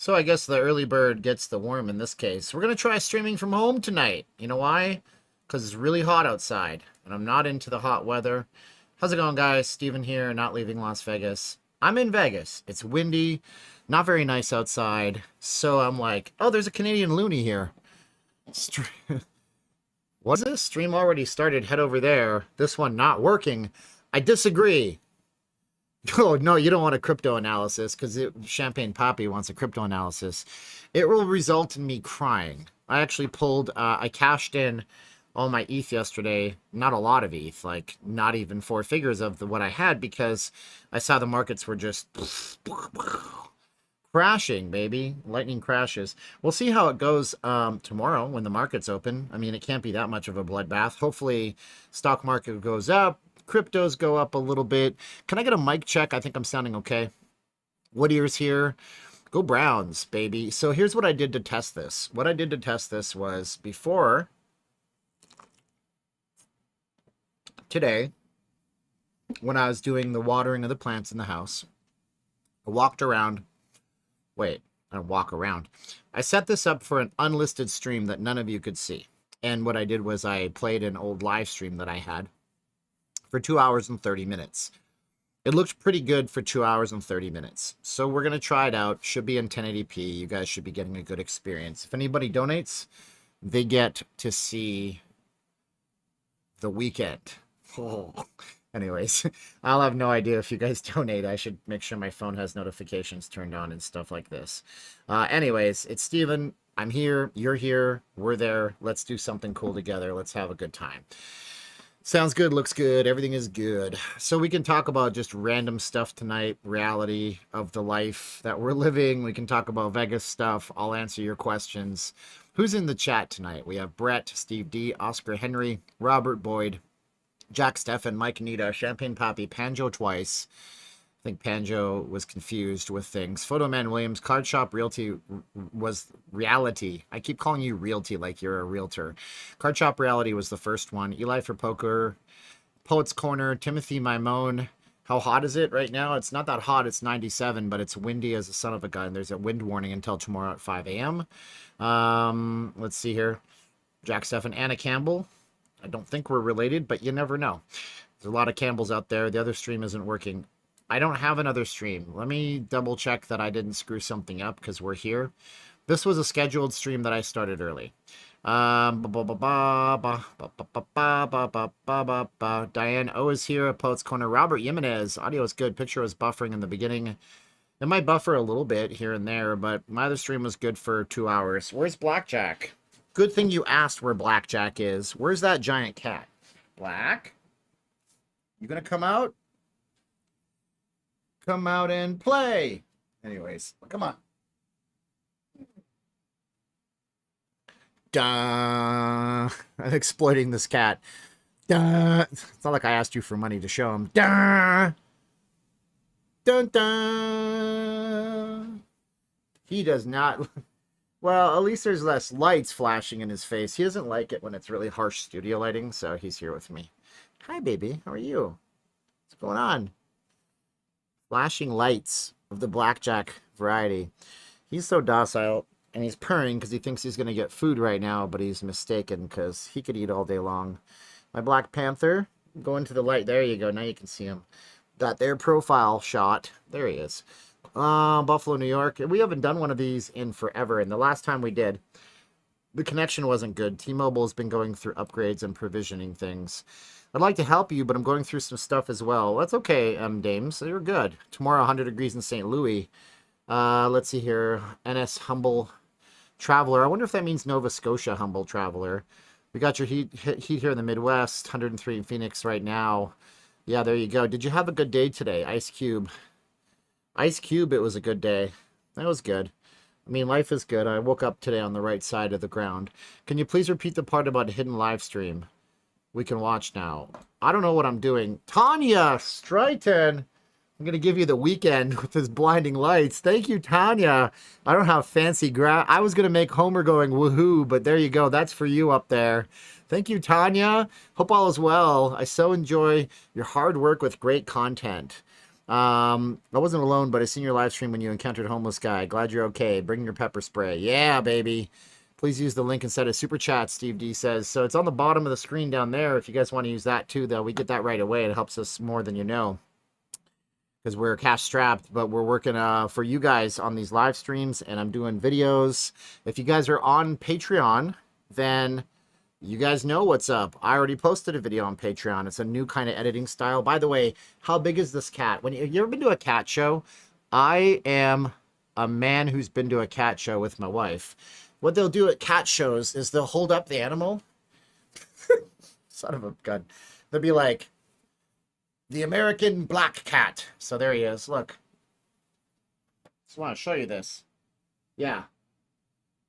So I guess the early bird gets the worm in this case. We're going to try streaming from home tonight. You know why? Because it's really hot outside, and I'm not into the hot weather. How's it going, guys? Steven here, not leaving Las Vegas. I'm in Vegas. It's windy, not very nice outside. So I'm like, oh, there's a Canadian loony here. What's this? Stream already started. Head over there. This one not working. I disagree. Oh, no, you don't want a crypto analysis because Champagne Poppy wants a crypto analysis. It will result in me crying. I actually I cashed in all my ETH yesterday. Not a lot of ETH, like not even 4 figures of what I had because I saw the markets were just crashing, baby. Lightning crashes. We'll see how it goes tomorrow when the markets open. I mean, it can't be that much of a bloodbath. Hopefully, stock market goes up. Cryptos go up a little bit. Can I get a mic check? I think I'm sounding okay. Woodier's here. Go Browns, baby. So here's what I did to test this. What I did to test this was before today, when I was doing the watering of the plants in the house, I walked around. Wait, I don't walk around. I set this up for an unlisted stream that none of you could see. And what I did was I played an old live stream that I had for 2 hours and 30 minutes. It looked pretty good for 2 hours and 30 minutes. So we're going to try it out. Should be in 1080p. You guys should be getting a good experience. If anybody donates, they get to see the weekend. Oh. Anyways, I'll have no idea if you guys donate. I should make sure my phone has notifications turned on and stuff like this. Anyways, it's Steven. I'm here. You're here. We're there. Let's do something cool together. Let's have a good time. Sounds good, looks good, everything is good. So we can talk about just random stuff tonight, reality of the life that we're living. We can talk about Vegas stuff. I'll answer your questions. Who's in the chat tonight? We have Brett, Steve D, Oscar Henry, Robert Boyd, Jack Steffen, Mike Nita, Champagne Poppy, Panjo twice. I think Panjo was confused with things. Photoman Williams, Card Shop Realty was Reality. I keep calling you Realty like you're a realtor. Card Shop Reality was the first one. Eli for Poker, Poets Corner, Timothy Maimone. How hot is it right now? It's not that hot. It's 97, but it's windy as a son of a gun. There's a wind warning until tomorrow at 5 a.m. Let's see here. Jack Steffen, Anna Campbell. I don't think we're related, but you never know. There's a lot of Campbells out there. The other stream isn't working. I don't have another stream. Let me double check that I didn't screw something up because we're here. This was a scheduled stream that I started early. Diane O is here. Poets Corner. Robert Jimenez. Audio is good. Picture was buffering in the beginning. It might buffer a little bit here and there, but my other stream was good for 2 hours. Where's Blackjack? Good thing you asked where Blackjack is. Where's that giant cat? Black? You gonna come out? Come out and play. Anyways, come on. Duh. I'm exploiting this cat. Duh. It's not like I asked you for money to show him. Duh. Dun dun. He does not. Well, at least there's less lights flashing in his face. He doesn't like it when it's really harsh studio lighting, so he's here with me. Hi, baby. How are you? What's going on? Flashing lights of the Blackjack variety. He's so docile, and he's purring because he thinks he's going to get food right now, but he's mistaken because he could eat all day long. My Black Panther, go into the light. There you go. Now you can see him. Got their profile shot. There he is. Buffalo, New York. We haven't done one of these in forever, and the last time we did, the connection wasn't good. T-Mobile has been going through upgrades and provisioning things. I'd like to help you, but I'm going through some stuff as well. That's okay, Dames. You're good. Tomorrow, 100 degrees in St. Louis. Let's see here. NS Humble Traveler. I wonder if that means Nova Scotia Humble Traveler. We got your heat here in the Midwest. 103 in Phoenix right now. Yeah, there you go. Did you have a good day today? Ice Cube. Ice Cube, it was a good day. That was good. I mean, life is good. I woke up today on the right side of the ground. Can you please repeat the part about hidden live stream? We can watch now. I don't know what I'm doing. Tanya Stryton. I'm going to give you the weekend with his blinding lights. Thank you, Tanya. I don't have fancy I was going to make Homer going woohoo, but there you go. That's for you up there. Thank you, Tanya. Hope all is well. I so enjoy your hard work with great content. I wasn't alone, but I seen your live stream when you encountered homeless guy. Glad you're okay. Bring your pepper spray. Yeah, baby. Please use the link instead of super chat, Steve D says. So it's on the bottom of the screen down there. If you guys want to use that too, though, we get that right away. It helps us more than you know because we're cash strapped, but we're working for you guys on these live streams, and I'm doing videos. If you guys are on Patreon, then you guys know what's up. I already posted a video on Patreon. It's a new kind of editing style. By the way, how big is this cat? When you ever been to a cat show? I am a man who's been to a cat show with my wife. What they'll do at cat shows is they'll hold up the animal. Son of a gun. They'll be like, the American black cat. So there he is. Look. Just want to show you this. Yeah.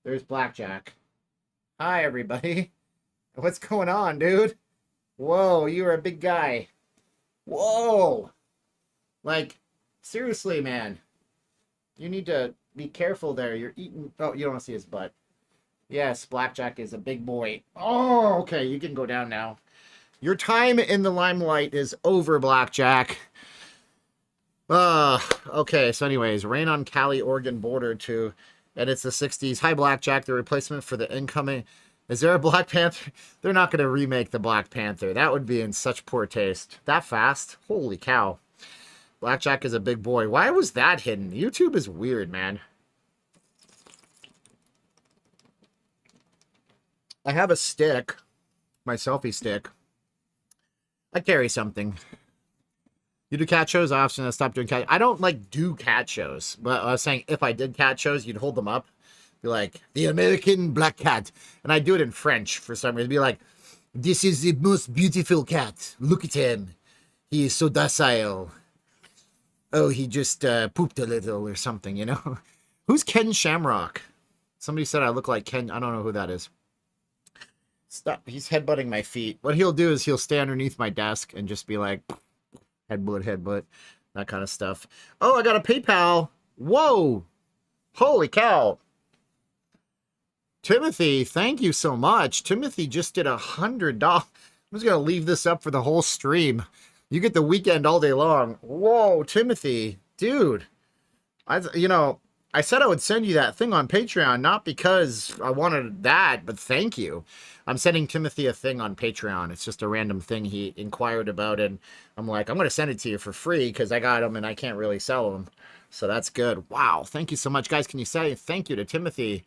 There's Blackjack. Hi, everybody. What's going on, dude? Whoa, you're a big guy. Whoa. Like, seriously, man. You need to be careful there. You're eating... Oh, you don't want to see his butt. Yes, Blackjack is a big boy. Oh, okay, you can go down now. Your time in the limelight is over, Blackjack. Okay, so anyways, rain on Cali, Oregon border to... And it's the 60s. Hi, Blackjack, the replacement for the incoming... Is there a Black Panther? They're not going to remake the Black Panther. That would be in such poor taste. That fast? Holy cow. Blackjack is a big boy. Why was that hidden? YouTube is weird, man. I have a stick. My selfie stick. I carry something. You do cat shows? I often stop doing cat. I don't like do cat shows. But I was saying if I did cat shows, you'd hold them up. Be like, the American black cat. And I do it in French for some reason. Be like, this is the most beautiful cat. Look at him. He is so docile. Oh, he just pooped a little or something, you know? Who's Ken Shamrock? Somebody said I look like Ken. I don't know who that is. Stop. He's headbutting my feet. What he'll do is he'll stay underneath my desk and just be like, headbutt, that kind of stuff. Oh, I got a PayPal. Whoa. Holy cow. Timothy, thank you so much. Timothy just did $100. I'm just going to leave this up for the whole stream. You get the weekend all day long. Whoa, Timothy. Dude. I said I would send you that thing on Patreon, not because I wanted that, but thank you. I'm sending Timothy a thing on Patreon. It's just a random thing he inquired about, and I'm like, I'm going to send it to you for free because I got them and I can't really sell them. So that's good. Wow, thank you so much. Guys, can you say thank you to Timothy?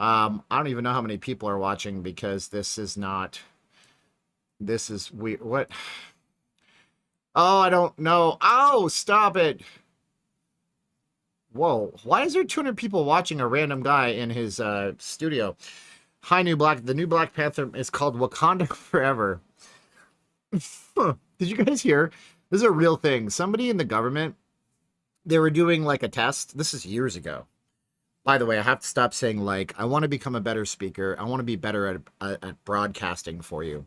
I don't even know how many people are watching because this is weird. What? Oh, I don't know. Oh, stop it. Whoa, why is there 200 people watching a random guy in his studio? Hi, the new Black Panther is called Wakanda Forever. Did you guys hear? This is a real thing. Somebody in the government, they were doing like a test. This is years ago. By the way, I have to stop saying like. I want to become a better speaker. I want to be better at broadcasting for you.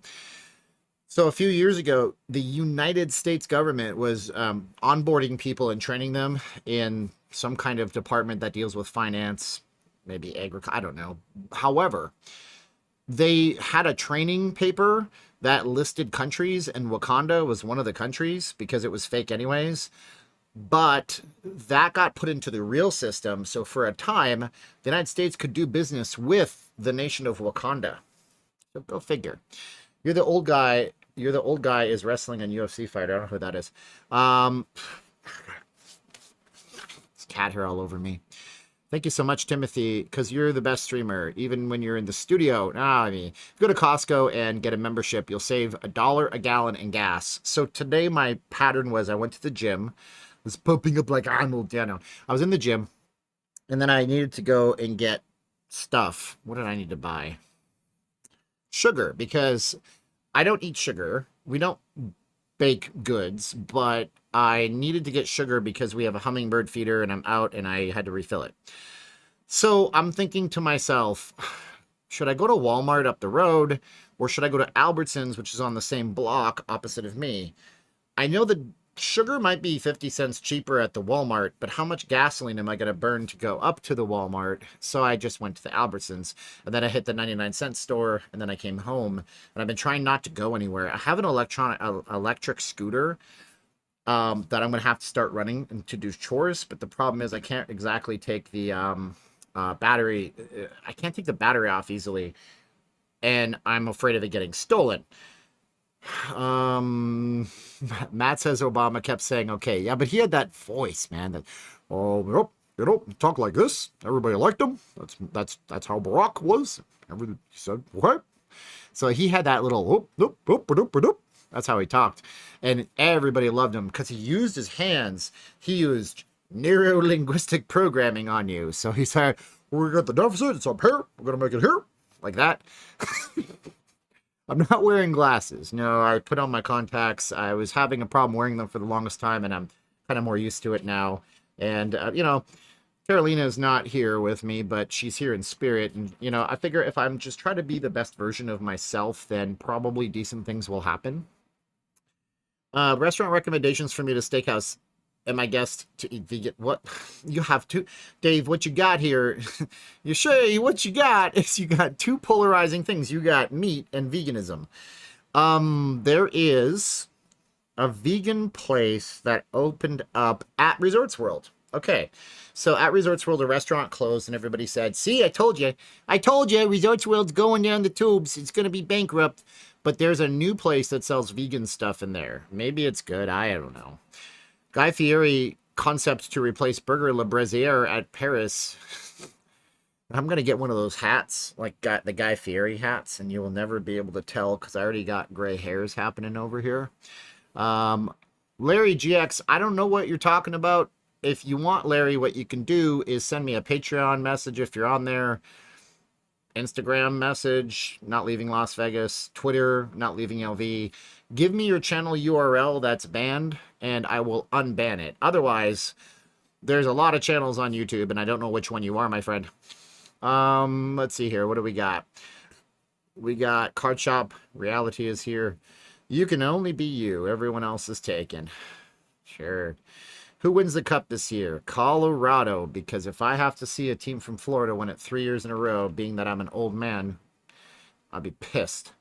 So a few years ago, the United States government was onboarding people and training them in some kind of department that deals with finance, maybe agriculture, I don't know. However, they had a training paper that listed countries, and Wakanda was one of the countries because it was fake anyways. But that got put into the real system. So for a time, the United States could do business with the nation of Wakanda. So go figure. You're the old guy is wrestling and UFC fighter. I don't know who that is. It's cat hair all over me. Thank you so much, Timothy, because you're the best streamer, even when you're in the studio. If you go to Costco and get a membership, you'll save $1 a gallon in gas. So today my pattern was I went to the gym, was pumping up like Arnold. I was in the gym, and then I needed to go and get stuff. What did I need to buy? Sugar, because I don't eat sugar. We don't bake goods, but I needed to get sugar because we have a hummingbird feeder and I'm out and I had to refill it. So I'm thinking to myself, should I go to Walmart up the road or should I go to Albertsons, which is on the same block opposite of me? I know the sugar might be 50 cents cheaper at the Walmart, but how much gasoline am I going to burn to go up to the Walmart? So I just went to the Albertsons, and then I hit the 99-cent store, and then I came home, and I've been trying not to go anywhere. I have an electric scooter, that I'm going to have to start running and to do chores. But the problem is I can't exactly take the battery. I can't take the battery off easily. And I'm afraid of it getting stolen. Um, Matt says Obama kept saying, okay, yeah, but he had that voice, man. That, oh, talk like this. Everybody liked him. That's how Barack was. Everybody said, what? So he had that little, that's how he talked. And everybody loved him because he used his hands. He used neuro-linguistic programming on you. So he said, we got the deficit. It's up here. We're going to make it here. Like that. I'm not wearing glasses. No, I put on my contacts. I was having a problem wearing them for the longest time, and I'm kind of more used to it now. And, Carolina's not here with me, but she's here in spirit. And, I figure if I'm just trying to be the best version of myself, then probably decent things will happen. Restaurant recommendations for me to steakhouse and my guest to eat vegan. What? You have two. Dave, what you got here? You say what you got is you got two polarizing things. You got meat and veganism. There is a vegan place that opened up at Resorts World. Okay, so at Resorts World, a restaurant closed, and everybody said, see, I told you, Resorts World's going down the tubes. It's going to be bankrupt. But there's a new place that sells vegan stuff in there. Maybe it's good. I don't know. Guy Fieri concept to replace Burger Le Brazier at Paris. I'm going to get one of those hats, like the Guy Fieri hats, and you will never be able to tell because I already got gray hairs happening over here. Larry GX, I don't know what you're talking about. If you want, Larry, what you can do is send me a Patreon message if you're on there. Instagram message, Not Leaving Las Vegas. Twitter, Not Leaving LV. Give me your channel URL that's banned, and I will unban it. Otherwise, there's a lot of channels on YouTube, and I don't know which one you are, my friend. Let's see here. What do we got? We got Card Shop. Reality is here. You can only be you. Everyone else is taken. Sure. Who wins the cup this year? Colorado, because if I have to see a team from Florida win it 3 years in a row, being that I'm an old man, I'll be pissed.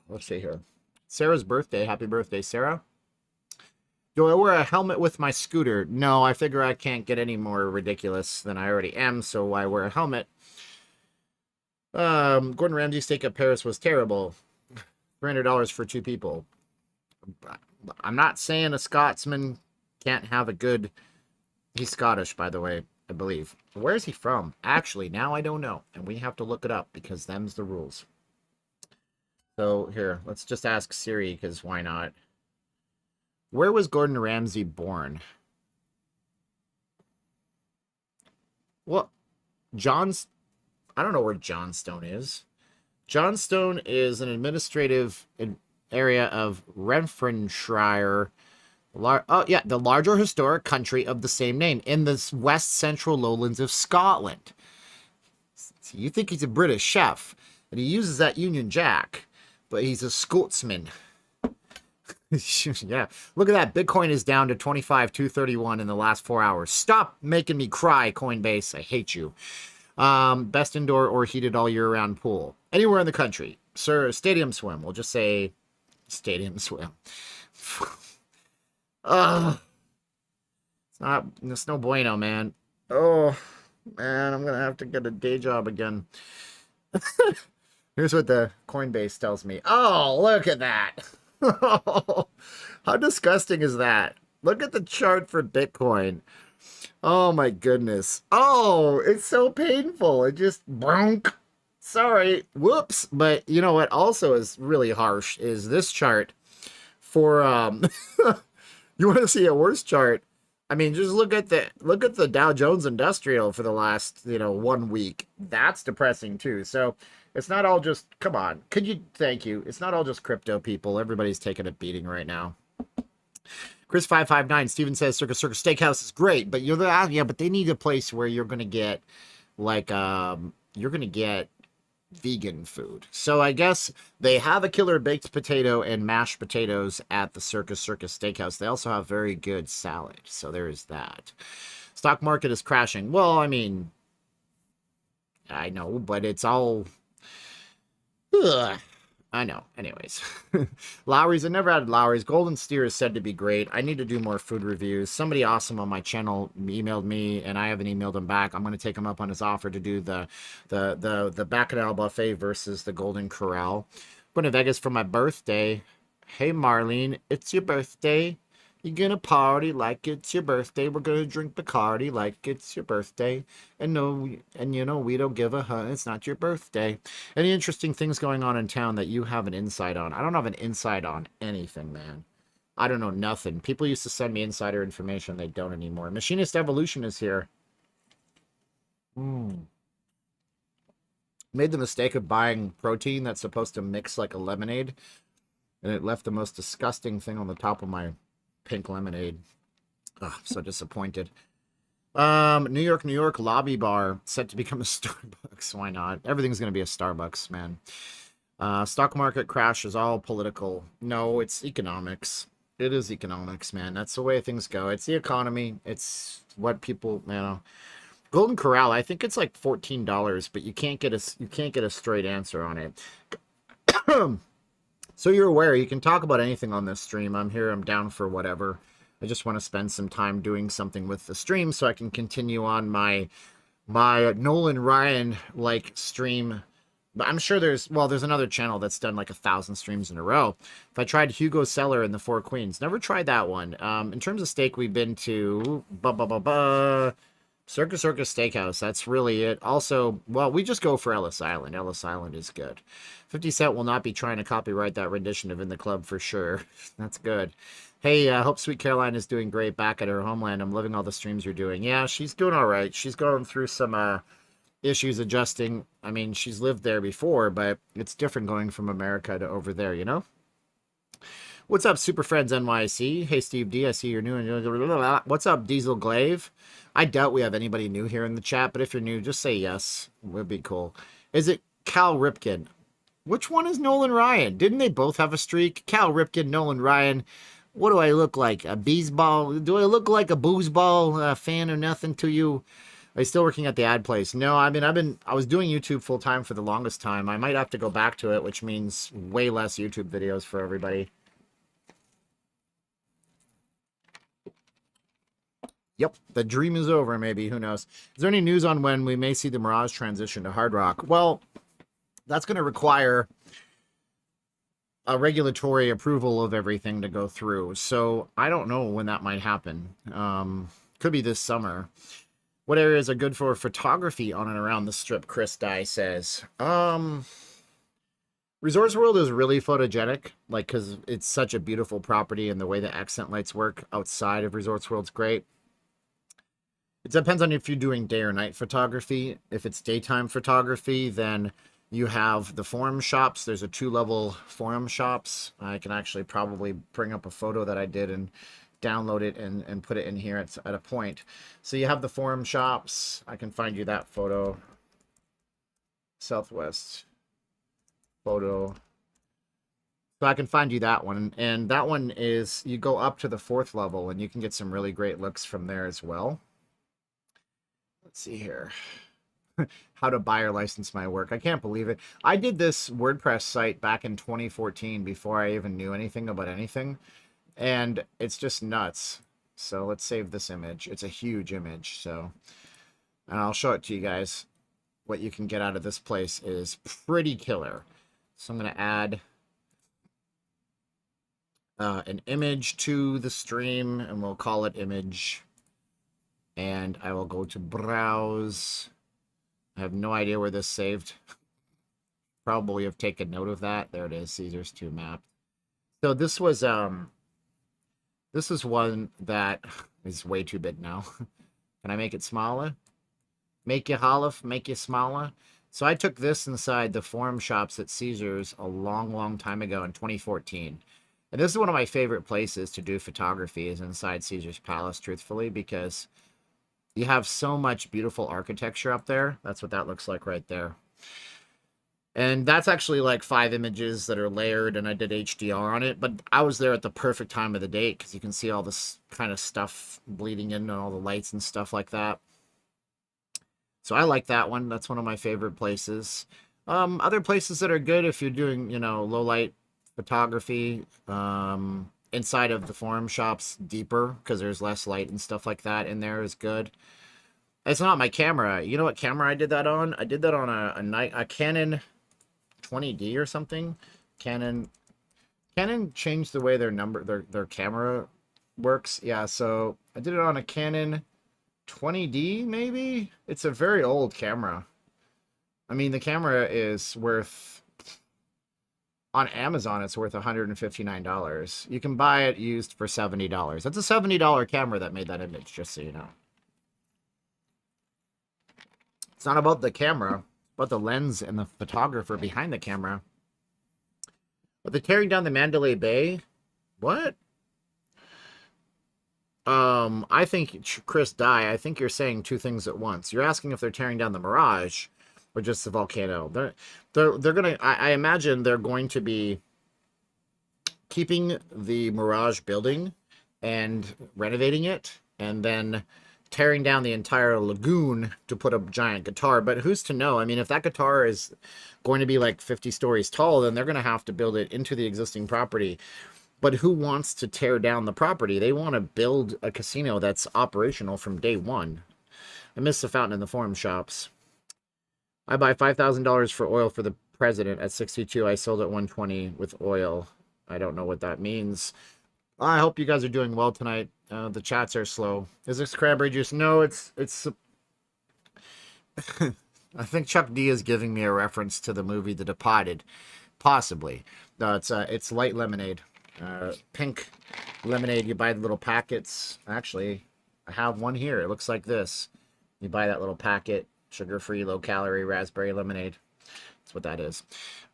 Let's see here. Sarah's birthday. Happy birthday, Sarah. Do I wear a helmet with my scooter? No, I figure I can't get any more ridiculous than I already am, so why wear a helmet? Gordon Ramsay's steak at Paris was terrible. $300 for 2 people. I'm not saying a Scotsman can't have a good... He's Scottish, by the way, I believe. Where is he from? Actually, now I don't know. And we have to look it up because them's the rules. So, here, let's just ask Siri, because why not? Where was Gordon Ramsay born? Well, I don't know where Johnstone is. Johnstone is an administrative area of Renfrewshire. The larger historic country of the same name in the west central lowlands of Scotland. So you think he's a British chef, and he uses that Union Jack, but he's a Scotsman. Yeah, look at that. Bitcoin is down to 25,231 in the last 4 hours. Stop making me cry, Coinbase. I hate you. Best indoor or heated all year round pool anywhere in the country. Sir, stadium swim. We'll just say stadium swim. It's no bueno, man. Oh, man, I'm gonna have to get a day job again. Here's what the Coinbase tells me. Oh, look at that. How disgusting is that? Look at the chart for Bitcoin. Oh my goodness. Oh, it's so painful. It just bronk. Sorry. Whoops. But you know what also is really harsh is this chart for you want to see a worse chart? I mean, just look at the Dow Jones Industrial for the last, 1 week. That's depressing too. So it's not all just, come on. Thank you. It's not all just crypto people. Everybody's taking a beating right now. Chris559, Steven says Circus Steakhouse is great, but but they need a place where you're going to get vegan food. So I guess they have a killer baked potato and mashed potatoes at the Circus Steakhouse. They also have very good salad. So there is that. Stock market is crashing. Well, I mean, I know, but it's all... Ugh. I know. Anyways, Lowry's. I never had Lowry's. Golden Steer is said to be great. I need to do more food reviews. Somebody awesome on my channel emailed me, and I haven't emailed him back. I'm going to take him up on his offer to do the Bacchanal buffet versus the Golden Corral. I'm going to Vegas for my birthday. Hey Marlene, it's your birthday. You're gonna party like it's your birthday. We're gonna drink Bacardi like it's your birthday. And no, and you know, we don't give a hunt. It's not your birthday. Any interesting things going on in town that you have an insight on? I don't have an insight on anything, man. I don't know nothing. People used to send me insider information. They don't anymore. Machinist Evolution is here. Made the mistake of buying protein that's supposed to mix like a lemonade. And it left the most disgusting thing on the top of my pink lemonade. Oh, I'm so disappointed. New York lobby bar set to become a Starbucks. Why not? Everything's going to be a Starbucks, man. Stock market crash is all political. No, it's economics. It is economics, man. That's the way things go. It's the economy. It's what people, you know. Golden Corral, I think it's like $14, but you can't get a straight answer on it. So you're aware, you can talk about anything on this stream. I'm here, I'm down for whatever. I just want to spend some time doing something with the stream so I can continue on my Nolan Ryan like stream. But I'm sure there's another channel that's done like 1,000 streams in a row. If I tried Hugo Cellar in the Four Queens, never tried that one. In terms of steak, we've been to Circus Steakhouse. That's really it. Also, well, we just go for Ellis Island. Ellis Island is good. 50 Cent will not be trying to copyright that rendition of In the Club for sure. That's good. Hey, hope Sweet Caroline is doing great back at her homeland. I'm loving all the streams you're doing. Yeah, she's doing all right. She's going through some issues adjusting. I mean, she's lived there before, but it's different going from America to over there, you know? What's up, Super Friends NYC? Hey, Steve D, I see you're new. What's up, Diesel Glaive? I doubt we have anybody new here in the chat, but if you're new, just say yes. It would be cool. Is it Cal Ripken? Which one is Nolan Ryan? Didn't they both have a streak? Cal Ripken, Nolan Ryan. What do I look like? A beesball? Do I look like a boozball fan or nothing to you? Are you still working at the ad place? No, I was doing YouTube full time for the longest time. I might have to go back to it, which means way less YouTube videos for everybody. Yep, the dream is over, maybe. Who knows? Is there any news on when we may see the Mirage transition to Hard Rock? Well, that's going to require a regulatory approval of everything to go through. So I don't know when that might happen. Could be this summer. What areas are good for photography on and around the Strip, Chris Dye says. Resorts World is really photogenic, like, because it's such a beautiful property and the way the accent lights work outside of Resorts World's great. It depends on if you're doing day or night photography. If it's daytime photography, then you have the forum shops. There's a 2-level forum shops. I can actually probably bring up a photo that I did and download it and put it in here at a point. So you have the forum shops. I can find you that photo. Southwest photo. So I can find you that one. And that one is, you go up to the 4th level and you can get some really great looks from there as well. Let's see here. How to buy or license my work. I can't believe it. I did this WordPress site back in 2014 before I even knew anything about anything. And it's just nuts. So let's save this image. It's a huge image. So, and I'll show it to you guys. What you can get out of this place is pretty killer. So I'm going to add an image to the stream and we'll call it image. And I will go to browse. I have no idea where this saved. Probably have taken note of that. There it is, Caesars 2 map. So this was this is one that is way too big now. Can I make it smaller? Make you holla, make you smaller. So I took this inside the forum shops at Caesars a long time ago in 2014. And this is one of my favorite places to do photography, is inside Caesars Palace, truthfully, because you have so much beautiful architecture up there. That's what that looks like right there. And that's actually like 5 images that are layered, and I did HDR on it. But I was there at the perfect time of the day because you can see all this kind of stuff bleeding in and all the lights and stuff like that. So I like that one. That's one of my favorite places. Other places that are good if you're doing, low light photography, inside of the forum shops deeper because there's less light and stuff like that in there is good. It's not my camera. You know what camera I did that on? I did that on a Canon 20D or something. Canon changed the way their camera works. Yeah, so I did it on a Canon 20D maybe. It's a very old camera. I mean, the camera is worth, on Amazon, it's worth $159. You can buy it used for $70. That's a $70 camera that made that image, just so you know. It's not about the camera, but the lens and the photographer behind the camera. But they're tearing down the Mandalay Bay. What? I think, Chris Dye, I think you're saying two things at once. You're asking if they're tearing down the Mirage or just the volcano. They're gonna, I imagine they're going to be keeping the Mirage building and renovating it, and then tearing down the entire lagoon to put a giant guitar. But who's to know? I mean, if that guitar is going to be like 50 stories tall, then they're going to have to build it into the existing property. But who wants to tear down the property? They want to build a casino that's operational from day one. I miss the fountain in the forum shops. I buy $5,000 for oil for the president at 62. I sold at 120 with oil. I don't know what that means. I hope you guys are doing well tonight. The chats are slow. Is this cranberry juice? No, it's I think Chuck D is giving me a reference to the movie The Departed. Possibly. No, it's light lemonade. Pink lemonade. You buy the little packets. Actually, I have one here. It looks like this. You buy that little packet. Sugar-free, low-calorie raspberry lemonade. That's what that is.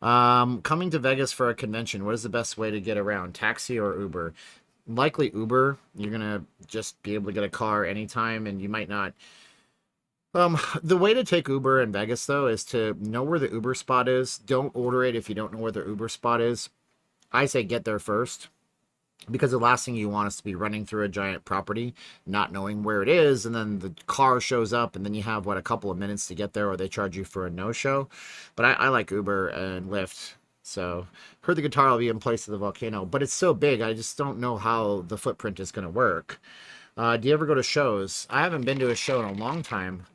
Coming to Vegas for a convention. What is the best way to get around? Taxi or Uber? Likely Uber. You're going to just be able to get a car anytime, and you might not. The way to take Uber in Vegas, though, is to know where the Uber spot is. Don't order it if you don't know where the Uber spot is. I say get there first, because the last thing you want is to be running through a giant property, not knowing where it is, and then the car shows up, and then you have, a couple of minutes to get there, or they charge you for a no-show. But I like Uber and Lyft. So, heard the guitar will be in place of the volcano, but it's so big, I just don't know how the footprint is going to work. Do you ever go to shows? I haven't been to a show in a long time.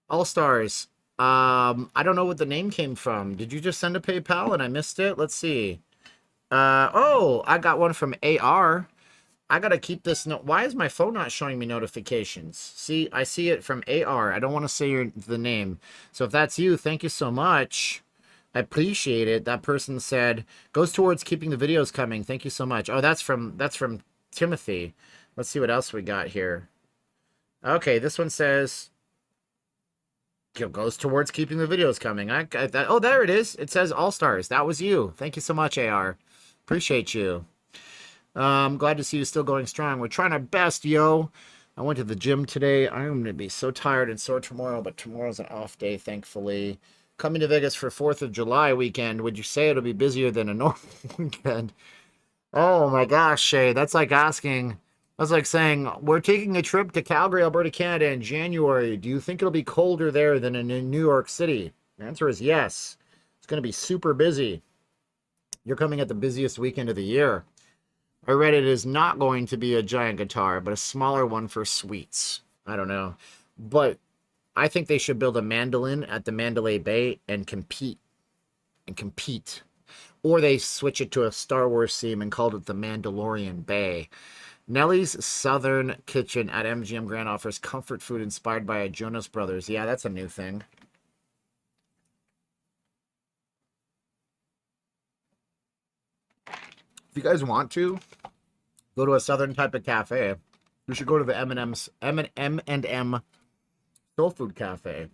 All Stars. I don't know what the name came from. Did you just send a PayPal and I missed it? Let's see. Oh, I got one from AR. I gotta keep this note. Why is my phone not showing me notifications? See, I see it from AR. I don't want to say the name. So if that's you, thank you so much. I appreciate it. That person said, goes towards keeping the videos coming. Thank you so much. Oh, that's from Timothy. Let's see what else we got here. Okay, this one says, goes towards keeping the videos coming. Oh, there it is. It says All Stars. That was you. Thank you so much, AR. Appreciate you. I'm glad to see you still going strong. We're trying our best, yo. I went to the gym today. I'm going to be so tired and sore tomorrow, but tomorrow's an off day, thankfully. Coming to Vegas for 4th of July weekend. Would you say it'll be busier than a normal weekend? Oh my gosh, Shay. That's like saying, we're taking a trip to Calgary, Alberta, Canada in January. Do you think it'll be colder there than in New York City? The answer is yes. It's going to be super busy. You're coming at the busiest weekend of the year. I read it is not going to be a giant guitar, but a smaller one for suites. I don't know. But I think they should build a mandolin at the Mandalay Bay and compete. Or they switch it to a Star Wars theme and called it the Mandalorian Bay. Nellie's Southern Kitchen at MGM Grand offers comfort food inspired by a Jonas Brothers. Yeah, that's a new thing. If you guys want to go to a southern type of cafe, you should go to the M&M Soul Food Cafe.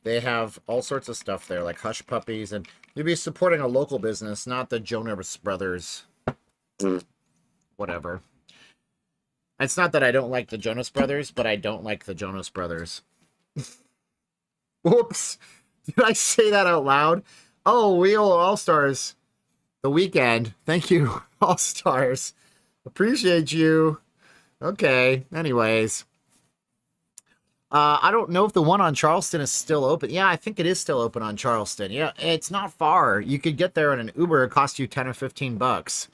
They have all sorts of stuff there, like hush puppies, and you'd be supporting a local business, not the Jonas Brothers. Whatever. It's not that I don't like the Jonas Brothers, but I don't like the Jonas Brothers. Whoops. Did I say that out loud? Oh, All Stars. The weekend. Thank you, All Stars. Appreciate you. Okay. Anyways. I don't know if the one on Charleston is still open. Yeah, I think it is still open on Charleston. Yeah, it's not far. You could get there in an Uber. It costs you 10 or 15 bucks.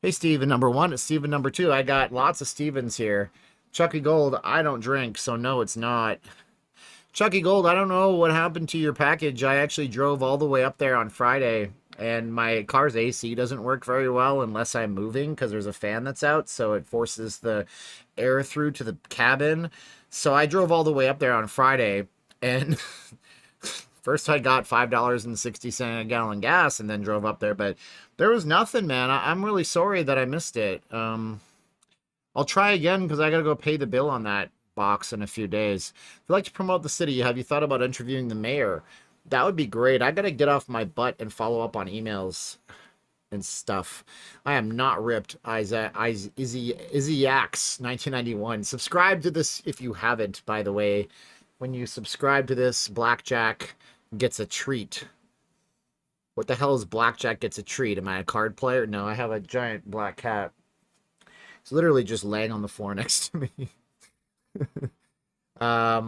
Hey, Steven number one. It's Steven number two. I got lots of Stevens here. Chucky Gold, I don't drink, so no, it's not. Chucky Gold, I don't know what happened to your package. I actually drove all the way up there on Friday, and my car's AC doesn't work very well unless I'm moving because there's a fan that's out, so it forces the air through to the cabin. So I drove all the way up there on Friday, and first I got $5.60 a gallon gas and then drove up there, but there was nothing, man. I'm really sorry that I missed it. I'll try again because I got to go pay the bill on that box in a few days. If you'd like to promote the city, have you thought about interviewing the mayor? That would be great. I got to get off my butt and follow up on emails and stuff. I am not ripped. Izzy Yaks 1991. Subscribe to this if you haven't, by the way. When you subscribe to this, Blackjack gets a treat. What the hell is Blackjack gets a treat? Am I a card player? No, I have a giant black cat. It's literally just laying on the floor next to me. I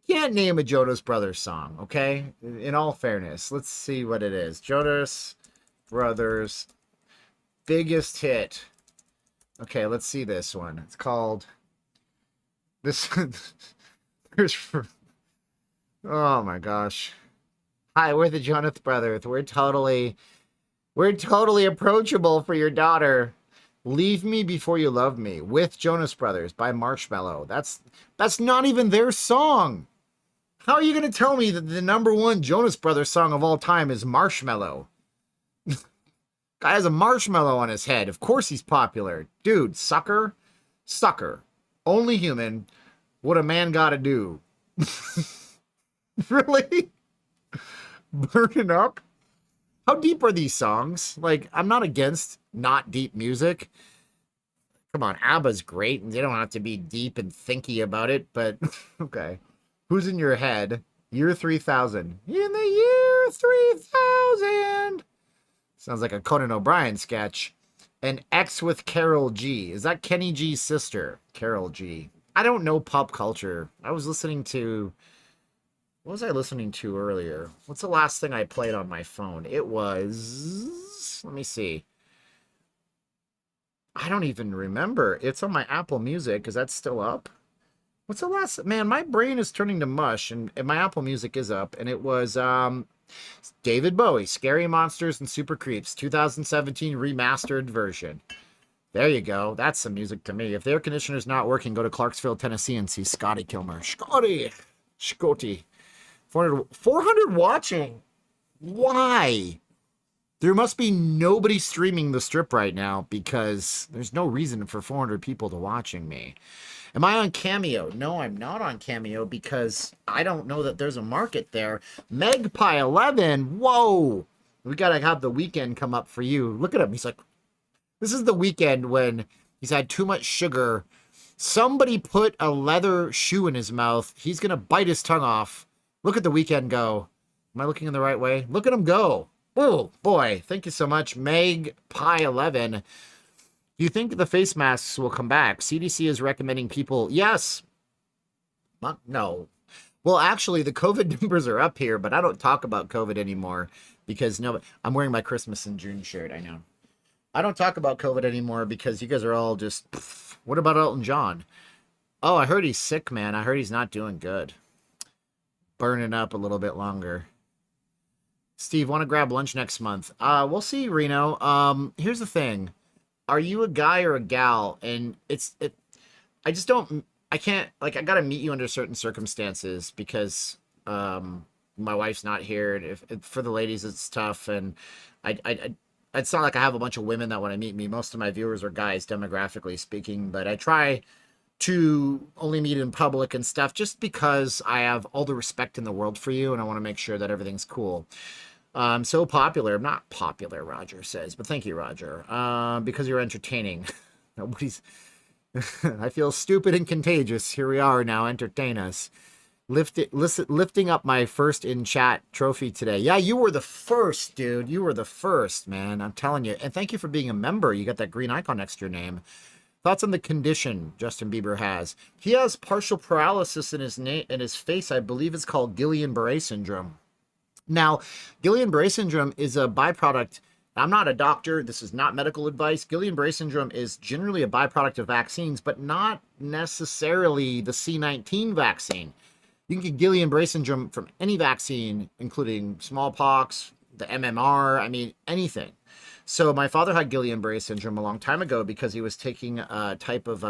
can't name a Jonas Brothers song, okay? In all fairness, let's see what it is. Jonas Brothers biggest hit. Okay, let's see this one. It's called this. Oh my gosh. Hi, we're the Jonas Brothers. We're totally approachable for your daughter. Leave Me Before You Love Me with Jonas Brothers by Marshmello. That's not even their song. How are you going to tell me that the number one Jonas Brothers song of all time is Marshmello? Guy has a marshmallow on his head. Of course he's popular. Dude, sucker. Only human. What a man gotta do. Really? Burning Up? How deep are these songs? Like, I'm not against not deep music. Come on, ABBA's great, and they don't have to be deep and thinky about it, but okay. Who's in Your Head? Year 3000. In the year 3000. Sounds like a Conan O'Brien sketch. An X with Carol G. Is that Kenny G's sister? Carol G. I don't know pop culture. I was listening to... What was I listening to earlier? What's the last thing I played on my phone? It was... Let me see. I don't even remember. It's on my Apple Music. Is that still up? What's the last... Man, my brain is turning to mush, and my Apple Music is up, and it was David Bowie, Scary Monsters and Super Creeps, 2017 remastered version. There you go. That's some music to me. If the air conditioner's not working, go to Clarksville, Tennessee, and see Scotty Kilmer. Scotty. 400 watching. Why? There must be nobody streaming the strip right now because there's no reason for 400 people to watching me. Am I on Cameo? No, I'm not on Cameo because I don't know that there's a market there. Megpie11, whoa. We got to have the weekend come up for you. Look at him. He's like, this is the weekend when he's had too much sugar. Somebody put a leather shoe in his mouth. He's going to bite his tongue off. Look at the weekend go. Am I looking in the right way? Look at him go. Oh, boy. Thank you so much. Megpie11. Do you think the face masks will come back? CDC is recommending people... Yes. No. Well, actually, the COVID numbers are up here, but I don't talk about COVID anymore because no, I'm wearing my Christmas in June shirt. I know. I don't talk about COVID anymore because you guys are all just... What about Elton John? Oh, I heard he's sick, man. I heard he's not doing good. Burning up a little bit longer. Steve, want to grab lunch next month? We'll see, Reno. Here's the thing. Are you a guy or a gal? And I just don't, I can't, like, I got to meet you under certain circumstances because my wife's not here. And if for the ladies, it's tough. And it's not like I have a bunch of women that want to meet me. Most of my viewers are guys, demographically speaking, but I try to only meet in public and stuff just because I have all the respect in the world for you and I want to make sure that everything's cool. I'm so popular. I'm not popular, Roger says, but thank you, Roger. Because you're entertaining. Nobody's... I feel stupid and contagious. Here we are now. Entertain us. Lifting up my first in chat trophy today. Yeah, you were the first, dude. You were the first, man. I'm telling you. And thank you for being a member. You got that green icon next to your name. Thoughts on the condition Justin Bieber has? He has partial paralysis in his face. I believe it's called Guillain-Barré syndrome. Now, Guillain-Barré syndrome is a byproduct. I'm not a doctor. This is not medical advice. Guillain-Barré syndrome is generally a byproduct of vaccines, but not necessarily the C-19 vaccine. You can get Guillain-Barré syndrome from any vaccine, including smallpox, the MMR, I mean, anything. So my father had Guillain-Barré syndrome a long time ago because he was taking a type of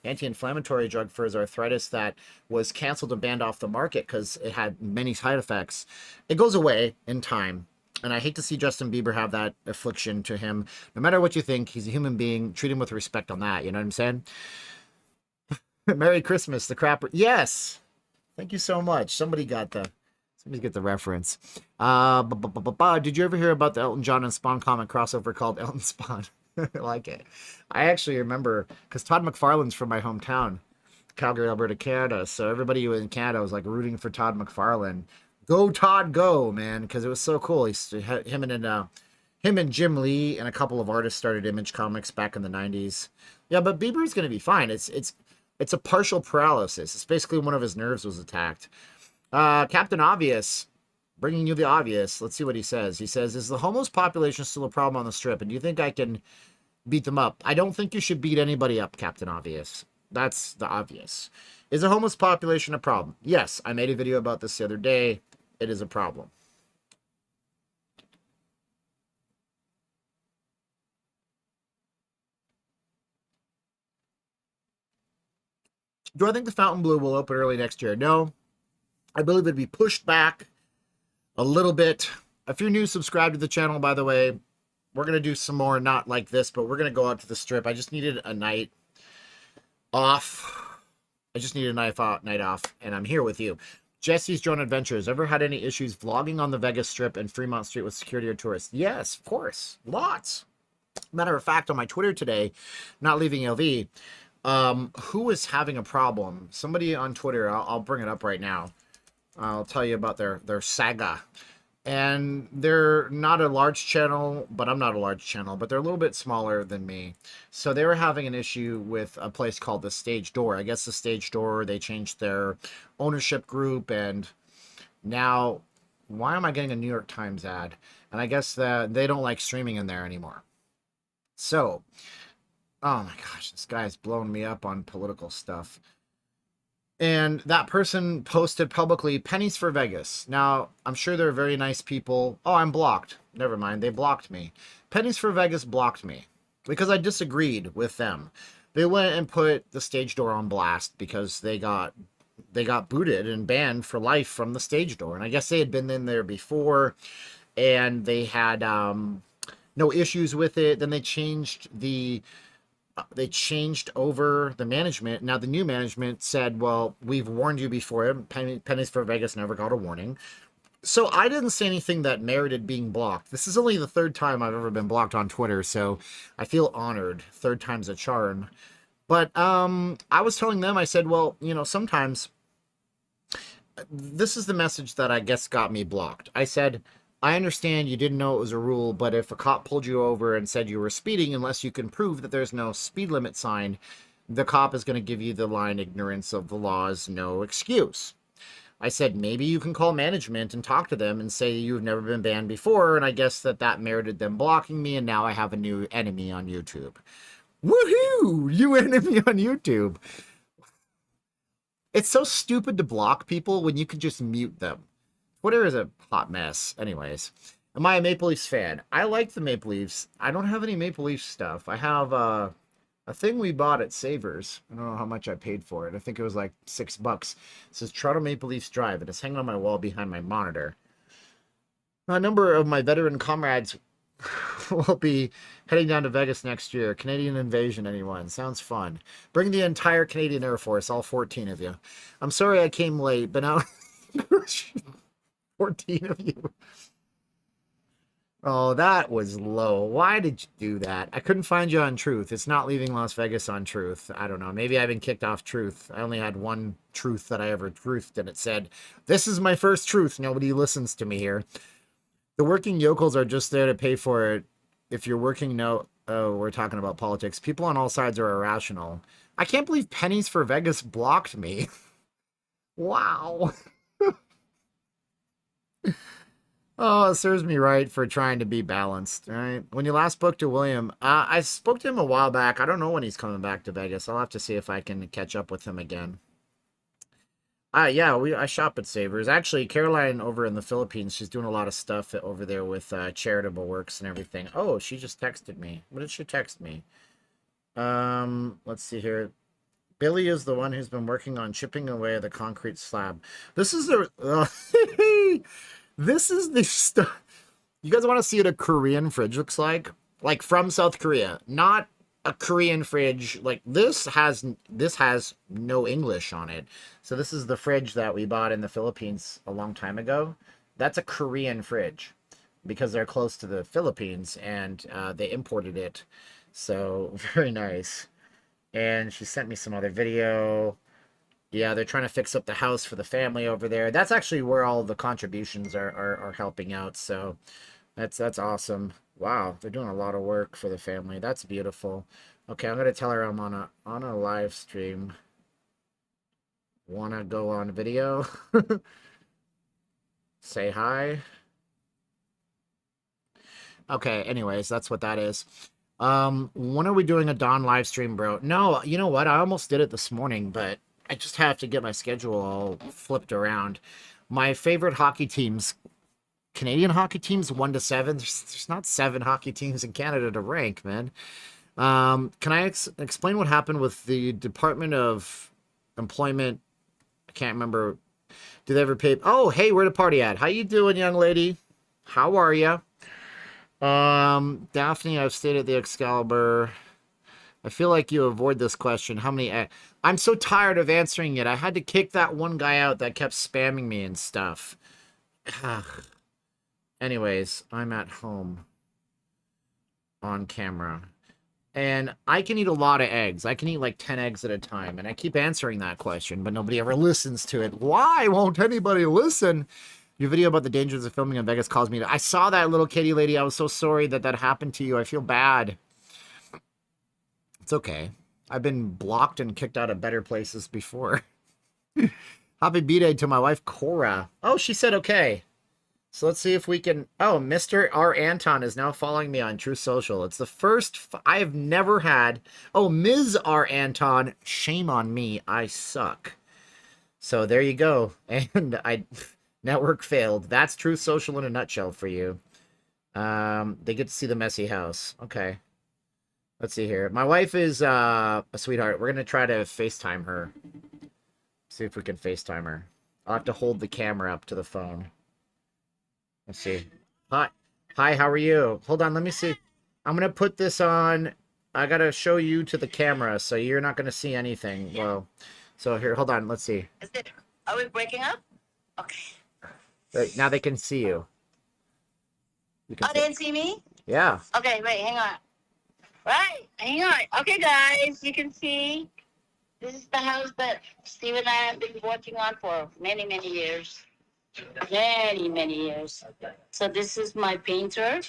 anti-inflammatory drug for his arthritis that was canceled and banned off the market because it had many side effects. It goes away in time. And I hate to see Justin Bieber have that affliction to him. No matter what you think, he's a human being. Treat him with respect on that. You know what I'm saying? Merry Christmas, the crapper. Yes. Thank you so much. Somebody get the reference. Did you ever hear about the Elton John and Spawn comic crossover called Elton Spawn? I like it. I actually remember, because Todd McFarlane's from my hometown, Calgary, Alberta, Canada. So everybody in Canada was like rooting for Todd McFarlane. Go Todd, go, man, because it was so cool. Him and Jim Lee and a couple of artists started Image Comics back in the 90s. Yeah, but Bieber's going to be fine. It's a partial paralysis. It's basically one of his nerves was attacked. Captain Obvious, bringing you the obvious. Let's see what he says. He says, is the homeless population still a problem on the Strip? And do you think I can beat them up? I don't think you should beat anybody up, Captain Obvious. That's the obvious. Is the homeless population a problem? Yes, I made a video about this the other day. It is a problem. Do I think the Fontainebleau will open early next year? No. I believe it'd be pushed back a little bit. If you're new, subscribe to the channel, by the way. We're going to do some more, not like this, but we're going to go out to the Strip. I just needed a night off. I just need a night off, and I'm here with you. Jesse's Drone Adventures. Ever had any issues vlogging on the Vegas Strip and Fremont Street with security or tourists? Yes, of course. Lots. Matter of fact, on my Twitter today, not leaving LV, who is having a problem? Somebody on Twitter, I'll bring it up right now. I'll tell you about their saga. And they're not a large channel, but I'm not a large channel, but they're a little bit smaller than me. So they were having an issue with a place called the Stage Door. I guess the Stage Door, they changed their ownership group, and now, why am I getting a New York Times ad? And I guess that they don't like streaming in there anymore. So, oh my gosh, this guy's blowing me up on political stuff. And that person posted publicly, pennies for Vegas. Now, I'm sure they're very nice people. Oh, I'm blocked. Never mind. They blocked me. Pennies for Vegas blocked me because I disagreed with them. They went and put the Stage Door on blast because they got booted and banned for life from the Stage Door. And I guess they had been in there before and they had no issues with it. Then they changed over the management. Now the new management said, well, we've warned you before. Pennies for Vegas never got a warning. So I didn't say anything that merited being blocked. This is only the third time I've ever been blocked on Twitter, so I feel honored. Third time's a charm. But I was telling them, I said, well, you know, sometimes this is the message that I guess got me blocked. I said, I understand you didn't know it was a rule, but if a cop pulled you over and said you were speeding, unless you can prove that there's no speed limit sign, the cop is going to give you the line, ignorance of the law is no excuse. I said, maybe you can call management and talk to them and say you've never been banned before, and I guess that merited them blocking me, and now I have a new enemy on YouTube. Woohoo! New enemy on YouTube. It's so stupid to block people when you could just mute them. Twitter is a hot mess. Anyways, am I a Maple Leafs fan? I like the Maple Leafs. I don't have any Maple Leafs stuff. I have a thing we bought at Savers. I don't know how much I paid for it. I think it was like $6. It says Toronto Maple Leafs Drive, and it's hanging on my wall behind my monitor. A number of my veteran comrades will be heading down to Vegas next year. Canadian invasion, anyone? Sounds fun. Bring the entire Canadian Air Force, all 14 of you. I'm sorry I came late, but now 14 of you. Oh, that was low. Why did you do that? I couldn't find you on Truth. It's not leaving Las Vegas on Truth. I don't know. Maybe I've been kicked off Truth. I only had one truth that I ever truthed, and it said, this is my first truth. Nobody listens to me here. The working yokels are just there to pay for it. If you're working, no. Oh, we're talking about politics. People on all sides are irrational. I can't believe Pennies for Vegas blocked me. Wow. Oh, it serves me right for trying to be balanced, right? When you last spoke to William, I spoke to him a while back. I don't know when he's coming back to Vegas. I'll have to see if I can catch up with him again. Yeah, I shop at Savers. Actually, Caroline over in the Philippines, she's doing a lot of stuff over there with charitable works and everything. Oh, she just texted me. What did she text me? Let's see here. Billy is the one who's been working on chipping away the concrete slab. This is the this is the stuff. You guys want to see what a Korean fridge looks like? Like from South Korea, not a Korean fridge. Like this has no English on it. So this is the fridge that we bought in the Philippines a long time ago. That's a Korean fridge because they're close to the Philippines and they imported it. So very nice. And she sent me some other video. Yeah, they're trying to fix up the house for the family over there. That's actually where all the contributions are helping out. So that's awesome. Wow, they're doing a lot of work for the family. That's beautiful. Okay, I'm gonna tell her I'm on a live stream. Wanna go on video? Say hi. Okay, anyways, that's what that is. When are we doing a Dawn live stream, bro? No, you know what? I almost did it this morning, but I just have to get my schedule all flipped around. My favorite hockey teams, Canadian hockey teams, 1 to 7. There's not 7 hockey teams in Canada to rank, man. Can I explain what happened with the Department of Employment? I can't remember. Did they ever pay? Oh, hey, where the party at? How you doing, young lady? How are you? Daphne, I've stayed at the Excalibur. I feel like you avoid this question. How many? I'm so tired of answering it. I had to kick that one guy out that kept spamming me and stuff. Anyways, I'm at home on camera. And I can eat a lot of eggs. I can eat like 10 eggs at a time. And I keep answering that question, but nobody ever listens to it. Why won't anybody listen? Your video about the dangers of filming in Vegas caused me to... I saw that little kitty lady. I was so sorry that happened to you. I feel bad. It's okay. I've been blocked and kicked out of better places before. Happy B-Day to my wife, Cora. Oh, she said okay. So let's see if we can... Oh, Mr. R. Anton is now following me on True Social. It's the first... I have never had... Oh, Ms. R. Anton, shame on me. I suck. So there you go. And I... Network failed. That's True Social in a nutshell for you. They get to see the messy house. Okay. Let's see here. My wife is a sweetheart. We're going to try to FaceTime her. See if we can FaceTime her. I'll have to hold the camera up to the phone. Let's see. Hi. Hi, how are you? Hold on, let me see. I'm going to put this on. I got to show you to the camera, so you're not going to see anything. Well, so here, hold on. Let's see. Are we breaking up? Okay. Right, now they can see you. Oh, they didn't see me? Yeah. Okay, wait, hang on. Right, hang on. Okay, guys, you can see this is the house that Steve and I have been working on for many, many years. Many, many years. So this is my painter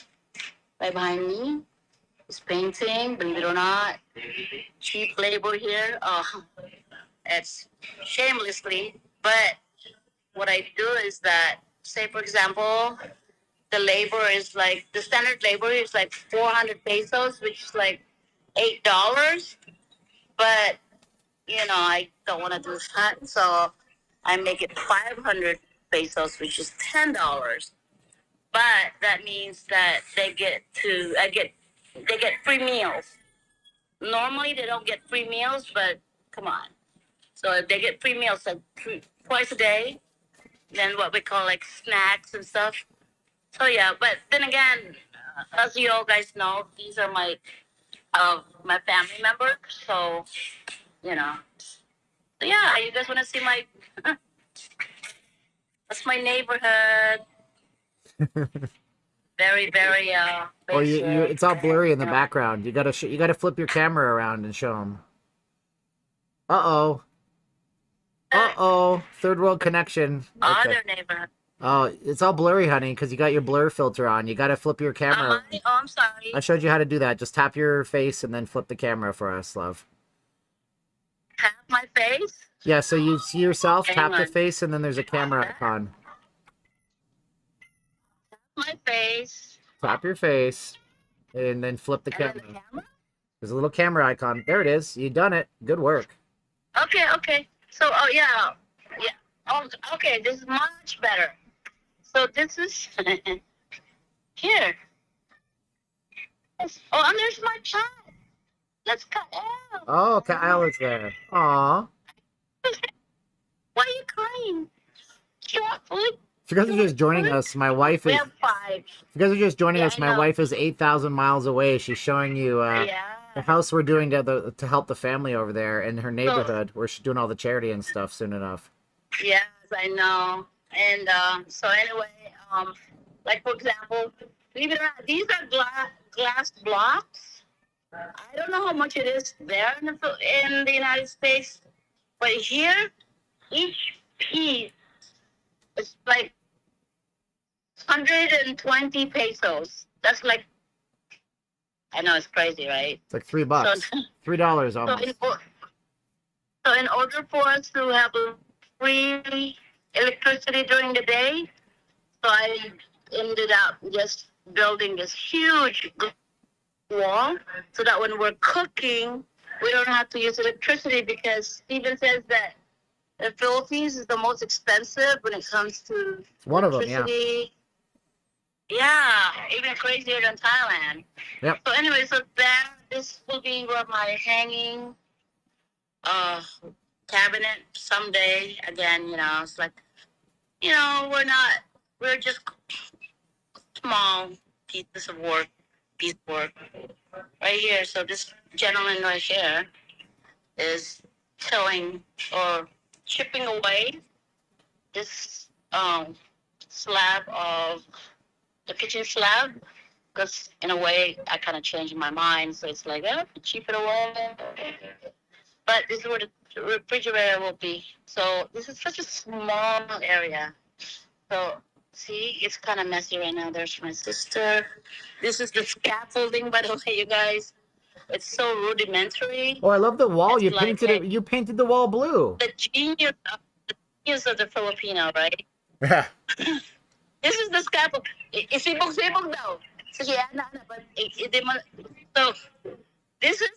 right behind me. He's painting, believe it or not. Cheap labor here. Oh, it's shamelessly. But what I do is that, say, for example, the labor is like, the standard labor is like 400 pesos, which is like $8. But, you know, I don't want to do that. So I make it 500 pesos, which is $10. But that means that they get free meals. Normally they don't get free meals, but come on. So if they get free meals like twice a day, then what we call like snacks and stuff. So yeah, but then again, as you all guys know, these are my family members. So, you know, so yeah, you guys want to see my, that's my neighborhood. Very, very, Oh, it's all blurry in the background. You gotta flip your camera around and show them. Uh-oh. Uh-oh. Third world connection. Okay. Other neighborhood. Oh, it's all blurry, honey, because you got your blur filter on. You got to flip your camera. Oh, I'm sorry. I showed you how to do that. Just tap your face and then flip the camera for us, love. Tap my face? Yeah, so you see yourself, Hang tap the on. face, and then there's a camera icon. My face. Tap your face, and then flip the And then camera. the camera? There's a little camera icon. There it is. You done it. Good work. Okay, okay. So, oh, yeah. Yeah. Oh, okay, this is much better. So this is here. Oh, and there's my child. Let's cut out. Oh, Kyle is there. Aw. Why are you crying? If you guys are just joining us, my wife We is... have 5. If you guys are just joining Yeah, us, I my know. wife is 8,000 miles away. She's showing you the Yeah. house we're doing to help the family over there in her neighborhood. We're doing all the charity and stuff soon enough. Yes, I know. And so anyway, like for example, believe it or not, these are glass blocks. I don't know how much it is there in the United States, but here, each piece is like 120 pesos. That's like, I know it's crazy, right? It's like $3. So, $3 so almost. in order for us to have free electricity during the day, so I ended up just building this huge wall so that when we're cooking, we don't have to use electricity, because Steven says that the Philippines is the most expensive when it comes to It's one of them, yeah. electricity. Yeah, even crazier than Thailand. Yep. So anyway, so this will be where my hanging cabinet someday. Again, it's like, we're just small piece of work right here. So this gentleman right here is tilling or chipping away this slab of the kitchen slab, because in a way I kind of changed my mind, so it's like, chip it away. But this is where the refrigerator will be. So this is such a small area. So see, it's kind of messy right now. There's my sister. This is the scaffolding, by the way, you guys. It's so rudimentary. Oh, I love the wall. It's You like painted it. You painted the wall blue. The genius of the Filipino, right? Yeah. This is the scaffold. Isibog-sibog daw. Sige, but so this is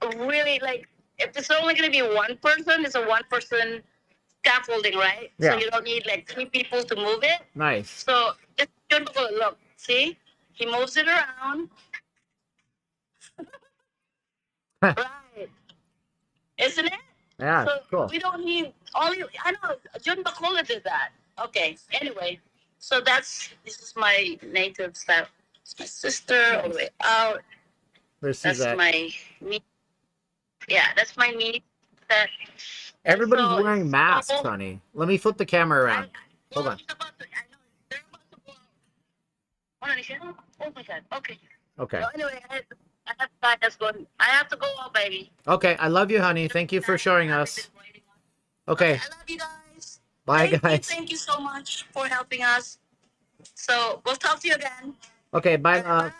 a really, like, if it's only going to be one person, it's a one-person scaffolding, right? Yeah. So you don't need like 3 people to move it. Nice. So it's good. Look, see? He moves it around. Right. Isn't it? Yeah, So cool. we don't need I know John Bacola did that. Okay. Anyway, so this is my native style. It's my sister all the way out. There's That's Suzette. my meat. Yeah, that's my meat. That Everybody's so- wearing masks, honey. Let me flip the camera around. Hold on. I know they're about to go. Oh my God. Okay. Okay. So anyway, I have to go out, baby. Okay, I love you, honey. Thank you for showing us. Okay. I love you guys. Bye, guys. Thank you so much for helping us. So we'll talk to you again. Okay, bye, love.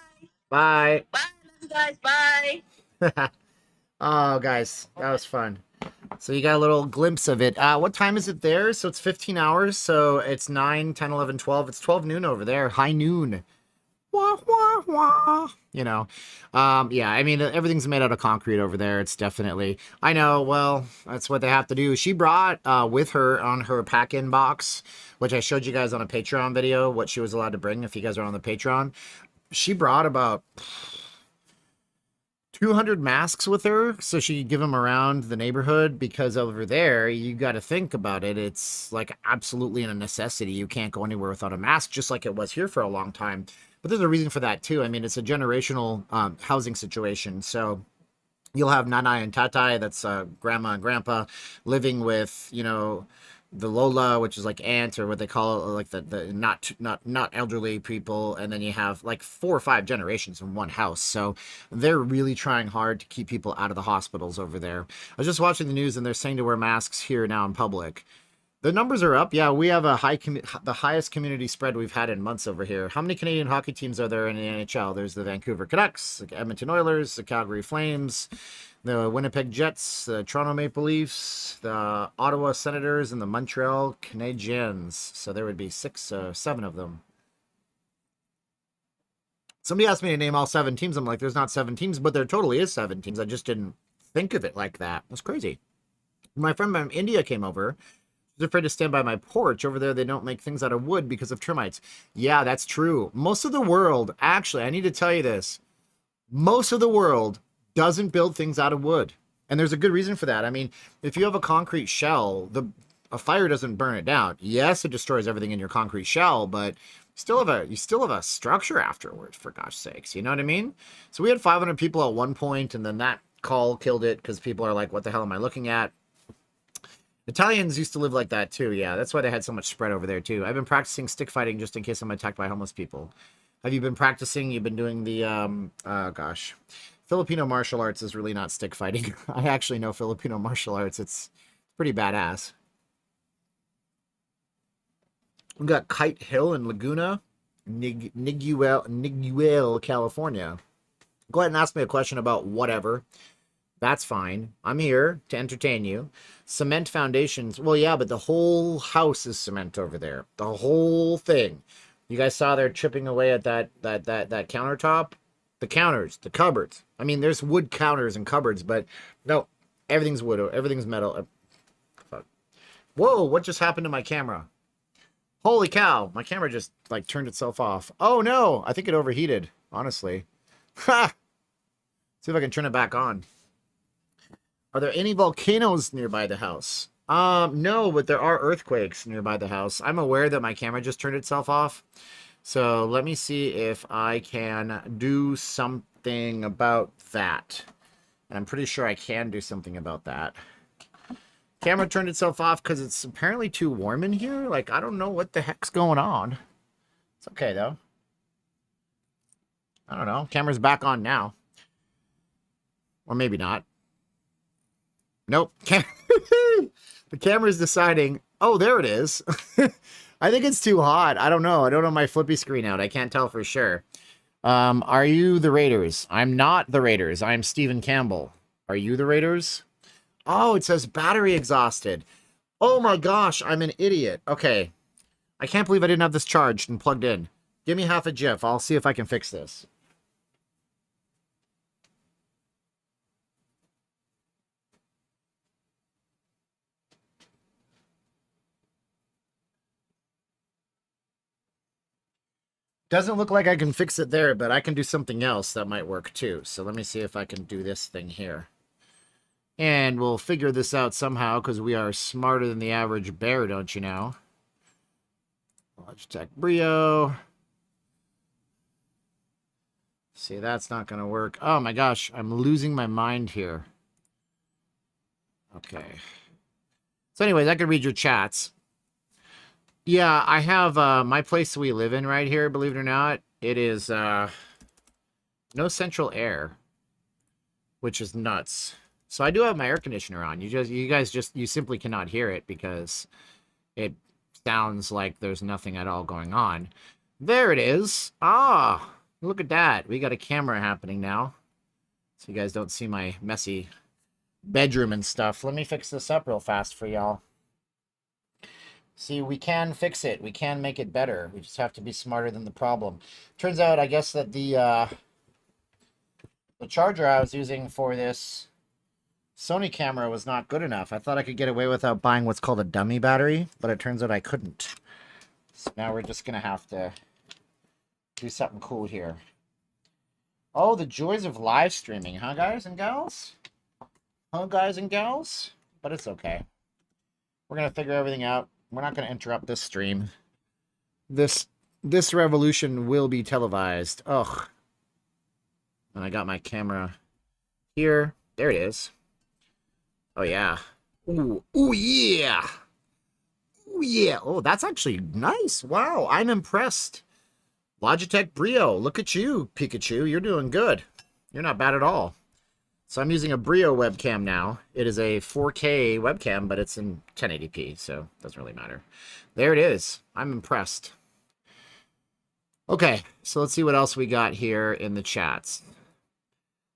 Bye. Bye. Love you guys. Bye. Oh, guys, that was fun. So you got a little glimpse of it. What time is it there? So it's 15 hours. So it's 9, 10, 11, 12. It's 12 noon over there. High noon. Wah, wah, wah. Yeah, I mean, everything's made out of concrete over there. It's definitely, I know, well, that's what they have to do. She brought with her on her pack-in box, which I showed you guys on a Patreon video, what she was allowed to bring if you guys are on the Patreon. She brought about 200 masks with her, so she could give them around the neighborhood, because over there, you got to think about it. It's like absolutely a necessity. You can't go anywhere without a mask, just like it was here for a long time. But there's a reason for that too. I mean, it's a generational housing situation. So you'll have nanay and tatay, that's grandma and grandpa, living with, the Lola, which is like aunt, or what they call it, like the not elderly people, and then you have like 4 or 5 generations in one house. So they're really trying hard to keep people out of the hospitals over there. I was just watching the news, and they're saying to wear masks here now in public. The numbers are up. Yeah, we have a the highest community spread we've had in months over here. How many Canadian hockey teams are there in the NHL? There's the Vancouver Canucks, the Edmonton Oilers, the Calgary Flames, the Winnipeg Jets, the Toronto Maple Leafs, the Ottawa Senators, and the Montreal Canadiens. So there would be 7 of them. Somebody asked me to name all 7 teams. I'm like, there's not 7 teams, but there totally is 7 teams. I just didn't think of it like that. That's crazy. My friend from India came over. She's afraid to stand by my porch. Over there, they don't make things out of wood because of termites. Yeah, that's true. Most of the world, actually, I need to tell you this. Most of the world doesn't build things out of wood. And there's a good reason for that. I mean, if you have a concrete shell, a fire doesn't burn it down. Yes, it destroys everything in your concrete shell, but you still have a structure afterwards, for gosh sakes. You know what I mean? So we had 500 people at one point, and then that call killed it because people are like, what the hell am I looking at? Italians used to live like that too. Yeah, that's why they had so much spread over there too. I've been practicing stick fighting just in case I'm attacked by homeless people. Have you been practicing? You've been doing the, Filipino martial arts is really not stick fighting. I actually know Filipino martial arts. It's pretty badass. We've got Kite Hill in Laguna, Niguel, California. Go ahead and ask me a question about whatever. That's fine. I'm here to entertain you. Cement foundations. Well, yeah, but the whole house is cement over there. The whole thing. You guys saw they're chipping away at that countertop? The counters, the cupboards. I mean, there's wood counters and cupboards, but no, everything's wood. Everything's metal. Fuck. Whoa, what just happened to my camera? Holy cow, my camera just, like, turned itself off. Oh, no, I think it overheated, honestly. Ha! See if I can turn it back on. Are there any volcanoes nearby the house? No, but there are earthquakes nearby the house. I'm aware that my camera just turned itself off. So let me see if I can do something about that. And I'm pretty sure I can do something about that. Camera turned itself off because it's apparently too warm in here. Like, I don't know what the heck's going on. It's okay, though. I don't know. Camera's back on now. Or maybe not. Nope. The camera's deciding, oh, there it is. I think it's too hot. I don't know. I don't have my flippy screen out. I can't tell for sure. Are you the Raiders? I'm not the Raiders. I'm Stephen Campbell. Are you the Raiders? Oh, it says battery exhausted. Oh my gosh, I'm an idiot. Okay. I can't believe I didn't have this charged and plugged in. Give me half a GIF. I'll see if I can fix this. Doesn't look like I can fix it there, but I can do something else that might work too. So let me see if I can do this thing here. And we'll figure this out somehow because we are smarter than the average bear, don't you know? Logitech Brio. See, that's not going to work. Oh my gosh, I'm losing my mind here. Okay. So anyways, I can read your chats. Yeah, I have my place we live in right here, believe it or not. It is no central air, which is nuts. So I do have my air conditioner on. You guys simply cannot hear it because it sounds like there's nothing at all going on. There it is. Ah, look at that. We got a camera happening now. So you guys don't see my messy bedroom and stuff. Let me fix this up real fast for y'all. See, we can fix it. We can make it better. We just have to be smarter than the problem. Turns out, I guess that the charger I was using for this Sony camera was not good enough. I thought I could get away without buying what's called a dummy battery, but it turns out I couldn't. So now we're just going to have to do something cool here. Oh, the joys of live streaming, huh, guys and gals? Huh, guys and gals? But it's okay. We're going to figure everything out. We're not going to interrupt this stream. This revolution will be televised. Ugh. And I got my camera here. There it is. Oh, yeah. Ooh, ooh, yeah. Ooh, yeah. Oh, that's actually nice. Wow, I'm impressed. Logitech Brio. Look at you, Pikachu. You're doing good. You're not bad at all. So I'm using a Brio webcam now. It is a 4K webcam, but it's in 1080p, so it doesn't really matter. There it is. I'm impressed. Okay, so let's see what else we got here in the chats.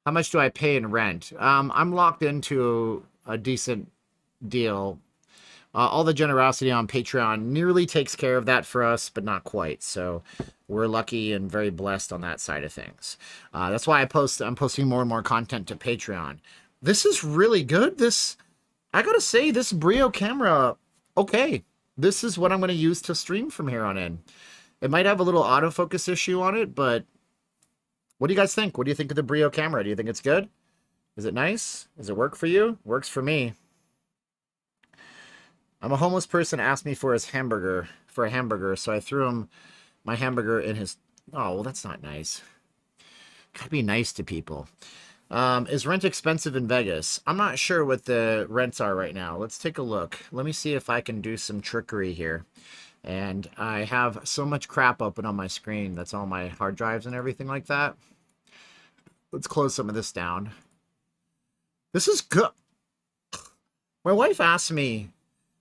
How much do I pay in rent? I'm locked into a decent deal. All the generosity on Patreon nearly takes care of that for us, but not quite. So we're lucky and very blessed on that side of things. That's why I'm posting more and more content to Patreon. This is really good. I gotta say, this Brio camera, okay. This is what I'm going to use to stream from here on in. It might have a little autofocus issue on it, but what do you guys think? What do you think of the Brio camera? Do you think it's good? Is it nice? Does it work for you? Works for me. I'm a homeless person asked me for a hamburger, so I threw him my hamburger in his... Oh, well, that's not nice. Gotta be nice to people. Is rent expensive in Vegas? I'm not sure what the rents are right now. Let's take a look. Let me see if I can do some trickery here. And I have so much crap open on my screen. That's all my hard drives and everything like that. Let's close some of this down. This is good. My wife asked me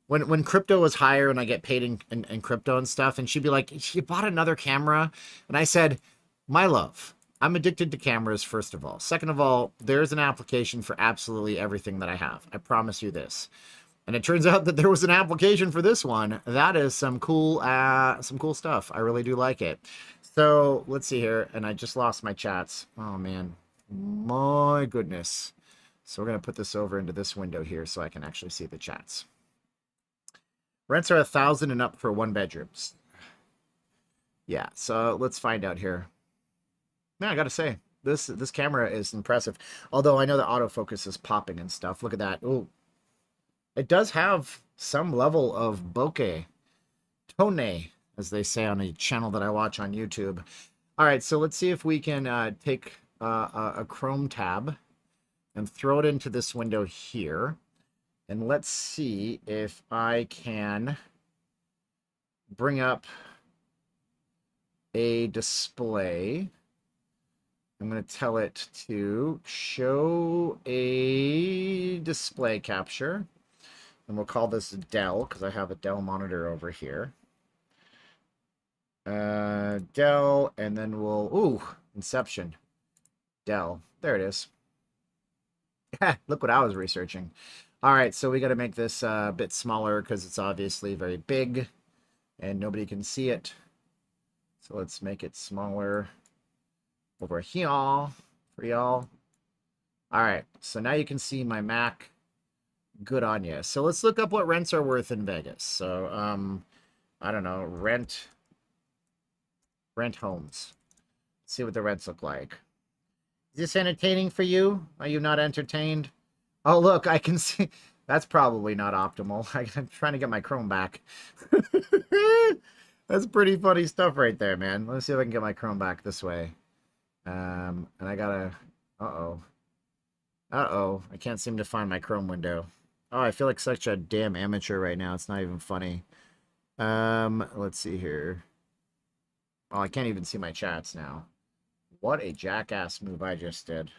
when crypto was higher and I get paid in crypto and stuff, and she'd be like, you bought another camera? And I said, my love, I'm addicted to cameras, first of all. Second of all, there's an application for absolutely everything that I have. I promise you this. And it turns out that there was an application for this one. That is some cool stuff. I really do like it. So let's see here. And I just lost my chats. Oh, man. My goodness. So we're going to put this over into this window here so I can actually see the chats. Rents are $1,000 and up for 1 bedrooms. Yeah, so let's find out here. Man, I got to say, this camera is impressive. Although I know the autofocus is popping and stuff. Look at that. Oh. It does have some level of bokeh, tone, as they say on a channel that I watch on YouTube. All right, so let's see if we can take a Chrome tab and throw it into this window here. And let's see if I can bring up a display. I'm going to tell it to show a display capture. And we'll call this Dell, because I have a Dell monitor over here. Dell, and then we'll... Ooh, Inception. Dell. There it is. Look what I was researching. All right, so we got to make this a bit smaller, because it's obviously very big, and nobody can see it. So let's make it smaller over here for y'all. All right, so now you can see my Mac. Good on you. So let's look up what rents are worth in Vegas. So, I don't know, rent homes. Let's see what the rents look like. Is this entertaining for you? Are you not entertained? Oh, look, I can see. That's probably not optimal. I'm trying to get my Chrome back. That's pretty funny stuff right there, man. Let's see if I can get my Chrome back this way. And I gotta... Uh-oh. Uh-oh. I can't seem to find my Chrome window. Oh, I feel like such a damn amateur right now. It's not even funny. Let's see here. Oh, I can't even see my chats now. What a jackass move I just did.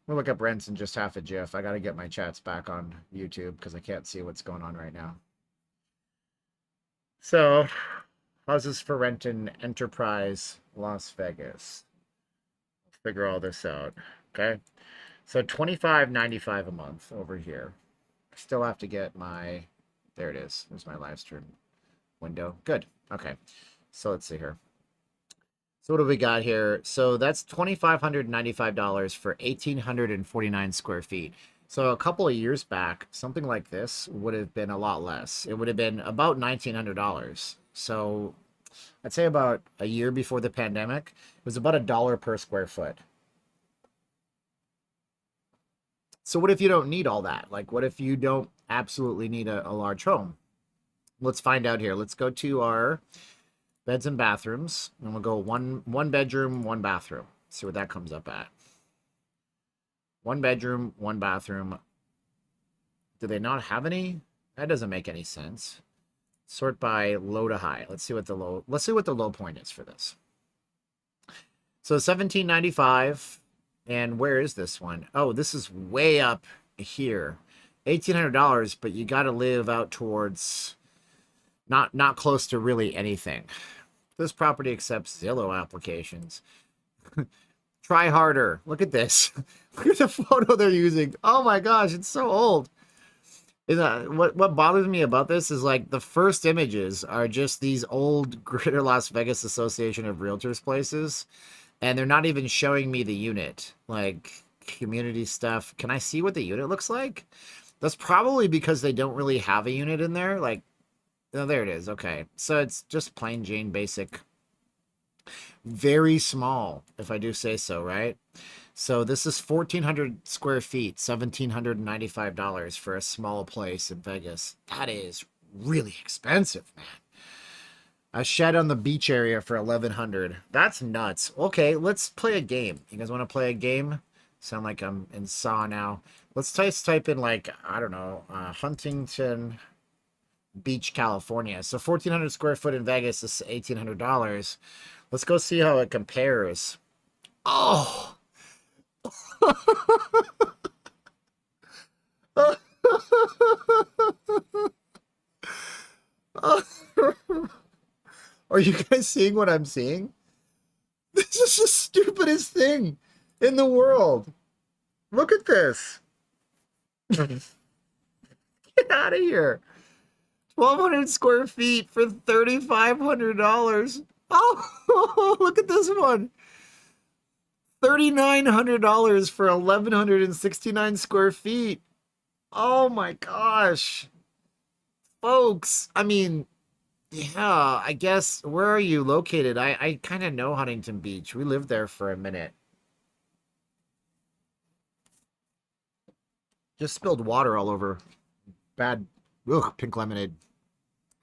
We'll look up rents in just half a jiff. I gotta get my chats back on YouTube because I can't see what's going on right now. So, how's this for rent in Enterprise, Las Vegas? Figure all this out, okay? So $25.95 a month over here. I still have to get my... There it is. There's my live stream window. Good. Okay. So let's see here. So what do we got here? So that's $2,595 for 1,849 square feet. So a couple of years back, something like this would have been a lot less. It would have been about $1,900. So I'd say about a year before the pandemic, it was about $1 per square foot. So what if you don't need all that? Like, what if you don't absolutely need a large home? Let's find out here. Let's go to our beds and bathrooms, and we'll go one bedroom, 1 bathroom. See what that comes up at. 1 bedroom, 1 bathroom. Do they not have any? That doesn't make any sense. Sort by low to high. Let's see what the low point is for this. So $1,795 And where is this one? Oh, this is way up here. $1,800, but you got to live out towards not close to really anything. This property accepts Zillow applications. Try harder. Look at this. Look at the photo they're using. Oh my gosh, it's so old. What bothers me about this is like the first images are just these old Greater Las Vegas Association of Realtors places, and they're not even showing me the unit, like community stuff. Can I see what the unit looks like? That's probably because they don't really have a unit in there. Like, oh, there it is. Okay, so it's just plain Jane basic, very small, if I do say so, right? So this is 1,400 square feet, $1,795 for a small place in Vegas. That is really expensive, man. A shed on the beach area for 1,100. That's nuts. Okay, let's play a game. You guys want to play a game? Sound like I'm in Saw now. Let's type in like, I don't know, Huntington Beach, California. So 1,400 square foot in Vegas is $1,800. Let's go see how it compares. Oh! Are you guys seeing what I'm seeing? This is the stupidest thing in the world. Look at this. Get out of here. 1,200 square feet for $3,500. Oh, look at this one. $3,900 for 1,169 square feet. Oh my gosh. Folks, I mean, yeah, I guess, where are you located? I kind of know Huntington Beach. We lived there for a minute. Just spilled water all over. Bad, ugh, pink lemonade.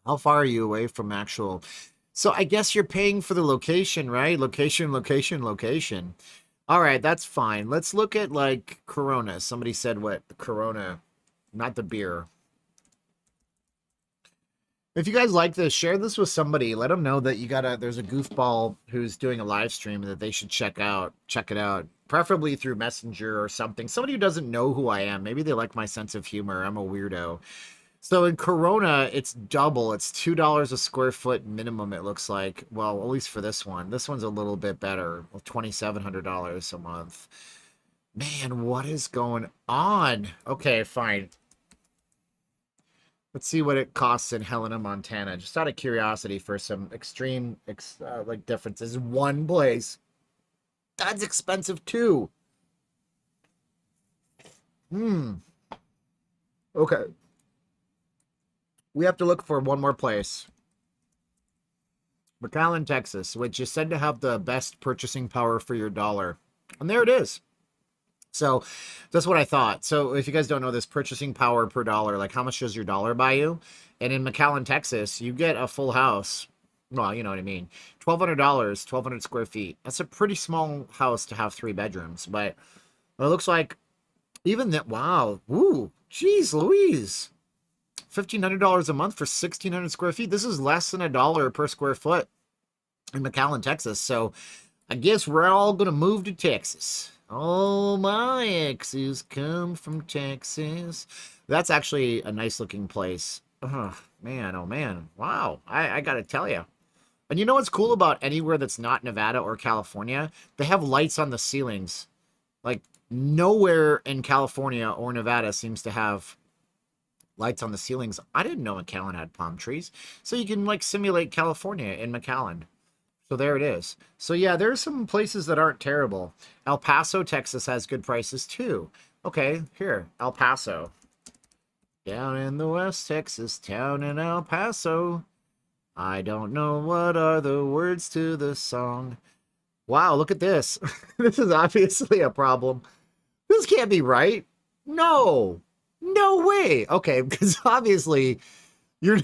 How far are you away from actual? So I guess you're paying for the location, right? Location, location, location. All right, that's fine. Let's look at like Corona. Somebody said what? Corona, not the beer. If you guys like this, share this with somebody. Let them know that there's a goofball who's doing a live stream that they should check it out. Preferably through Messenger or something. Somebody who doesn't know who I am. Maybe they like my sense of humor. I'm a weirdo. So in Corona, it's double. It's $2 a square foot minimum, it looks like. Well, at least for this one. This one's a little bit better, with $2,700 a month. Man, what is going on? Okay, fine. Let's see what it costs in Helena, Montana. Just out of curiosity for some extreme like differences. One place. That's expensive too. Okay. We have to look for one more place. McAllen, Texas, which is said to have the best purchasing power for your dollar. And there it is. So that's what I thought. So if you guys don't know this, purchasing power per dollar, like how much does your dollar buy you? And in McAllen, Texas, you get a full house. Well, you know what I mean. $1,200, 1,200 square feet. That's a pretty small house to have 3 bedrooms. But it looks like even that, wow. Ooh, geez Louise. $1,500 a month for 1,600 square feet. This is less than $1 per square foot in McAllen, Texas. So I guess we're all going to move to Texas. All my exes come from Texas. That's actually a nice looking place. Oh man. Wow. I got to tell you. And you know what's cool about anywhere that's not Nevada or California? They have lights on the ceilings. Like nowhere in California or Nevada seems to have lights on the ceilings. I didn't know McAllen had palm trees. So you can like simulate California in McAllen. So there it is. So yeah, there's some places that aren't terrible. El Paso, Texas has good prices too. Okay, here, El Paso. Down in the West Texas town in El Paso. I don't know what are the words to the song. Wow, look at this. This is obviously a problem. This can't be right. No. No way. Okay, because obviously you're...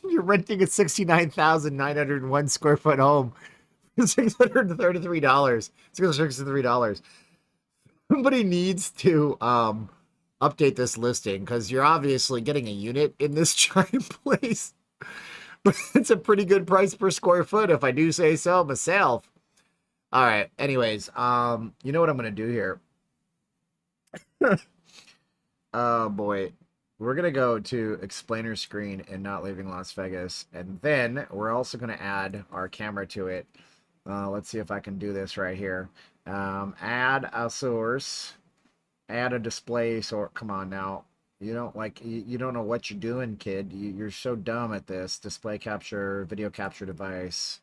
you're renting a 69,901 square foot home for $633. $663. Somebody needs to update this listing because you're obviously getting a unit in this giant place. But it's a pretty good price per square foot, if I do say so myself. All right. Anyways, you know what I'm gonna do here? Oh boy. We're gonna go to explainer screen and not leaving Las Vegas, and then we're also gonna add our camera to it. Let's see if I can do this right here. Add a source, add a display source. Come on now. You don't you don't know what you're doing, kid. You're so dumb at this. Display capture, video capture device,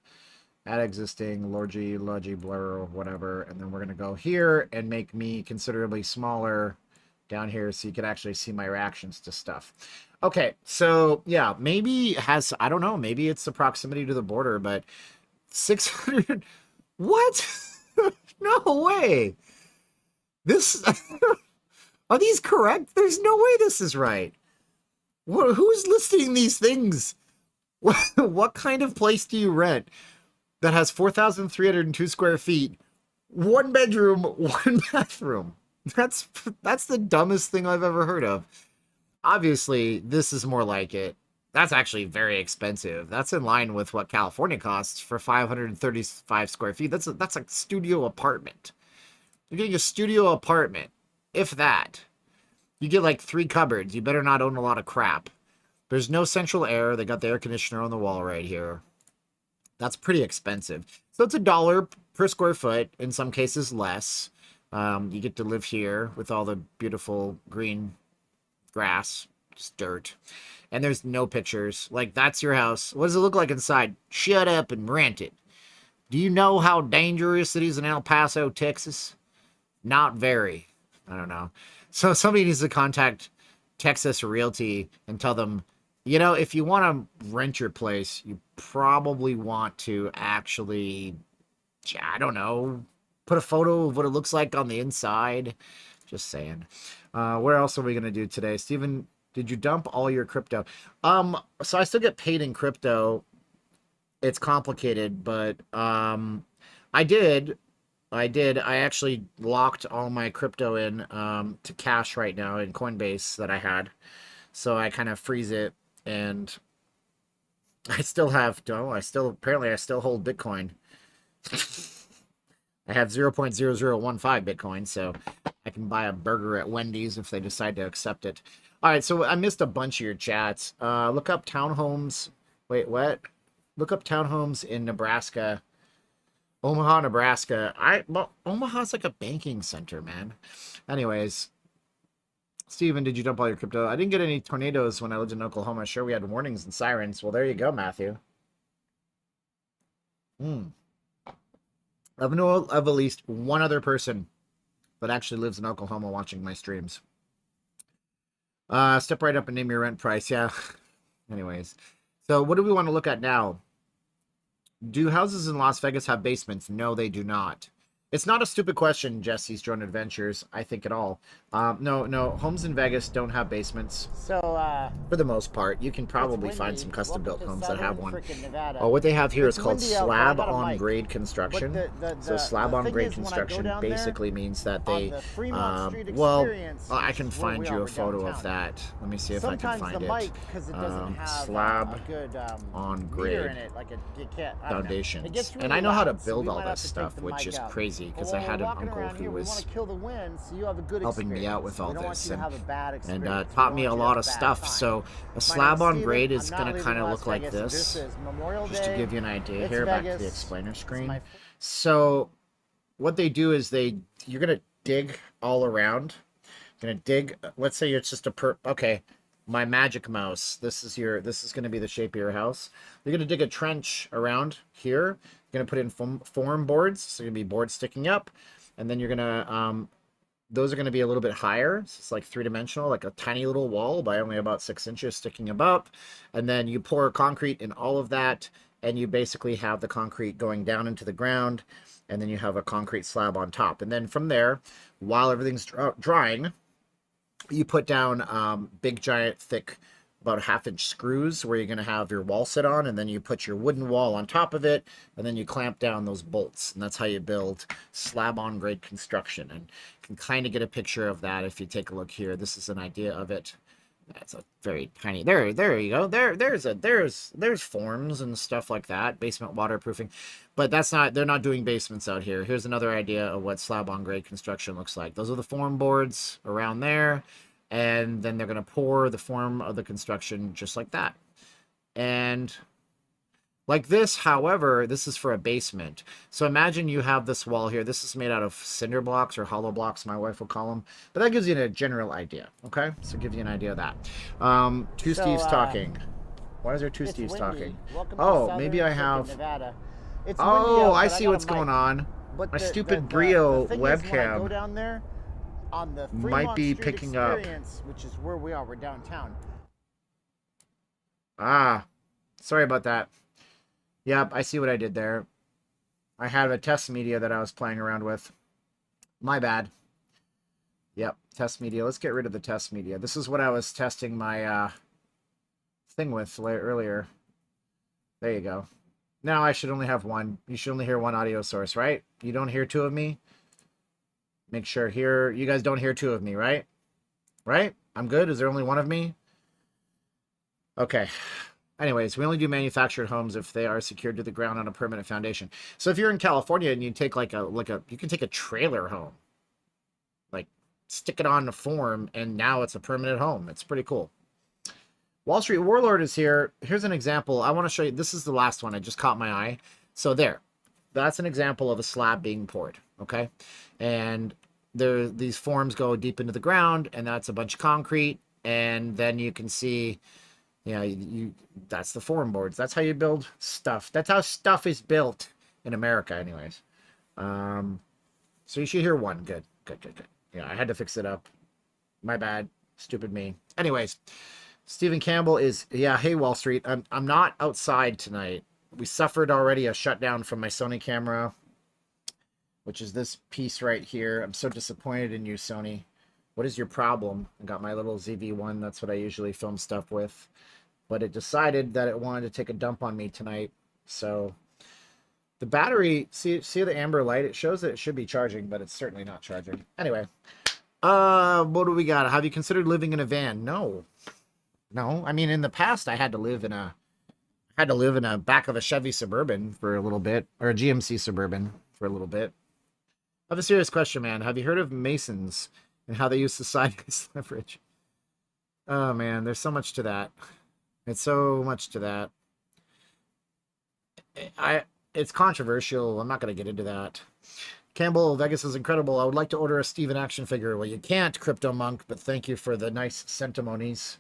add existing, Logi, blur, whatever. And then we're going to go here and make me considerably smaller down here so you can actually see my reactions to stuff. Okay, so yeah, maybe it has, I don't know, maybe it's the proximity to the border, but 600, what? No way. This, are these correct? There's no way this is right. Who's listing these things? What kind of place do you rent that has 4,302 square feet, 1 bedroom, 1 bathroom? That's the dumbest thing I've ever heard of. Obviously, this is more like it. That's actually very expensive. That's in line with what California costs for 535 square feet. That's a studio apartment. You're getting a studio apartment, if that. You get like 3 cupboards. You better not own a lot of crap. There's no central air. They got the air conditioner on the wall right here. That's pretty expensive. So it's $1 per square foot, in some cases less. You get to live here with all the beautiful green grass, just dirt. And there's no pictures. Like, that's your house. What does it look like inside? Shut up and rent it. Do you know how dangerous it is in El Paso, Texas? Not very. I don't know. So somebody needs to contact Texas Realty and tell them, you know, if you want to rent your place, you probably want to actually, I don't know, put a photo of what it looks like on the inside. Just saying. Where else are we going to do today? Steven, did you dump all your crypto? So I still get paid in crypto. It's complicated, but I did. I actually locked all my crypto in to cash right now in Coinbase that I had. So I kind of freeze it, and I still have, apparently I still hold Bitcoin. I have 0.0015 Bitcoin, so I can buy a burger at Wendy's if they decide to accept it. All right, so I missed a bunch of your chats. Look up townhomes. Wait, what? Look up townhomes in Nebraska. Omaha, Nebraska. Well, Omaha's like a banking center, man. Anyways, Steven, did you dump all your crypto? I didn't get any tornadoes when I lived in Oklahoma. Sure, we had warnings and sirens. Well, there you go, Matthew. I know of at least one other person that actually lives in Oklahoma watching my streams. Step right up and name your rent price. Yeah. Anyways, so what do we want to look at now? Do houses in Las Vegas have basements? No, they do not. It's not a stupid question, Jesse's Drone Adventures, I think, at all. No, homes in Vegas don't have basements. So, for the most part, you can probably find some custom-built homes that have one. Oh, what they have here is called slab-on-grade construction. So slab-on-grade construction basically means that they, well, I can find you a photo of that. Let me see if I can find it. Slab-on-grade foundations. And I know how to build all this stuff, which is crazy. Because I had an uncle who was helping me out with all this and taught me a lot of stuff. So a slab on grade is going to kind of look like this, just to give you an idea here. Back to the explainer screen. So what they do is you're going to dig all around. You're going to dig, let's say it's just okay, my magic mouse. This is going to be the shape of your house. You're going to dig a trench around here. You're going to put in form boards, so you're going to be boards sticking up, and then you're going to, those are going to be a little bit higher, so it's like 3-dimensional, like a tiny little wall by only about 6 inches sticking above, and then you pour concrete in all of that, and you basically have the concrete going down into the ground, and then you have a concrete slab on top, and then from there, while everything's drying, you put down big, giant, thick about 1/2 inch screws where you're going to have your wall sit on, and then you put your wooden wall on top of it, and then you clamp down those bolts, and that's how you build slab on grade construction. And you can kind of get a picture of that if you take a look here. This is an idea of it. That's a very tiny, there you go. There's forms and stuff like that, basement waterproofing, but they're not doing basements out here. Here's another idea of what slab on grade construction looks like. Those are the form boards around there, and then they're going to pour the form of the construction just like that. And like this, however, this is for a basement. So imagine you have this wall here. This is made out of cinder blocks or hollow blocks, my wife will call them. But that gives you a general idea, okay? So give you an idea of that. Two Steves talking. Why is there two Steves talking? Oh, maybe I have... Oh, I see what's going on. My stupid Brio webcam go down there on the might be picking up. Which is where we are. We're downtown. Ah, sorry about that. Yep, I see what I did there. I had a test media that I was playing around with. My bad. Yep, test media. Let's get rid of the test media. This is what I was testing my thing with earlier. There you go. Now I should only have one. You should only hear one audio source, right? You don't hear two of me? Make sure here. You guys don't hear two of me, right? Right? I'm good? Is there only one of me? Okay. Anyways, we only do manufactured homes if they are secured to the ground on a permanent foundation. So if you're in California and you take you can take a trailer home, like stick it on the form, and now it's a permanent home. It's pretty cool. Wall Street Warlord is here. Here's an example. I want to show you. This is the last one. I just caught my eye. So there, that's an example of a slab being poured. Okay, and these forms go deep into the ground, and that's a bunch of concrete, and then you can see. Yeah, that's the form boards. That's how you build stuff. That's how stuff is built in America, anyways. So you should hear one. Good. Yeah, I had to fix it up. My bad. Stupid me. Anyways, Stephen Campbell is, yeah, hey, Wall Street. I'm not outside tonight. We suffered already a shutdown from my Sony camera, which is this piece right here. I'm so disappointed in you, Sony. What is your problem? I got my little ZV-1. That's what I usually film stuff with. But it decided that it wanted to take a dump on me tonight. So the battery, see the amber light? It shows that it should be charging, but it's certainly not charging. Anyway, what do we got? Have you considered living in a van? No. I mean, in the past, I had to live in a back of a Chevy Suburban for a little bit, or a GMC Suburban for a little bit. I have a serious question, man. Have you heard of Masons and how they use the sideways leverage? Oh man, there's so much to that. It's so much to that. It's controversial. I'm not going to get into that. Campbell, Vegas is incredible. I would like to order a Steven action figure. Well, you can't, Crypto Monk, but thank you for the nice sentimonies.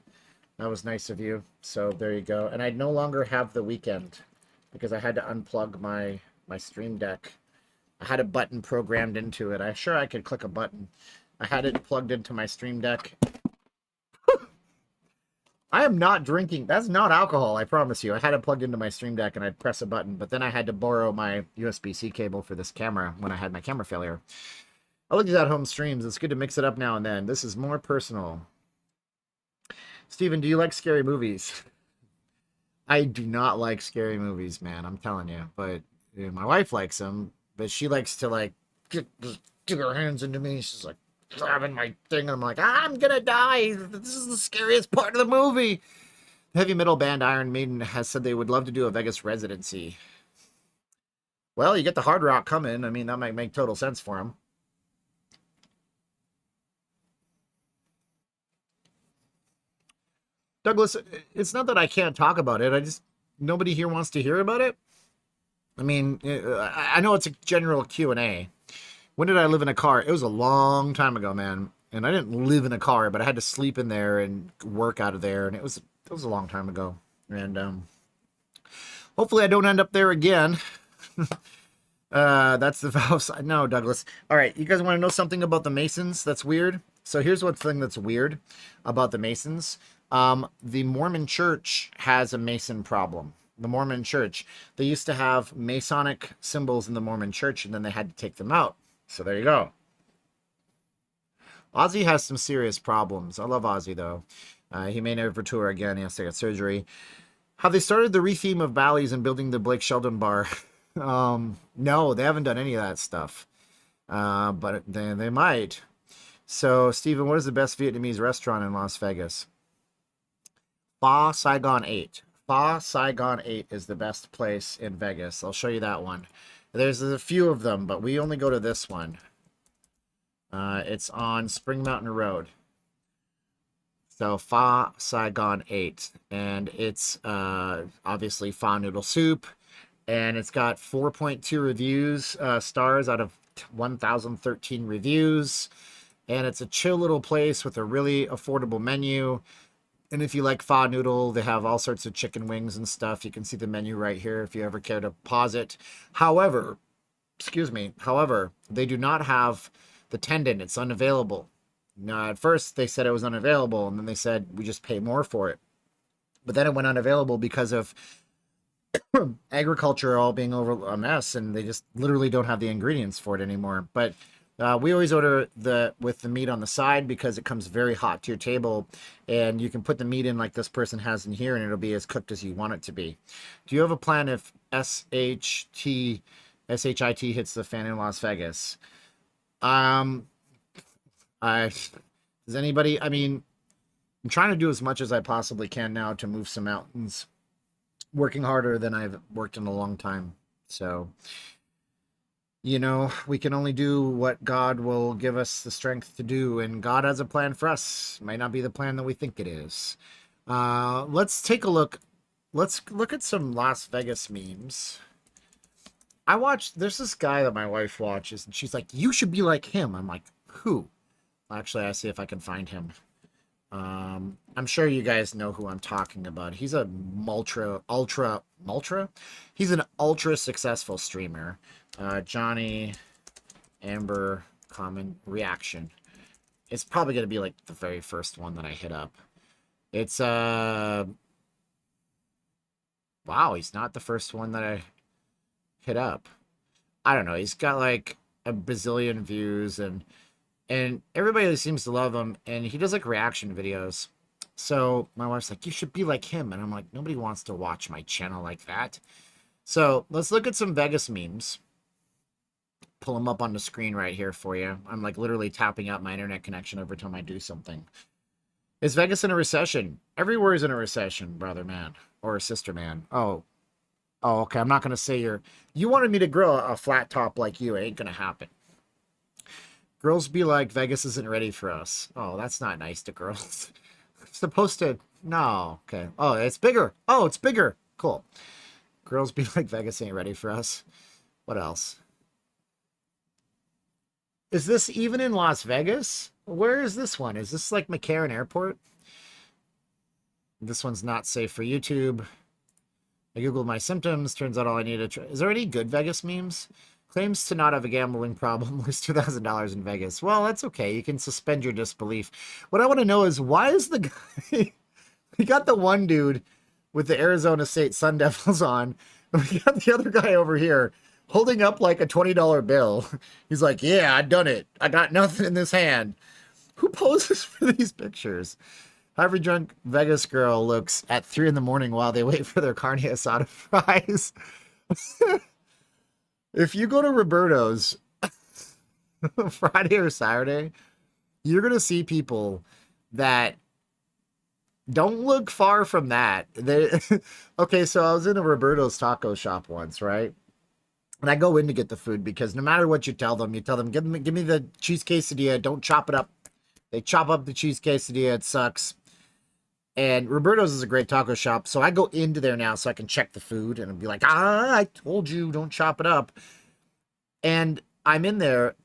That was nice of you. So there you go. And I no longer have the weekend because I had to unplug my Stream Deck. I had a button programmed into it. I'm sure I could click a button. I had it plugged into my Stream Deck. I am not drinking. That's not alcohol, I promise you. I had it plugged into my Stream Deck and I'd press a button, but then I had to borrow my USB-C cable for this camera when I had my camera failure. I look at home streams. It's good to mix it up now and then. This is more personal. Steven, do you like scary movies? I do not like scary movies, man. I'm telling you. But my wife likes them, but she likes to get her hands into me. She's like, grabbing my thing, and I'm like, I'm gonna die. This is the scariest part of the movie. The heavy metal band Iron Maiden has said they would love to do a Vegas residency. Well, you get the Hard Rock coming. I mean, that might make total sense for them. Douglas, it's not that I can't talk about it. Nobody here wants to hear about it. I mean, I know it's a general Q&A. When did I live in a car? It was a long time ago, man. And I didn't live in a car, but I had to sleep in there and work out of there. And it was a long time ago. And hopefully I don't end up there again. That's the valve side. No, Douglas. All right, you guys want to know something about the Masons that's weird? So here's one thing that's weird about the Masons. The Mormon Church has a Mason problem. The Mormon Church. They used to have Masonic symbols in the Mormon Church, and then they had to take them out. So there you go. Ozzy has some serious problems. I love Ozzy, though. He may never tour again. He has to get surgery. Have they started the retheme of Bally's and building the Blake Shelton bar? No, they haven't done any of that stuff. But they might. So, Stephen, what is the best Vietnamese restaurant in Las Vegas? Pho Saigon 8. Pho Saigon 8 is the best place in Vegas. I'll show you that one. There's a few of them, but we only go to this one. It's on Spring Mountain Road. So Pho Saigon 8. And it's obviously pho noodle soup. And it's got 4.2 reviews, stars out of 1,013 reviews. And it's a chill little place with a really affordable menu. And if you like pho noodle, they have all sorts of chicken wings and stuff. You can see the menu right here if you ever care to pause it. However, they do not have the tendon. It's unavailable. Now, at first, they said it was unavailable, and then they said we just pay more for it. But then it went unavailable because of agriculture all being over a mess, and they just literally don't have the ingredients for it anymore. But we always order with the meat on the side because it comes very hot to your table, and you can put the meat in like this person has in here, and it'll be as cooked as you want it to be. Do you have a plan if SHIT hits the fan in Las Vegas? Does anybody? I mean, I'm trying to do as much as I possibly can now to move some mountains. Working harder than I've worked in a long time. So, you know, we can only do what God will give us the strength to do, and God has a plan for us. It might not be the plan that we think it is. Let's take a look. Let's look at some Las Vegas memes. There's this guy that my wife watches, and she's like, you should be like him. I'm like, who? Actually, I see if I can find him. I'm sure you guys know who I'm talking about. He's a He's an ultra successful streamer. Johnny Amber Common Reaction. It's probably going to be like the very first one that I hit up. It's wow, he's not the first one that I hit up. I don't know. He's got like a bazillion views, and everybody seems to love him, and he does like reaction videos. So my wife's like, you should be like him. And I'm like, nobody wants to watch my channel like that. So let's look at some Vegas memes. Pull them up on the screen right here for you. I'm like literally tapping out my internet connection every time I do something. Is Vegas in a recession? Everywhere is in a recession, brother man. Or sister man. Oh, okay. I'm not going to say you wanted me to grow a flat top like you. It ain't going to happen. Girls be like, Vegas isn't ready for us. Oh, that's not nice to girls. Supposed to... No. Okay. Oh, it's bigger. Oh, it's bigger. Cool. Girls be like, Vegas ain't ready for us. What else? Is this even in Las Vegas? Where is this one? Is this like McCarran Airport? This one's not safe for YouTube. I googled my symptoms. Turns out all I need to try... Is there any good Vegas memes? Claims to not have a gambling problem. Lose $2,000 in Vegas. Well, that's okay. You can suspend your disbelief. What I want to know is, why is the guy... We got the one dude with the Arizona State Sun Devils on. And we got the other guy over here holding up like a $20 bill. He's like, yeah, I done it. I got nothing in this hand. Who poses for these pictures? Every drunk Vegas girl looks at 3 in the morning while they wait for their carne asada fries. If you go to Roberto's Friday or Saturday, you're going to see people that don't look far from that. Okay, so I was in a Roberto's taco shop once, right? And I go in to get the food because no matter what you tell them, give me the cheese quesadilla, don't chop it up. They chop up the cheese quesadilla, it sucks. And Roberto's is a great taco shop, so I go into there now so I can check the food and be like, I told you, don't chop it up. And I'm in there,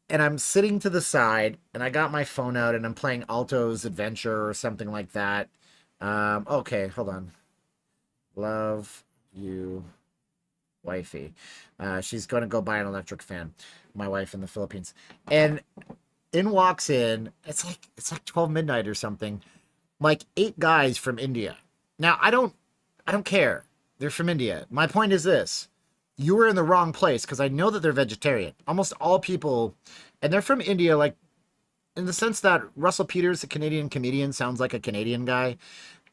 and I'm sitting to the side, and I got my phone out, and I'm playing Alto's Adventure or something like that. Okay, hold on. Love you, wifey. She's going to go buy an electric fan, my wife in the Philippines. And in walks in, it's like 12 midnight or something. Like 8 guys from India. Now, I don't care. They're from India. My point is this. You were in the wrong place because I know that they're vegetarian. Almost all people, and they're from India, like in the sense that Russell Peters, a Canadian comedian, sounds like a Canadian guy.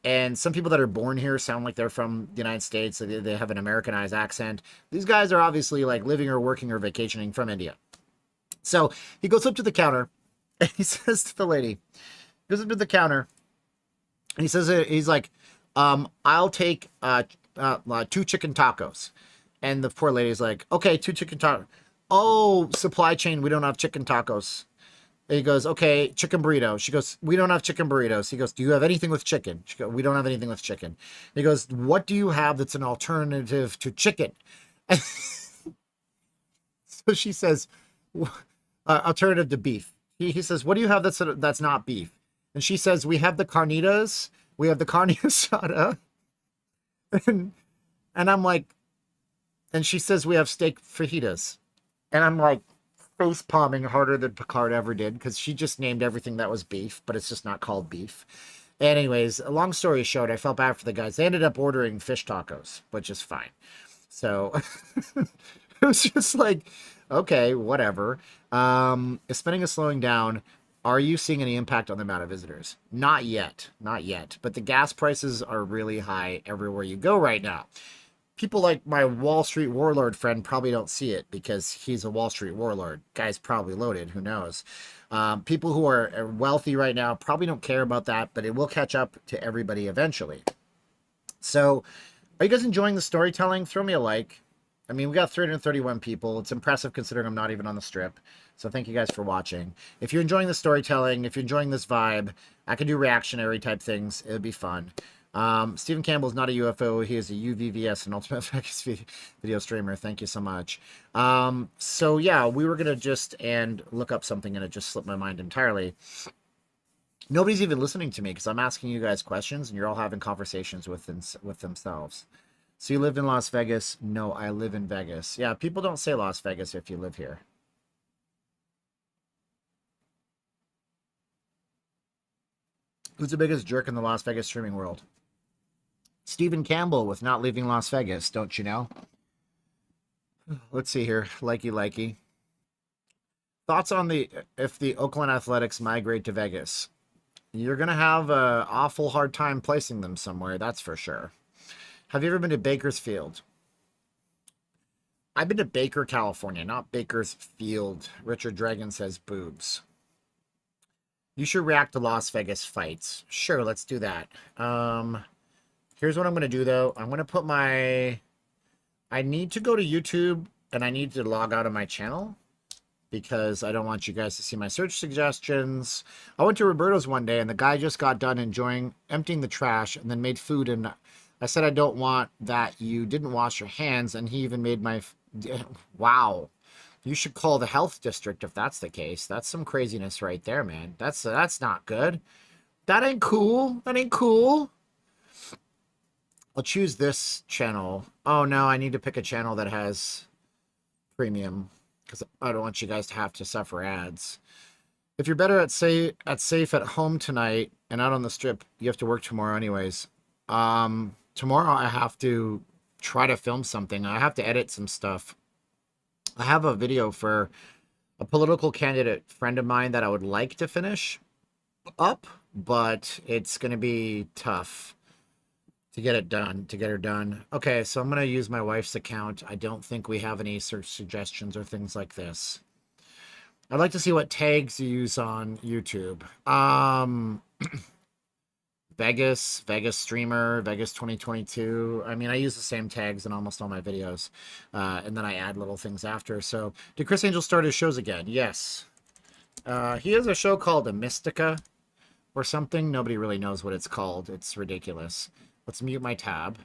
And some people that are born here sound like they're from the United States. So they have an Americanized accent. These guys are obviously like living or working or vacationing from India. So he goes up to the counter and he says to the lady, goes up to the counter and he says, he's like, I'll take 2 chicken tacos. And the poor lady's like, okay, 2 chicken tacos. Oh, supply chain, we don't have chicken tacos. He goes, okay, chicken burrito. She goes, we don't have chicken burritos. He goes, do you have anything with chicken? She goes, we don't have anything with chicken. He goes, what do you have that's an alternative to chicken? So she says, alternative to beef. He says, what do you have that's not beef? And she says, we have the carnitas. We have the carne asada. And I'm like, and she says, we have steak fajitas. And I'm like, face palming harder than Picard ever did because she just named everything that was beef, but it's just not called beef. Anyways, a long story short, I felt bad for the guys. They ended up ordering fish tacos, which is fine. So it was just like, okay, whatever. Is spending slowing down? Are you seeing any impact on the amount of visitors? Not yet. Not yet. But the gas prices are really high everywhere you go right now. People like my Wall Street warlord friend probably don't see it because he's a Wall Street warlord. Guy's probably loaded. Who knows? People who are wealthy right now probably don't care about that, but it will catch up to everybody eventually. So are you guys enjoying the storytelling? Throw me a like. I mean, we got 331 people. It's impressive considering I'm not even on the strip. So thank you guys for watching. If you're enjoying the storytelling, if you're enjoying this vibe, I can do reactionary type things. It would be fun. Stephen Campbell is not a UFO. He is a UVVS, an Ultimate Vegas video streamer. Thank you so much. So yeah, we were going to just look up something and it just slipped my mind entirely. Nobody's even listening to me because I'm asking you guys questions and you're all having conversations with themselves. So you live in Las Vegas? No, I live in Vegas. Yeah, people don't say Las Vegas if you live here. Who's the biggest jerk in the Las Vegas streaming world? Stephen Campbell with not leaving Las Vegas, don't you know? Let's see here. Likey. Thoughts on if the Oakland Athletics migrate to Vegas? You're going to have an awful hard time placing them somewhere, that's for sure. Have you ever been to Bakersfield? I've been to Baker, California, not Bakersfield. Richard Dragon says boobs. You should react to Las Vegas fights. Sure, let's do that. Here's what I'm going to do, though. I'm going to put I need to go to YouTube, and I need to log out of my channel because I don't want you guys to see my search suggestions. I went to Roberto's one day, and the guy just got done emptying the trash and then made food, and I said I don't want that. You didn't wash your hands, and he even made my... Wow. You should call the health district if that's the case. That's some craziness right there, man. That's not good. That ain't cool. That ain't cool. I'll choose this channel. Oh, no, I need to pick a channel that has premium because I don't want you guys to have to suffer ads. If you're better at safe at home tonight and out on the strip, you have to work tomorrow anyways. Tomorrow I have to try to film something. I have to edit some stuff. I have a video for a political candidate friend of mine that I would like to finish up, but it's going to be tough to get her done. Okay, so I'm going to use my wife's account. I don't think we have any search suggestions or things like this. I'd like to see what tags you use on YouTube. Vegas streamer, Vegas 2022. I mean, I use the same tags in almost all my videos. And then I add little things after. So, did Chris Angel start his shows again? Yes. He has a show called A Mystica or something. Nobody really knows what it's called. It's ridiculous. Let's mute my tab.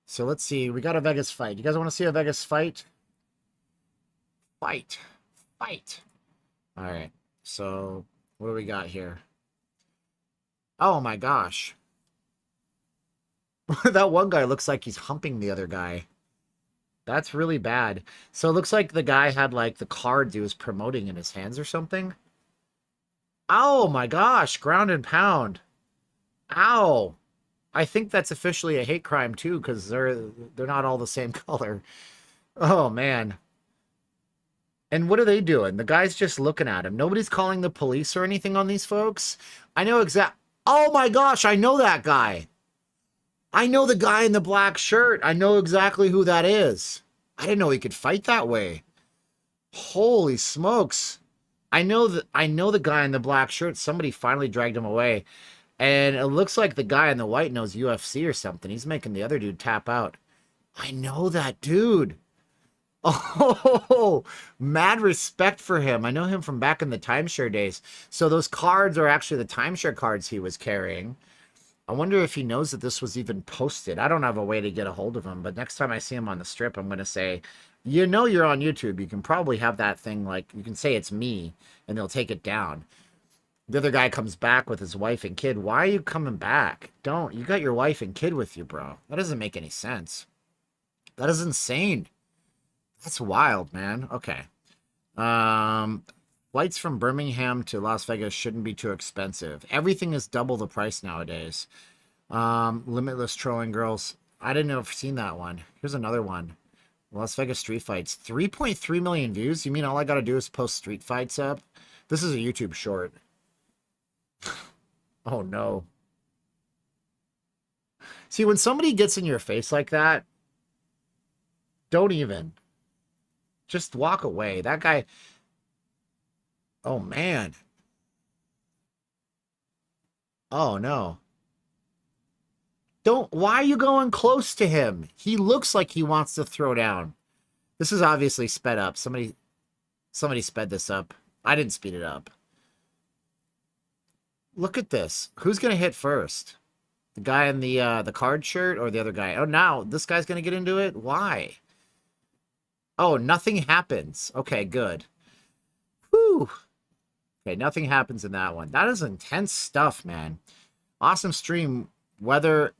So let's see. We got a Vegas fight. You guys want to see a Vegas fight? Fight. All right. So what do we got here? Oh my gosh. That one guy looks like he's humping the other guy. That's really bad. So it looks like the guy had like the cards he was promoting in his hands or something. Oh my gosh. Ground and pound. Ow. I think that's officially a hate crime too, because they're not all the same color. Oh man. And what are they doing? The guy's just looking at him. Nobody's calling the police or anything on these folks. I know Oh my gosh, I know that guy. I know the guy in the black shirt. I know exactly who that is. I didn't know he could fight that way. Holy smokes. I know the guy in the black shirt. Somebody finally dragged him away. And it looks like the guy in the white knows UFC or something. He's making the other dude tap out. I know that dude. Oh, mad respect for him. I know him from back in the timeshare days. So those cards are actually the timeshare cards he was carrying. I wonder if he knows that this was even posted. I don't have a way to get a hold of him, but next time I see him on the strip, I'm going to say, you know, you're on YouTube. You can probably have that thing, like, you can say it's me, and they'll take it down. The other guy comes back with his wife and kid. Why are you coming back? Don't. You got your wife and kid with you, bro. That doesn't make any sense. That is insane. That's wild, man. Okay. Flights from Birmingham to Las Vegas shouldn't be too expensive. Everything is double the price nowadays. Limitless Trolling Girls. I didn't know if I've seen that one. Here's another one. Las Vegas street fights. 3.3 million views? You mean all I got to do is post street fights up? This is a YouTube short. Oh, no. See, when somebody gets in your face like that, don't even. Just walk away. That guy... Oh, man. Oh, no. Don't... Why are you going close to him? He looks like he wants to throw down. This is obviously sped up. Somebody sped this up. I didn't speed it up. Look at this. Who's going to hit first? The guy in the card shirt or the other guy? Oh, now this guy's going to get into it? Why? Oh, nothing happens. Okay, good. Whew. Okay, nothing happens in that one. That is intense stuff, man. Awesome stream. Weather.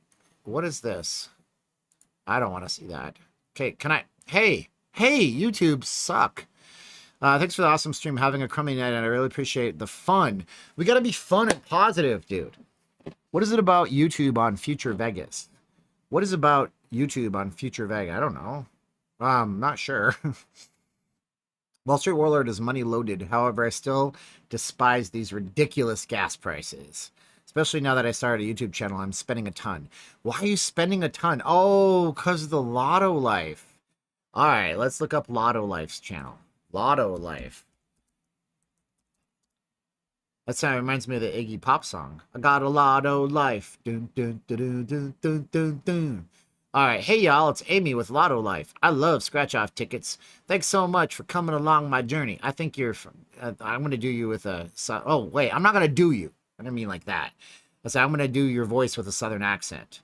What is this? I don't want to see that. Okay, can I? Hey, YouTube suck. Thanks for the awesome stream. Having a crummy night, and I really appreciate the fun. We got to be fun and positive, dude. What is it about YouTube on Future Vegas? What is about YouTube on Future Vegas? I don't know. Not sure. Wall Street Warlord is money loaded. However, I still despise these ridiculous gas prices. Especially now that I started a YouTube channel, I'm spending a ton. Why are you spending a ton? Oh, because of the Lotto Life. All right, let's look up Lotto Life's channel. Lotto Life. That sound reminds me of the Iggy Pop song. I got a Lotto Life. Dun, dun, dun, dun, dun, dun, dun, dun. All right, hey y'all, it's Amy with Lotto Life. I love scratch-off tickets. Thanks so much for coming along my journey. I think you're from, I'm going to do you with a, oh wait, I'm not going to do you. I didn't mean like that. I said I'm going to do your voice with a southern accent.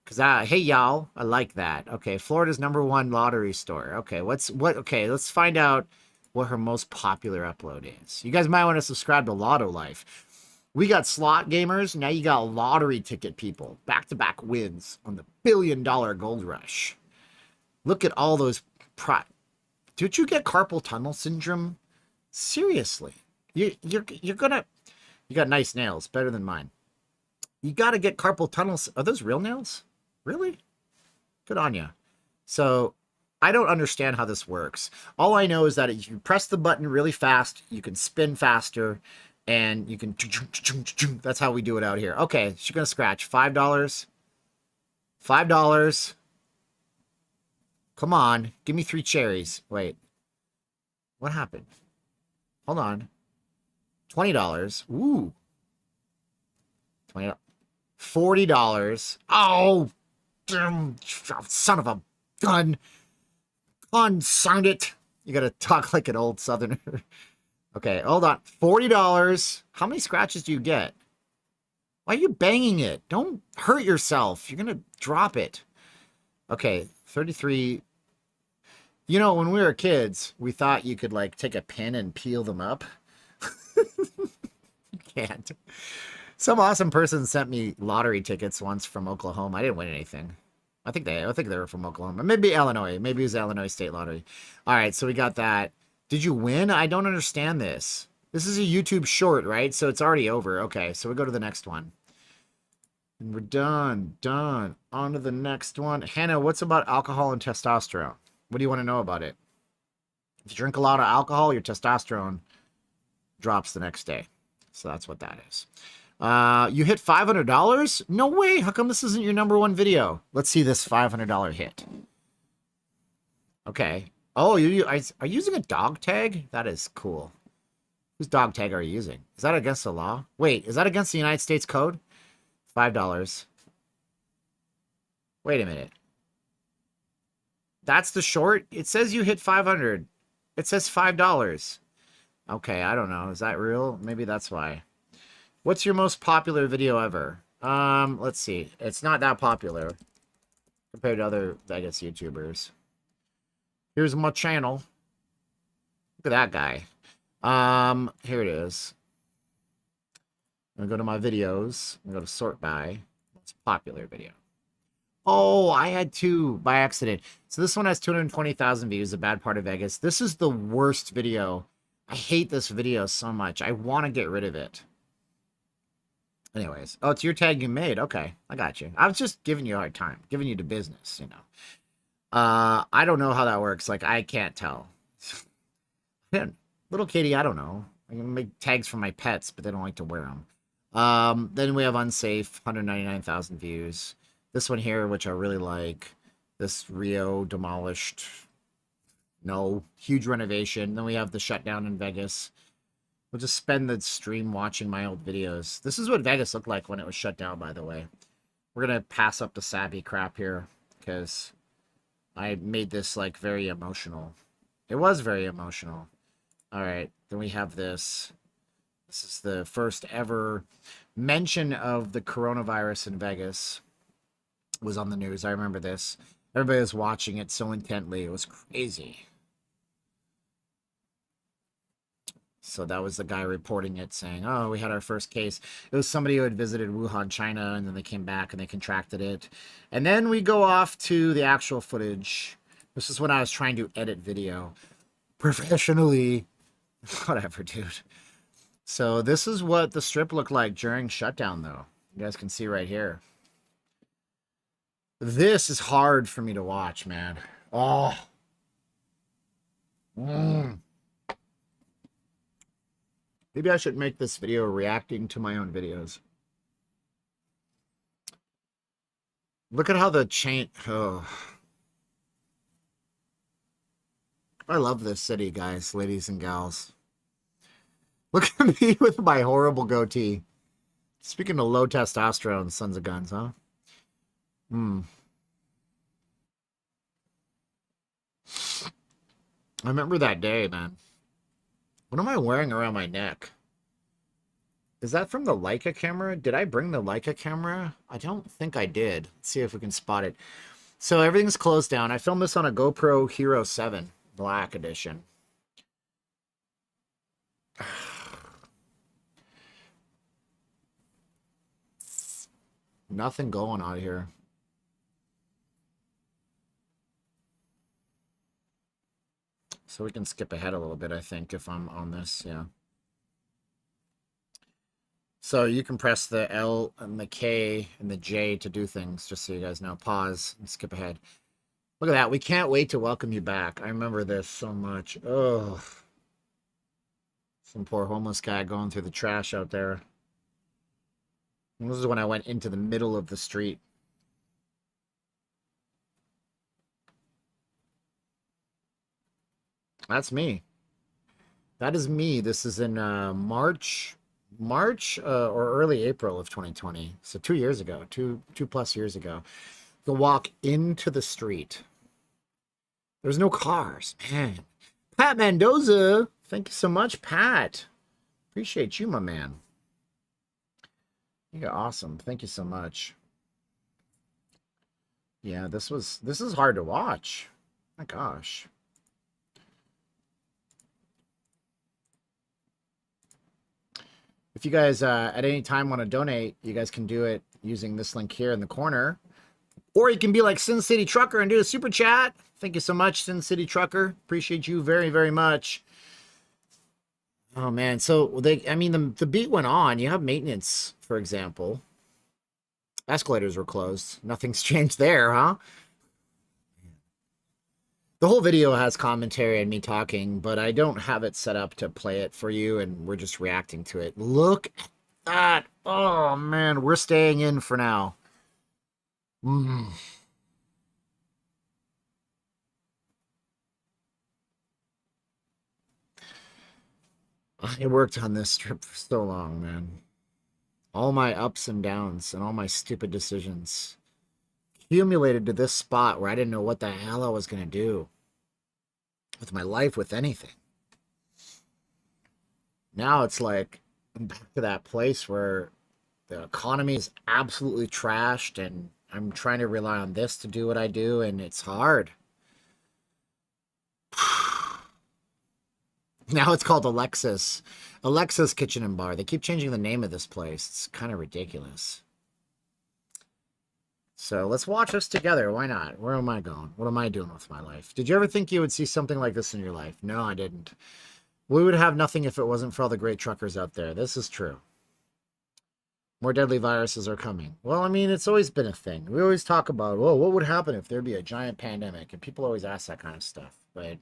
Because, hey y'all, I like that. Okay, Florida's #1 lottery store. Okay, okay, let's find out what her most popular upload is. You guys might want to subscribe to Lotto Life. We got slot gamers. Now you got lottery ticket people. Back-to-back wins on the $1 billion gold rush. Look at all those... Did you get carpal tunnel syndrome? Seriously. You're gonna... You got nice nails. Better than mine. You got to get carpal tunnel... Are those real nails? Really? Good on you. So... I don't understand how this works. All I know is that if you press the button really fast, you can spin faster, and you can... That's how we do it out here. Okay, she's going to scratch. $5. $5. Come on. Give me 3 cherries. Wait. What happened? Hold on. $20. Ooh. $20. $40. Oh! Damn, son of a gun. Unsigned it. You gotta talk like an old southerner. Okay, hold on. $40. How many scratches do you get? Why are you banging it? Don't hurt yourself. You're gonna drop it. Okay, 33. You know, when we were kids, we thought you could like take a pin and peel them up. You can't. Some awesome person sent me lottery tickets once from Oklahoma. I didn't win anything. I think they were from Oklahoma. Maybe Illinois. Maybe it was Illinois State Lottery. All right, so we got that. Did you win? I don't understand this. This is a YouTube short, right? So it's already over. Okay, so we go to the next one. And we're done. Done. On to the next one. Hannah, what's about alcohol and testosterone? What do you want to know about it? If you drink a lot of alcohol, your testosterone drops the next day. So that's what that is. You hit $500? No way. How come this isn't your #1 video? Let's see this $500 hit. Okay. Oh, are you using a dog tag? That is cool. Whose dog tag are you using? Is that against the law? Wait, is that against the United States Code? $5. Wait a minute. That's the short? It says you hit 500. It says $5. Okay, I don't know. Is that real? Maybe that's why. What's your most popular video ever? Let's see. It's not that popular compared to other Vegas YouTubers. Here's my channel. Look at that guy. Here it is. I'm gonna go to my videos. I'm gonna go to sort by. Most popular video. Oh, I had two by accident. So this one has 220,000 views, a bad part of Vegas. This is the worst video. I hate this video so much. I want to get rid of it. Anyways. Oh, it's your tag you made. Okay, I got you. I was just giving you a hard time. Giving you the business, you know. I don't know how that works. Like, I can't tell. Little kitty, I don't know. I can make tags for my pets, but they don't like to wear them. Then we have Unsafe, 199,000 views. This one here, which I really like. This Rio demolished. No. Huge renovation. Then we have the shutdown in Vegas. We'll just spend the stream watching my old videos. This is what Vegas looked like when it was shut down, by the way. We're going to pass up the savvy crap here because I made this, like, very emotional. It was very emotional. All right. Then we have this. This is the first ever mention of the coronavirus in Vegas. Was on the news. I remember this. Everybody was watching it so intently. It was crazy. So that was the guy reporting it saying, oh, we had our first case. It was somebody who had visited Wuhan, China, and then they came back and they contracted it. And then we go off to the actual footage. This is when I was trying to edit video professionally. Whatever, dude. So this is what the strip looked like during shutdown, though. You guys can see right here. This is hard for me to watch, man. Oh. Maybe I should make this video reacting to my own videos. Look at how the chain... Oh. I love this city, guys, ladies and gals. Look at me with my horrible goatee. Speaking of low testosterone, sons of guns, huh? I remember that day, man. What am I wearing around my neck? Is that from the Leica camera? Did I bring the Leica camera? I don't think I did. Let's see if we can spot it. So everything's closed down. I filmed this on a GoPro Hero 7 Black Edition. Nothing going on here. So we can skip ahead a little bit, I think, if I'm on this, yeah. So you can press the L and the K and the J to do things, just so you guys know. Pause and skip ahead. Look at that. We can't wait to welcome you back. I remember this so much. Oh, some poor homeless guy going through the trash out there. And this is when I went into the middle of the street. That's me. That is me. This is in March or early April of 2020. So 2 years ago, two plus years ago. The walk into the street. There's no cars, man. Pat Mendoza, thank you so much, Pat. Appreciate you, my man. You're awesome. Thank you so much. Yeah, this is hard to watch. My gosh. If you guys at any time want to donate, you guys can do it using this link here in the corner. Or you can be like Sin City Trucker and do a super chat. Thank you so much, Sin City Trucker. Appreciate you very, very much. Oh, man. So, the beat went on. You have maintenance, for example. Escalators were closed. Nothing's changed there, huh? The whole video has commentary and me talking, but I don't have it set up to play it for you, and we're just reacting to it. Look at that. Oh, man, we're staying in for now. Mm. I worked on this strip for so long, man. All my ups and downs and all my stupid decisions accumulated to this spot where I didn't know what the hell I was going to do with my life, with anything. Now it's like I'm back to that place where the economy is absolutely trashed and I'm trying to rely on this to do what I do, and it's hard. Now it's called Alexa's Kitchen and Bar. They keep changing the name of this place. It's kind of ridiculous. So let's watch this together. Why not? Where am I going? What am I doing with my life? Did you ever think you would see something like this in your life? No, I didn't. We would have nothing if it wasn't for all the great truckers out there. This is true. More deadly viruses are coming. Well, I mean, it's always been a thing. We always talk about, well, what would happen if there'd be a giant pandemic? And people always ask that kind of stuff. But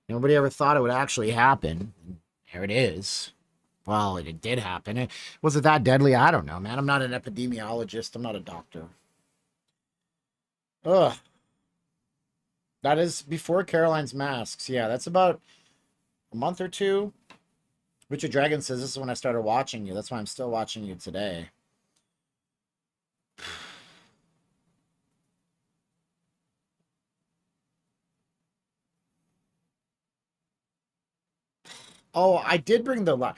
nobody ever thought it would actually happen. Here it is. Well, it did happen. Was it that deadly? I don't know, man. I'm not an epidemiologist. I'm not a doctor. Ugh. That is before Caroline's masks. Yeah, that's about a month or two. Richard Dragon says this is when I started watching you. That's why I'm still watching you today. Oh, I did bring the a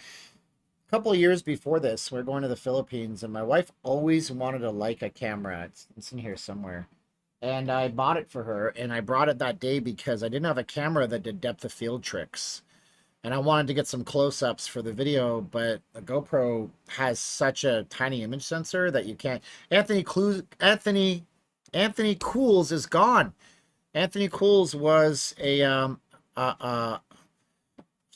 couple of years before this. We're going to the Philippines, and my wife always wanted a Leica camera. It's in here somewhere. And I bought it for her, and I brought it that day because I didn't have a camera that did depth of field tricks. And I wanted to get some close-ups for the video, but the GoPro has such a tiny image sensor that you can't. Anthony Cools is gone. Anthony Cools was a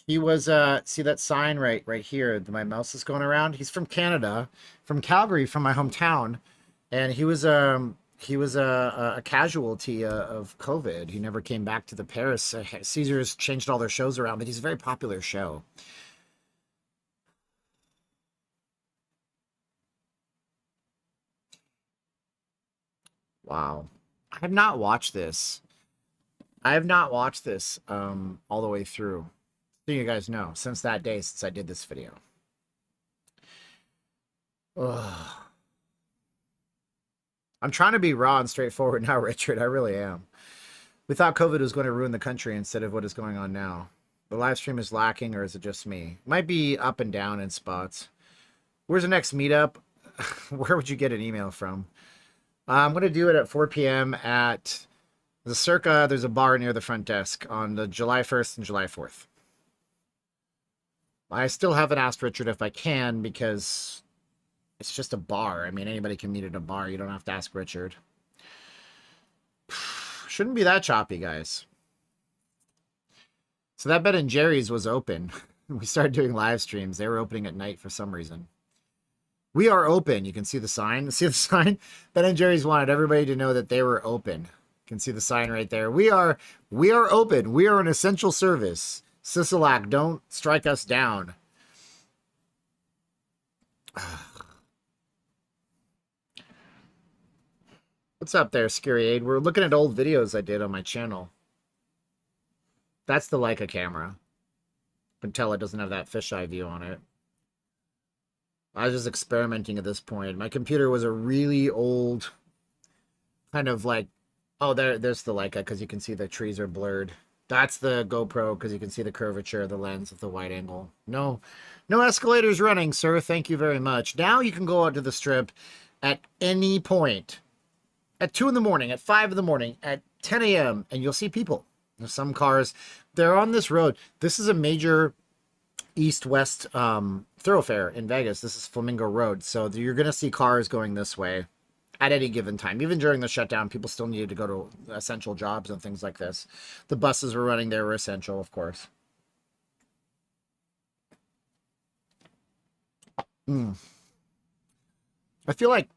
he was see that sign right here. My mouse is going around. He's from Canada, from Calgary, from my hometown, and he was a casualty of COVID. He never came back to the Paris. Caesars changed all their shows around, but he's a very popular show. Wow. I have not watched this. I have not watched this all the way through. So you guys know, since that day, since I did this video. Ugh. I'm trying to be raw and straightforward now, Richard. I really am. We thought COVID was going to ruin the country instead of what is going on now. The live stream is lacking, or is it just me? Might be up and down in spots. Where's the next meetup? Where would you get an email from? I'm going to do it at 4 p.m. at the Circa. There's a bar near the front desk on the July 1st and July 4th. I still haven't asked Richard if I can because it's just a bar. I mean, anybody can meet at a bar. You don't have to ask Richard. Shouldn't be that choppy, guys. So that Ben & Jerry's was open. We started doing live streams. They were opening at night for some reason. We are open. You can see the sign. See the sign? Ben & Jerry's wanted everybody to know that they were open. You can see the sign right there. We are open. We are an essential service. Sisalak, don't strike us down. What's up there, Scary Aid? We're looking at old videos I did on my channel. That's the Leica camera. You can tell it doesn't have that fisheye view on it. I was just experimenting at this point. My computer was a really old, kind of like, oh, there's the Leica because you can see the trees are blurred. That's the GoPro because you can see the curvature of the lens of the wide angle. No escalators running, sir. Thank you very much. Now you can go out to the strip at any point. At 2 in the morning, at 5 in the morning, at 10 a.m., and you'll see people. There's some cars. They're on this road. This is a major east-west thoroughfare in Vegas. This is Flamingo Road. So you're going to see cars going this way at any given time. Even during the shutdown, people still needed to go to essential jobs and things like this. The buses were running. They were essential, of course. I feel like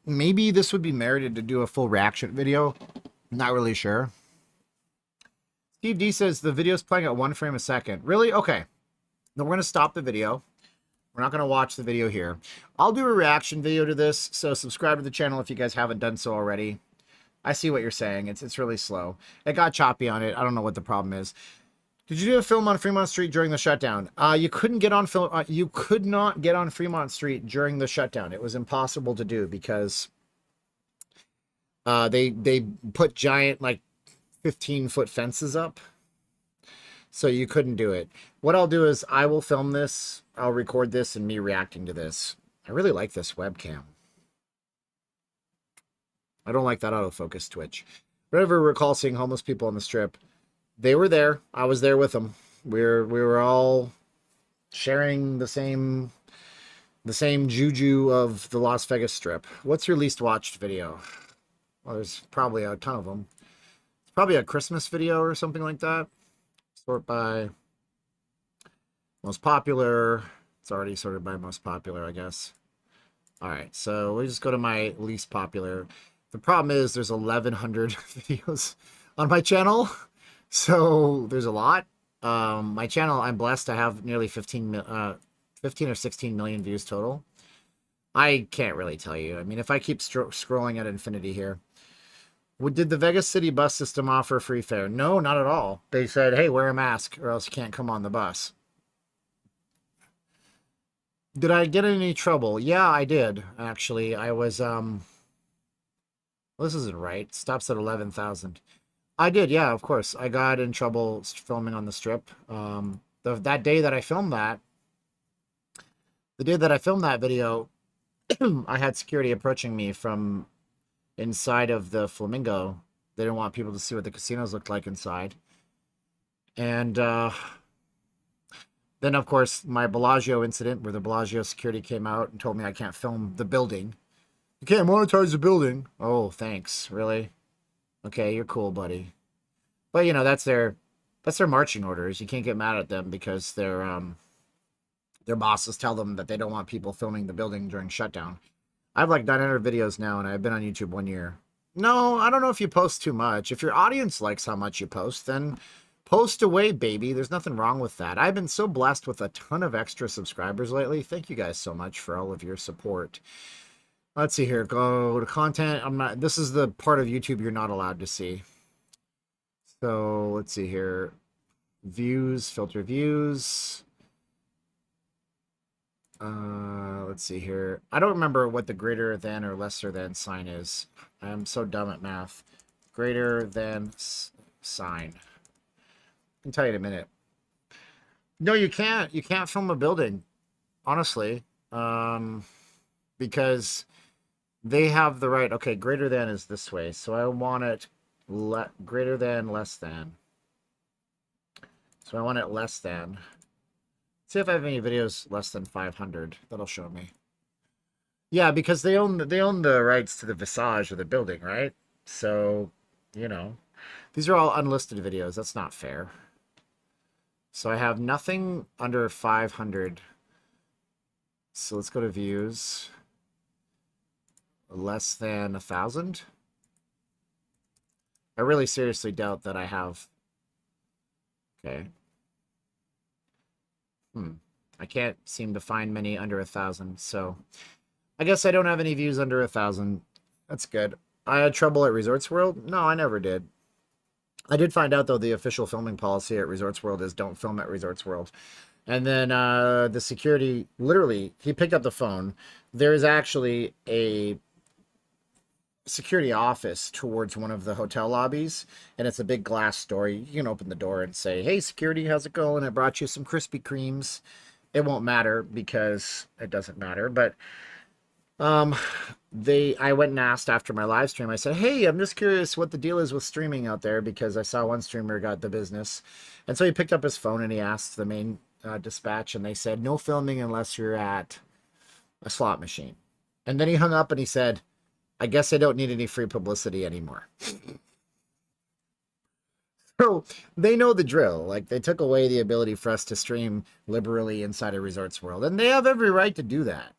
maybe this would be merited to do a full reaction video Not really sure. Steve D says the video's playing at 1 frame a second. Really? Okay. Then we're going to stop the video. We're not going to watch the video here. I'll do a reaction video to this, so subscribe to the channel if you guys haven't done so already. I see what you're saying. It's really slow. It got choppy on it. I don't know what the problem is. Did you do a film on Fremont Street during the shutdown? You couldn't get on film. You could not get on Fremont Street during the shutdown. It was impossible to do because they put giant, like, 15-foot fences up, so you couldn't do it. What I'll do is I will film this, I'll record this and me reacting to this. I really like this webcam. I don't like that autofocus twitch. Whenever I recall seeing homeless people on the strip, they were there. I was there with them. We were all sharing the same juju of the Las Vegas Strip. What's your least watched video? Well, there's probably a ton of them. Probably a Christmas video or something like that. Sort by most popular. It's already sorted by most popular, I guess. All right, so we just go to my least popular. The problem is there's 1,100 videos on my channel, so there's a lot. My channel, I'm blessed to have nearly 15 or 16 million views total. I can't really tell you. I mean, if I keep scrolling at infinity here. Did the Vegas City bus system offer free fare? No, not at all. They said, hey, wear a mask or else you can't come on the bus. Did I get in any trouble? Yeah, I did, actually. I was, well, this isn't right. Stops at 11,000. I did, yeah, of course. I got in trouble filming on the strip. That day that I filmed that, the day that I filmed that video, I had security approaching me from inside of the Flamingo. They didn't want people to see what the casinos looked like inside. And then, of course, my Bellagio incident where the Bellagio security came out and told me I can't film the building. You can't monetize the building. Oh, thanks. Really? Okay, you're cool, buddy. But, you know, that's their marching orders. You can't get mad at them because their bosses tell them that they don't want people filming the building during shutdown. I have like 900 videos now, and I've been on YouTube 1 year. No, I don't know if you post too much. If your audience likes how much you post, then post away, baby. There's nothing wrong with that. I've been so blessed with a ton of extra subscribers lately. Thank you guys so much for all of your support. Let's see here. Go to content. This is the part of YouTube you're not allowed to see. So let's see here. Views, filter views. Let's see here. I don't remember what the greater than or lesser than sign is. I'm so dumb at math. Greater than sign. I can tell you in a minute. No, you can't. You can't film a building, honestly, because they have the right. Okay, greater than is this way, so I want it greater than, less than. So I want it less than. See if I have any videos less than 500. That'll show me. Yeah, because they own the rights to the visage of the building, right? So, you know, these are all unlisted videos. That's not fair. So I have nothing under 500. So let's go to views. Less than 1,000. I really seriously doubt that I have. Okay. I can't seem to find many under 1,000, so I guess I don't have any views under 1,000. That's good. I had trouble at Resorts World? No, I never did. I did find out, though, the official filming policy at Resorts World is don't film at Resorts World. And then the security, literally, he picked up the phone. There is actually a security office towards one of the hotel lobbies, and it's a big glass door. You can open the door and say, hey, security, how's it going? I brought you some Krispy Kremes. It won't matter because it doesn't matter. But I went and asked after my live stream. I said, hey, I'm just curious what the deal is with streaming out there, because I saw one streamer got the business. And so he picked up his phone and he asked the main dispatch, and they said, no filming unless you're at a slot machine. And then he hung up and he said, I guess I don't need any free publicity anymore. So they know the drill. Like, they took away the ability for us to stream liberally inside a Resorts World, and they have every right to do that.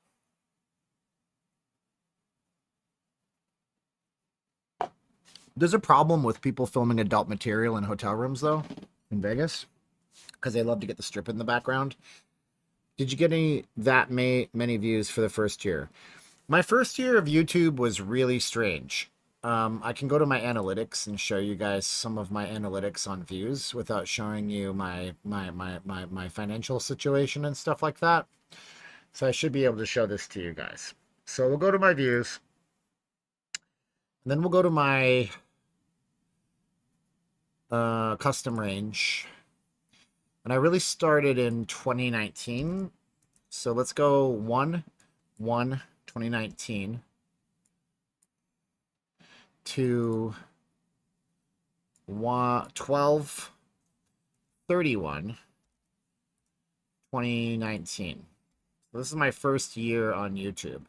There's a problem with people filming adult material in hotel rooms, though, in Vegas, because they love to get the strip in the background. Did you get many views for the first year? My first year of YouTube was really strange. I can go to my analytics and show you guys some of my analytics on views without showing you my financial situation and stuff like that. So I should be able to show this to you guys. So we'll go to my views. And then we'll go to my custom range. And I really started in 2019. So let's go 1/1/2019 to 12/31/2019. So this is my first year on YouTube.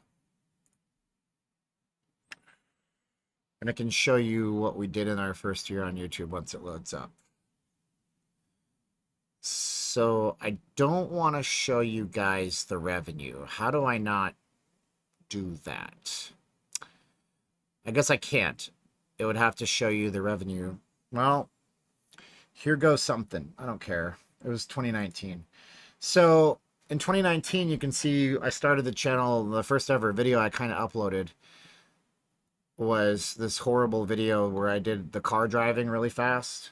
And I can show you what we did in our first year on YouTube once it loads up. So I don't want to show you guys the revenue. How do I not do that? I guess I can't. It would have to show you the revenue. Well, here goes something. I don't care. It was 2019. So in 2019, you can see I started the channel. The first ever video I kind of uploaded was this horrible video where I did the car driving really fast.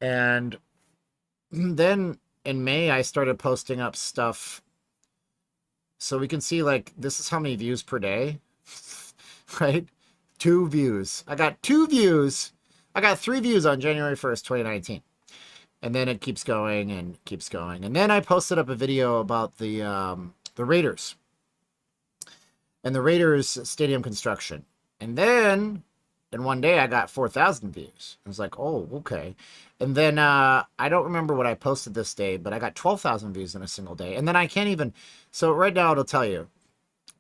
And then in May, I started posting up stuff. So we can see, like, this is how many views per day, right? 2 views. I got 2 views. I got 3 views on January 1st, 2019. And then it keeps going and keeps going. And then I posted up a video about the Raiders and the Raiders stadium construction. And then in one day I got 4,000 views. I was like, oh, okay. And then I don't remember what I posted this day, but I got 12,000 views in a single day. And then I can't even, so right now it'll tell you,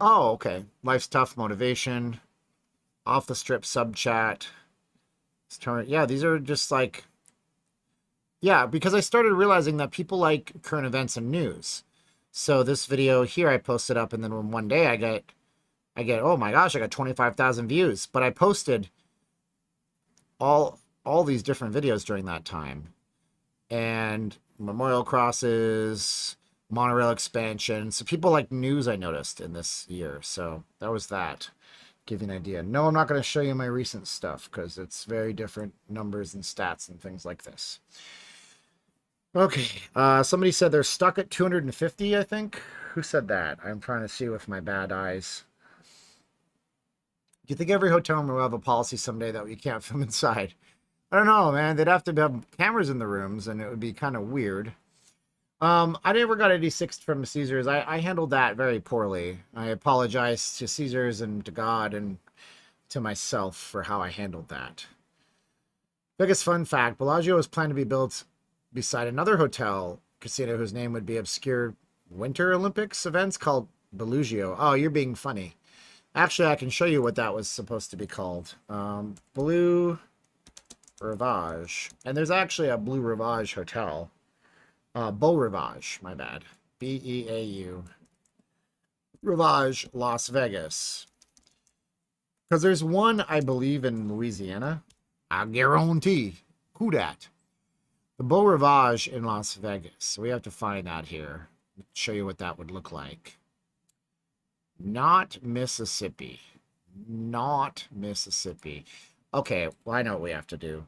oh, okay, life's tough, motivation, off the strip sub chat. Yeah, these are just like, yeah, because I started realizing that people like current events and news. So this video here I posted up, and then one day I get, oh my gosh, I got 25,000 views. But I posted all these different videos during that time. And memorial crosses, monorail expansion. So people like news I noticed in this year. So that was that. Give you an idea. No, I'm not going to show you my recent stuff because it's very different numbers and stats and things like this. Okay. Somebody said they're stuck at 250, I think. Who said that? I'm trying to see with my bad eyes. Do you think every hotel room will have a policy someday that you can't film inside? I don't know, man. They'd have to have cameras in the rooms, and it would be kind of weird. I never got 86 from Caesars. I handled that very poorly. I apologize to Caesars and to God and to myself for how I handled that. Biggest fun fact, Bellagio was planned to be built beside another hotel casino whose name would be obscure Winter Olympics events called Bellagio. Oh, you're being funny. Actually, I can show you what that was supposed to be called. Blue Rivage. And there's actually a Blue Rivage hotel. Beau Rivage, my bad. B-E-A-U. Rivage, Las Vegas. Because there's one, I believe, in Louisiana. I guarantee. Who dat? The Beau Rivage in Las Vegas. So we have to find that here. Show you what that would look like. Not Mississippi. Not Mississippi. Okay, well, I know what we have to do.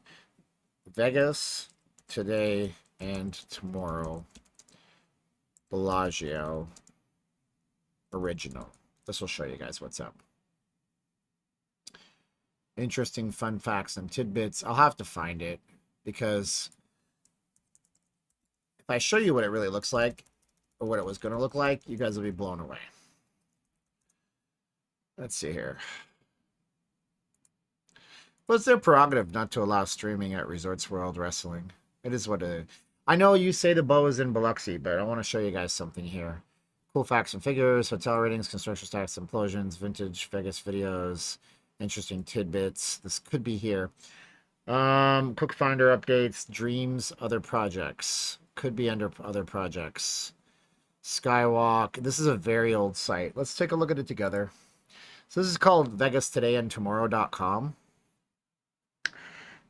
Vegas, today, and tomorrow. Bellagio. Original. This will show you guys what's up. Interesting fun facts and tidbits. I'll have to find it because if I show you what it really looks like or what it was going to look like, you guys will be blown away. Let's see here. Well, it's their prerogative not to allow streaming at Resorts World Wrestling. It is what it is. I know you say the Beau is in Biloxi, but I want to show you guys something here. Cool facts and figures, hotel ratings, construction stats, implosions, vintage Vegas videos, interesting tidbits. This could be here. Cook Finder updates, dreams, other projects. Could be under other projects. Skywalk. This is a very old site. Let's take a look at it together. So this is called VegasTodayAndTomorrow.com.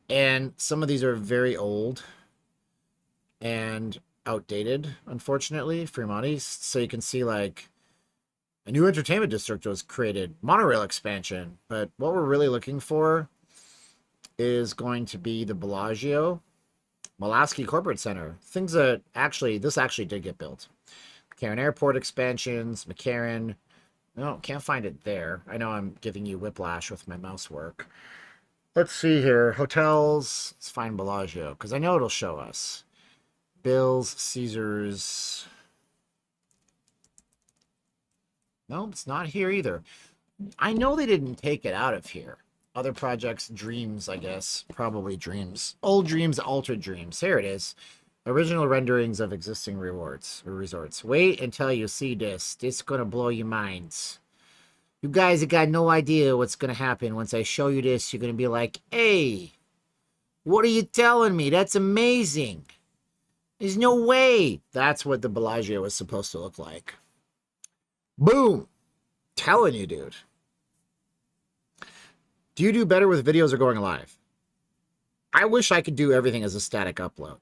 And some of these are very old and outdated, unfortunately, Fremont. So you can see like a new entertainment district was created, monorail expansion. But what we're really looking for is going to be the Bellagio, Mulaski Corporate Center. Things that this actually did get built. McCarran Airport expansions, McCarran. No, can't find it there. I know I'm giving you whiplash with my mouse work. Let's see here. Hotels. Let's find Bellagio, because I know it'll show us. Bills, Caesars. Nope, it's not here either. I know they didn't take it out of here. Other projects, Dreams, I guess. Probably Dreams. Old Dreams, Altered Dreams. Here it is. Original renderings of existing resorts. Wait until you see this. This is going to blow your minds. You guys have got no idea what's going to happen. Once I show you this, you're going to be like, hey, what are you telling me? That's amazing. There's no way. That's what the Bellagio was supposed to look like. Boom. Telling you, dude. Do you do better with videos or going live? I wish I could do everything as a static upload.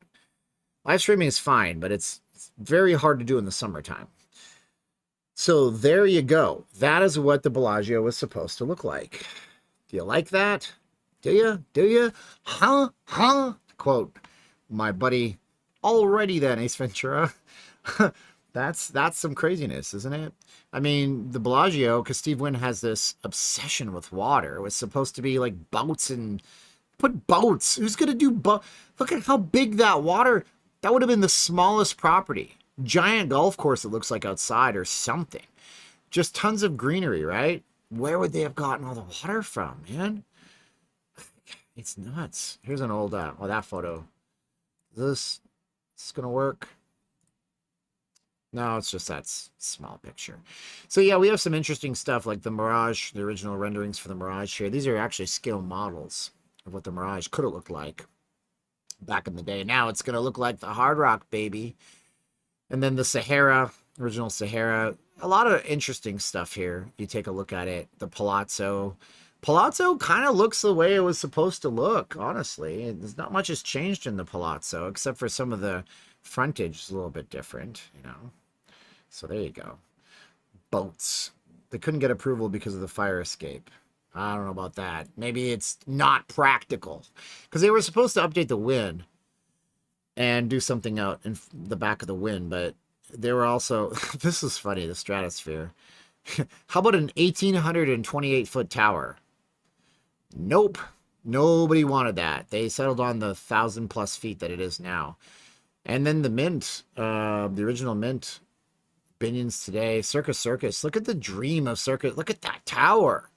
Live streaming is fine, but it's very hard to do in the summertime. So there you go. That is what the Bellagio was supposed to look like. Do you like that? Do you? Do you? Huh? Huh? Quote my buddy, already then, Ace Ventura. That's some craziness, isn't it? I mean, the Bellagio, because Steve Wynn has this obsession with water. It was supposed to be like boats and put boats. Who's going to do boats? Look at how big that water, that would have been the smallest property. Giant golf course, it looks like outside or something. Just tons of greenery, right? Where would they have gotten all the water from, man? It's nuts. Here's an old, that photo. Is this going to work? No, it's just that small picture. So yeah, we have some interesting stuff like the Mirage, the original renderings for the Mirage here. These are actually scale models of what the Mirage could have looked like back in the day. Now it's going to look like the Hard Rock, baby. And then the Sahara, original Sahara. A lot of interesting stuff here. You take a look at it. The Palazzo. Palazzo kind of looks the way it was supposed to look, honestly. There's not much has changed in the Palazzo, except for some of the frontage is a little bit different, you know. So there you go. Boats. They couldn't get approval because of the fire escape. I don't know about that. Maybe it's not practical. Because they were supposed to update the wind and do something out in the back of the wind, but they were also... This is funny, the stratosphere. How about an 1,828-foot tower? Nope. Nobody wanted that. They settled on the 1,000-plus feet that it is now. And then the Mint, the original Mint, Binions today, Circus. Look at the dream of Circus. Look at that tower.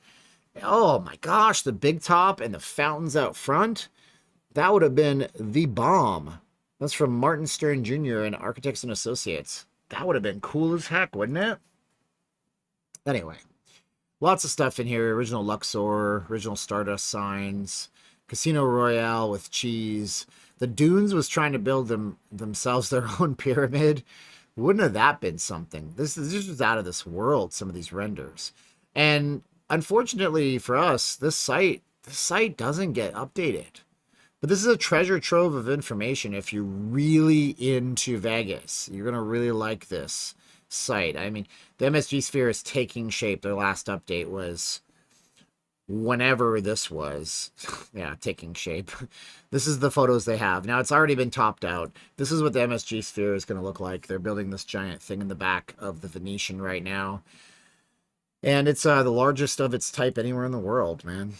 Oh my gosh, the big top and the fountains out front. That would have been the bomb. That's from Martin Stern Jr. and Architects and Associates. That would have been cool as heck, wouldn't it? Anyway, lots of stuff in here. Original Luxor, original Stardust signs, Casino Royale with cheese. The Dunes was trying to build themselves their own pyramid. Wouldn't have that been something? This was out of this world, some of these renders. And unfortunately for us, this site doesn't get updated. But this is a treasure trove of information if you're really into Vegas. You're going to really like this site. I mean, the MSG Sphere is taking shape. Their last update was whenever this was. Yeah, taking shape. This is the photos they have. Now, it's already been topped out. This is what the MSG Sphere is going to look like. They're building this giant thing in the back of the Venetian right now. And it's the largest of its type anywhere in the world, man.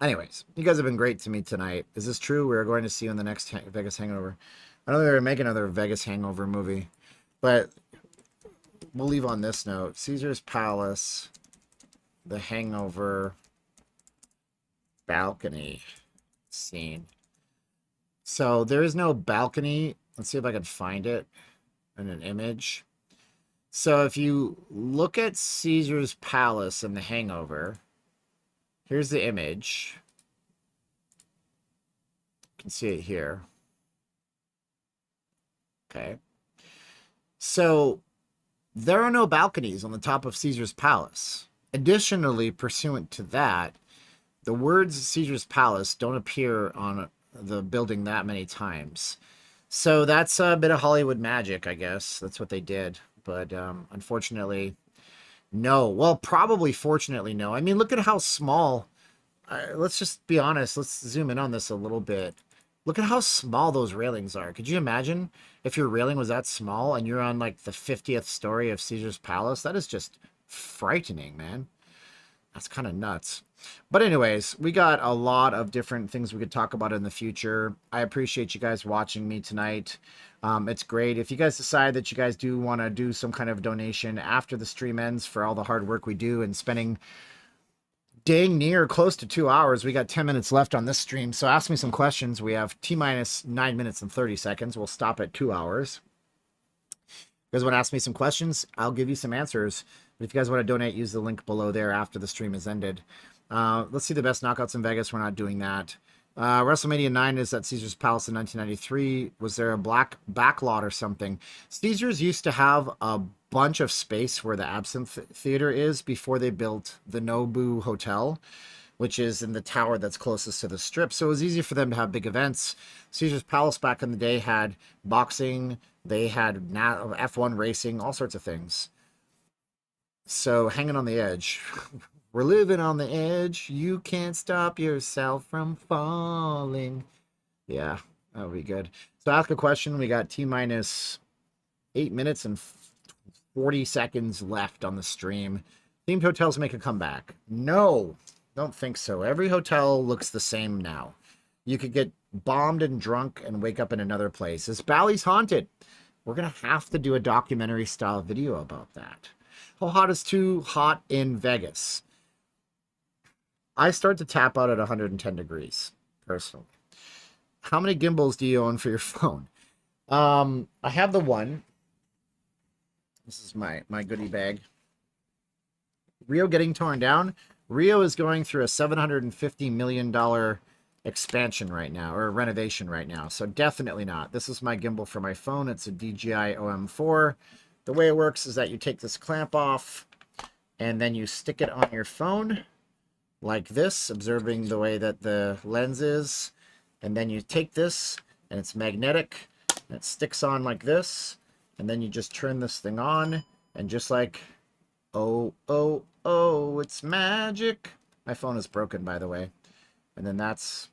Anyways, you guys have been great to me tonight. Is this true? We're going to see you in the next Vegas Hangover. I know they're going to make another Vegas Hangover movie. But we'll leave on this note. Caesar's Palace, the Hangover balcony scene. So there is no balcony. Let's see if I can find it in an image. So if you look at Caesar's Palace in the Hangover, here's the image. You can see it here. Okay. So there are no balconies on the top of Caesar's Palace. Additionally, pursuant to that, the words Caesar's Palace don't appear on the building that many times. So that's a bit of Hollywood magic, I guess. That's what they did. But unfortunately, no. Well, probably fortunately, no. I mean, look at how small. Let's just be honest. Let's zoom in on this a little bit. Look at how small those railings are. Could you imagine if your railing was that small and you're on like the 50th story of Caesar's Palace? That is just frightening, man. That's kind of nuts. But anyways, we got a lot of different things we could talk about in the future. I appreciate you guys watching me tonight. It's great. If you guys decide that you guys do want to do some kind of donation after the stream ends for all the hard work we do and spending dang near close to 2 hours. We got 10 minutes left on this stream. So ask me some questions. We have T-minus 9 minutes and 30 seconds. We'll stop at 2 hours. You guys want to ask me some questions? I'll give you some answers. But if you guys want to donate, use the link below there after the stream is ended. Let's see the best knockouts in Vegas. We're not doing that. WrestleMania 9 is at Caesar's Palace in 1993. Was there a black backlot or something? Caesar's used to have a bunch of space where the Absinthe Theater is before they built the Nobu Hotel, which is in the tower that's closest to the strip. So it was easy for them to have big events. Caesar's Palace back in the day had boxing. They had F1 racing, all sorts of things. So hanging on the edge. We're living on the edge. You can't stop yourself from falling. Yeah, that'll be good. So ask a question. We got T-minus 8 minutes and 40 seconds left on the stream. Themed hotels make a comeback. No, don't think so. Every hotel looks the same now. You could get bombed and drunk and wake up in another place. This Bally's haunted. We're going to have to do a documentary style video about that. How hot is too hot in Vegas? I start to tap out at 110 degrees, personally. How many gimbals do you own for your phone? I have the one. This is my goodie bag. Rio getting torn down. Rio is going through a $750 million expansion right now, or renovation right now. So definitely not. This is my gimbal for my phone. It's a DJI OM4. The way it works is that you take this clamp off and then you stick it on your phone like this, observing the way that the lens is. And then you take this and it's magnetic and it sticks on like this. And then you just turn this thing on and just like, oh, it's magic. My phone is broken, by the way. And then that's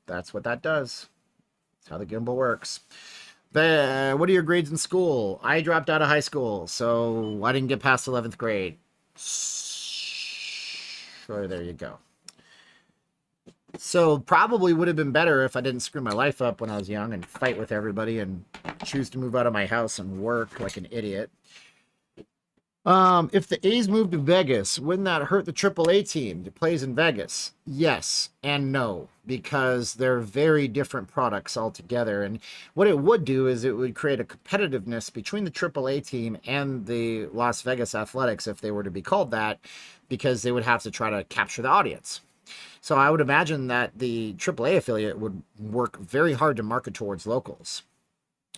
what that does. That's how the gimbal works. What are your grades in school? I dropped out of high school, so I didn't get past 11th grade. Sure, there you go. So probably would have been better if I didn't screw my life up when I was young and fight with everybody and choose to move out of my house and work like an idiot. If the A's moved to Vegas, wouldn't that hurt the AAA team that plays in Vegas? Yes and no, because they're very different products altogether. And what it would do is it would create a competitiveness between the AAA team and the Las Vegas Athletics, if they were to be called that, because they would have to try to capture the audience. So I would imagine that the AAA affiliate would work very hard to market towards locals.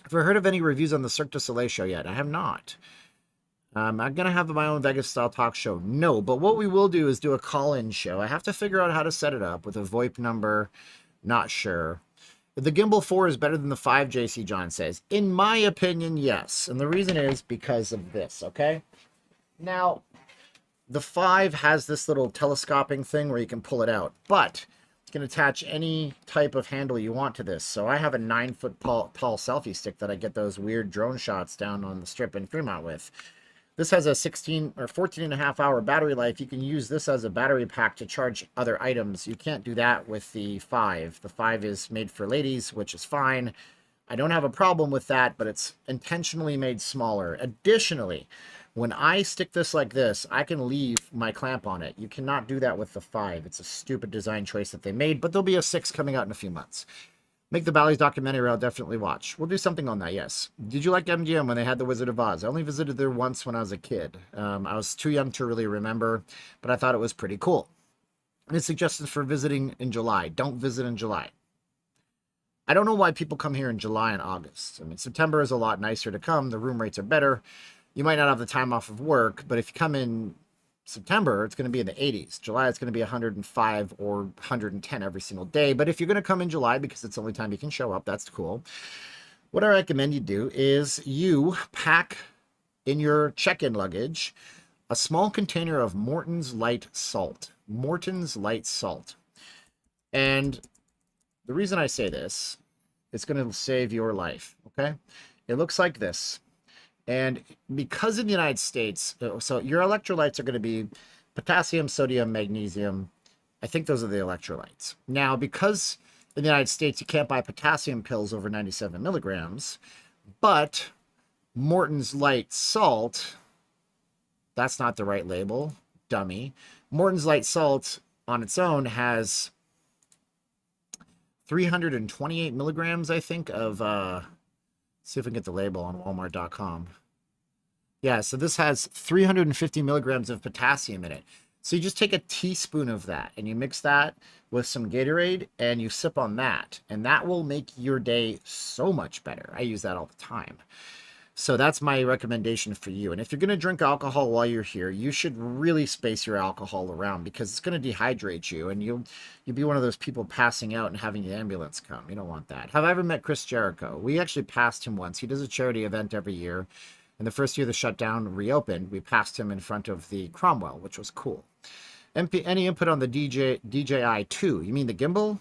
Have you heard of any reviews on the Cirque du Soleil show yet? I have not. I'm going to have my own Vegas-style talk show. No, but what we will do is do a call-in show. I have to figure out how to set it up with a VoIP number. Not sure. The Gimbal 4 is better than the 5, JC John says. In my opinion, yes. And the reason is because of this, okay? Now, the 5 has this little telescoping thing where you can pull it out. But you can attach any type of handle you want to this. So I have a 9-foot tall selfie stick that I get those weird drone shots down on the strip in Fremont with. This has a 16 or 14 and a half hour battery life. You can use this as a battery pack to charge other items. You can't do that with the 5. The 5 is made for ladies, which is fine. I don't have a problem with that, but it's intentionally made smaller. Additionally, when I stick this like this, I can leave my clamp on it. You cannot do that with the 5. It's a stupid design choice that they made, but there'll be a 6 coming out in a few months. Make the Bally's documentary, I'll definitely watch. We'll do something on that, yes. Did you like MGM when they had the Wizard of Oz? I only visited there once when I was a kid. I was too young to really remember, but I thought it was pretty cool. Any suggestions for visiting in July? Don't visit in July. I don't know why people come here in July and August. I mean, September is a lot nicer to come. The room rates are better. You might not have the time off of work, but if you come in September, it's going to be in the 80s. July, it's going to be 105 or 110 every single day. But if you're going to come in July because it's the only time you can show up, that's cool. What I recommend you do is you pack in your check-in luggage a small container of Morton's Light Salt. Morton's Light Salt. And the reason I say this, it's going to save your life, okay? It looks like this. And because in the United States, so your electrolytes are going to be potassium, sodium, magnesium. I think those are the electrolytes. Now, because in the United States, you can't buy potassium pills over 97 milligrams, but Morton's Light Salt, that's not the right label, dummy. Morton's Light Salt on its own has 328 milligrams, I think, of, see if we can get the label on walmart.com. Yeah, so this has 350 milligrams of potassium in it. So you just take a teaspoon of that and you mix that with some Gatorade and you sip on that. And that will make your day so much better. I use that all the time. So that's my recommendation for you. And if you're going to drink alcohol while you're here, you should really space your alcohol around because it's going to dehydrate you and you'll be one of those people passing out and having the ambulance come. You don't want that. Have I ever met Chris Jericho? We actually passed him once. He does a charity event every year. And the first year the shutdown reopened, we passed him in front of the Cromwell, which was cool. Any input on the DJI 2? You mean the gimbal?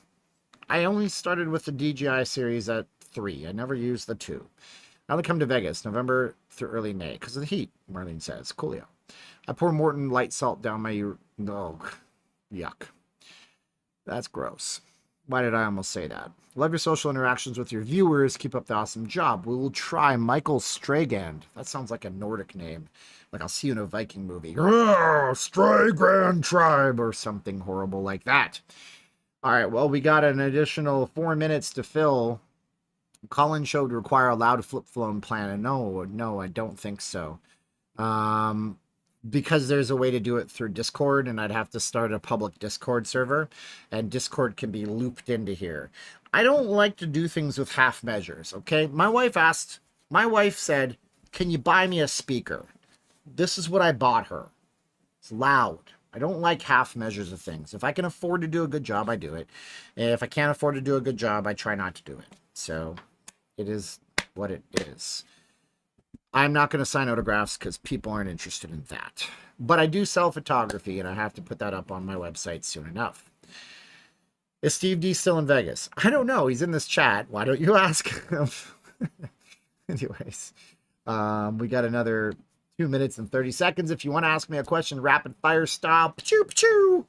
I only started with the DJI series at 3. I never used the 2. I only come to Vegas November through early May because of the heat, Marlene says. Coolio. I pour Morton Light Salt down my... Oh, yuck. That's gross. Why did I almost say that? Love your social interactions with your viewers. Keep up the awesome job. We will try Michael Stragand. That sounds like a Nordic name. Like I'll see you in a Viking movie. Stragand tribe or something horrible like that. All right, well, we got an additional 4 minutes to fill. Call-in show would require a loud flip phone plan. And no, I don't think so. Because there's a way to do it through Discord, and I'd have to start a public Discord server, and Discord can be looped into here. I don't like to do things with half measures, okay? My wife said, can you buy me a speaker? This is what I bought her. It's loud. I don't like half measures of things. If I can afford to do a good job, I do it. And if I can't afford to do a good job, I try not to do it. So it is what it is. I'm not going to sign autographs because people aren't interested in that. But I do sell photography, and I have to put that up on my website soon enough. Is Steve D still in Vegas? I don't know. He's in this chat. Why don't you ask him? Anyways, we got another 2 minutes and 30 seconds. If you want to ask me a question, rapid fire style. Pachoo, pachoo.